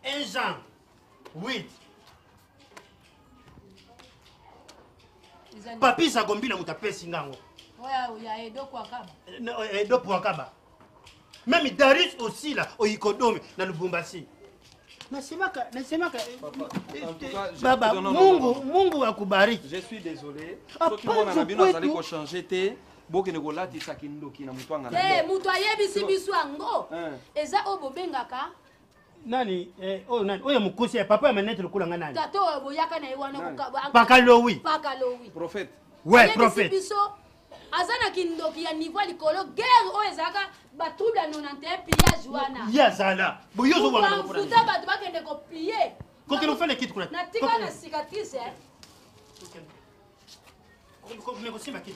1 Jean 8 papi sa gombi na mutapesi ngango
ya edo kwa kaba
edo kwa kaba même Darius aussi là oikodome na Lubumbashi. Nasemaka baba Mungu akubariki.
Je suis désolé. Ceux qui vont na bino azali ko changer te boke ne kolati sakindoki na mutwanga na.
Mutu ayebisi biso ango. Eza obobengaka
Nani oh nani oya mukosi ya papa ya manette le kulanga nani
tato boyaka na iwana kukaba
pakalowi
prophète
ouais prophète
biso azana kindoki ya niveau likolo guerre oyo ezaka ba trouble 91 pillage wana
ya zala boyozo wana
ko futa ba bakende ko piller
ko kilo fele kit kula
na tika na cicatrice
ko mekosimba kit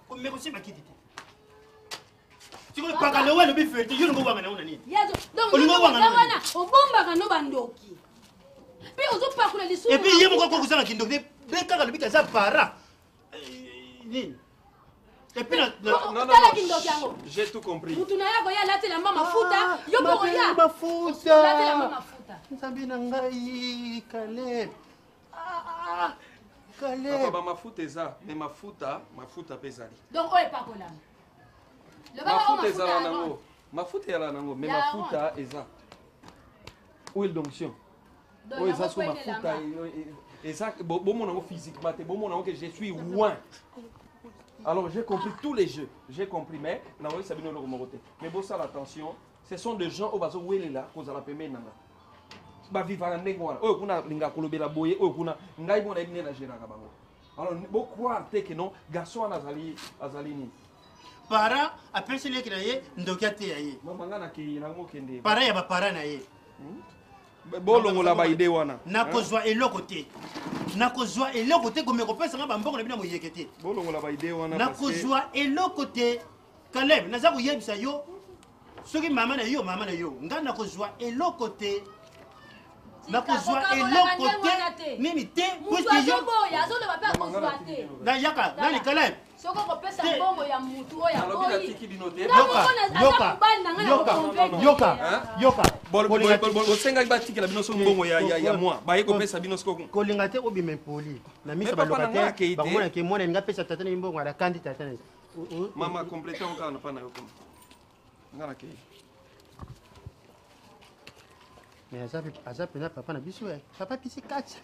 ko mekosimba kit Tiko pakalowi lo bifete yo ngo wanga na una nini
yazo donc wana obomba kano bandoki pe ozo pakula lisumu
et puis yemo ko kusanga kindoki bekaka lo bikaza para nini et puis
non
j'ai tout compris
mutuna yako ya late la mama mafuta yo boko ya
mafuta
late la mama mafuta
nzambi na ngai Caleb Caleb
papa mafuta eza mais mafuta pesali
donc oye pakola
mafuta ezala nango mafuta ezala nango mais mafuta eza huile d'onction oyo eza so mafuta eza bomona yango physiquement te bomona yango que je suis loin. Alors j'ai compris tous les jeux, j'ai compris, mais naoyi sabino le morote. Mais bon ça l'attention, ce sont des gens au bazo welela koza la peme nanga. Ba vivre na ndenge wana. Oyo kuna linga kolobela boye, oyo kuna ngai bona ebine na géraka bango. Alors bo croire que non garçon azali ni.
Para apesele ki na ye ndokia te ye.
Mama ngana ki na ngo kende.
Para ya ba para na ye.
Bolongola ba ide wana.
Nakozwa eloko te. Nakozwa eloko te komeko pesa nga bambongo na bina moyekete.
Bolongola ba ide wana
parce que nakozwa eloko te. Caleb naza koyebisa yo soki mama na yo nga nakozwa eloko te. Nakozwa eloko te. Nini te puisque yo
boya zo le papa kozwa te.
Na yaka nani Caleb.
Soko ko pesa mbongo ya mutu oya boyi.
Yoka.
Bol senga ba tikela bino so mbongo ya moi. Ba yeko pesa bino soko.
Kolinga te obime poli. Na misa ba lokate ba mona ke mona nga pesa tata na mbongo ala kandi tata na.
Mama complète encore na pa na yoko. Ngana ke.
Mais azape na papa na biso papa pisi kacha.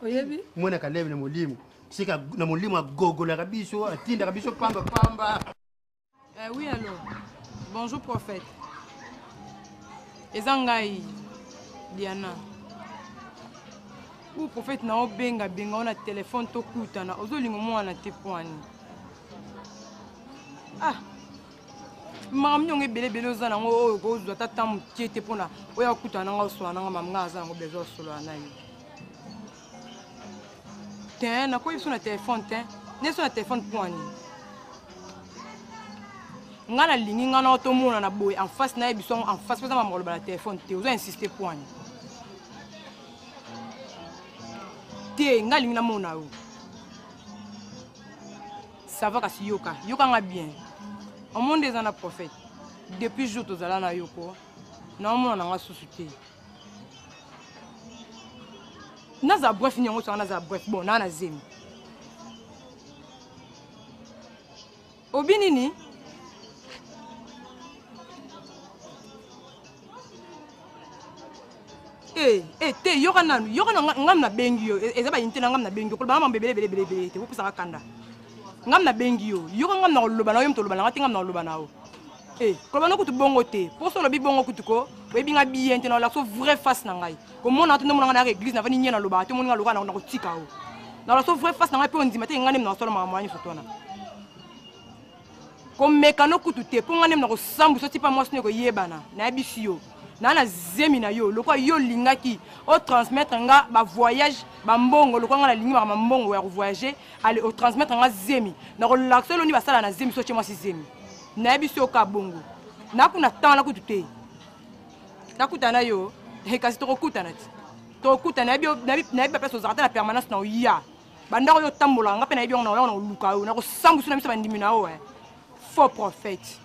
Oyebi?
Mwana Caleb na mulimu. Sika na mulimu agogola kabiso atinda kabiso pamba.
Oui alors. Bonjour prophète. Ezangai Diana. Ou prophète na obenga on a téléphone to kutana ozolingo mwana te poani. Ah. Mam nyonge bele ozana ngo ozwa tata mutiete pona oya kutana nga oswana nga mamnga azana ngo bezo solo anayi. Tiens, na quoi sur le téléphone, ne sur le téléphone point ni. Ngana lingi ngana otomona na boy en face na ebison en face pas ma le téléphone te ozo insister point. Te ngali na mona o. Ça va kasi yoka nga bien. Au monde des ana prophète. Depuis jour tozala na yoko. Na mona nga susute. Naza bref nyongo so naza bref bon na zemi obinini te yoka ngam na bengi yo eza ba intena ngam na bengi ko ba mama bebele te ko pesa kanda ngam na bengi yo yoka ngam na loba na yo mto loba na ngati ngam na loba na o ko ba no kutu bongo te pour so lobi bongo kutuko webi nga bien te na la so vrai face na ngai ko mona to mona na église na vani nyena loba te mona loka na ko tika o na la so vrai face na ngai pe ondima te ngane na so mama mani fotona ko mekano kutu te po ngane na ko sambu so tipa mwasi ne ko yebana na bisio na zemi na yo loko yo lingaki o transmettre nga ba voyage ba mbongo loko nga na lingi ba mbongo ya voyager aller au transmettre nga zemi na ko lakselo ni basala na zemi so che mwasi zemi na bisio ka bongo na kuna tana kutu te nakutana yo kasi tokokutana ti tokutana na biba pesa ozalaka te na permanence na oya bandako yo tambola nga mpe na yebi yango na oluka yo na kosambusu na biso bandimi na yo faux prophète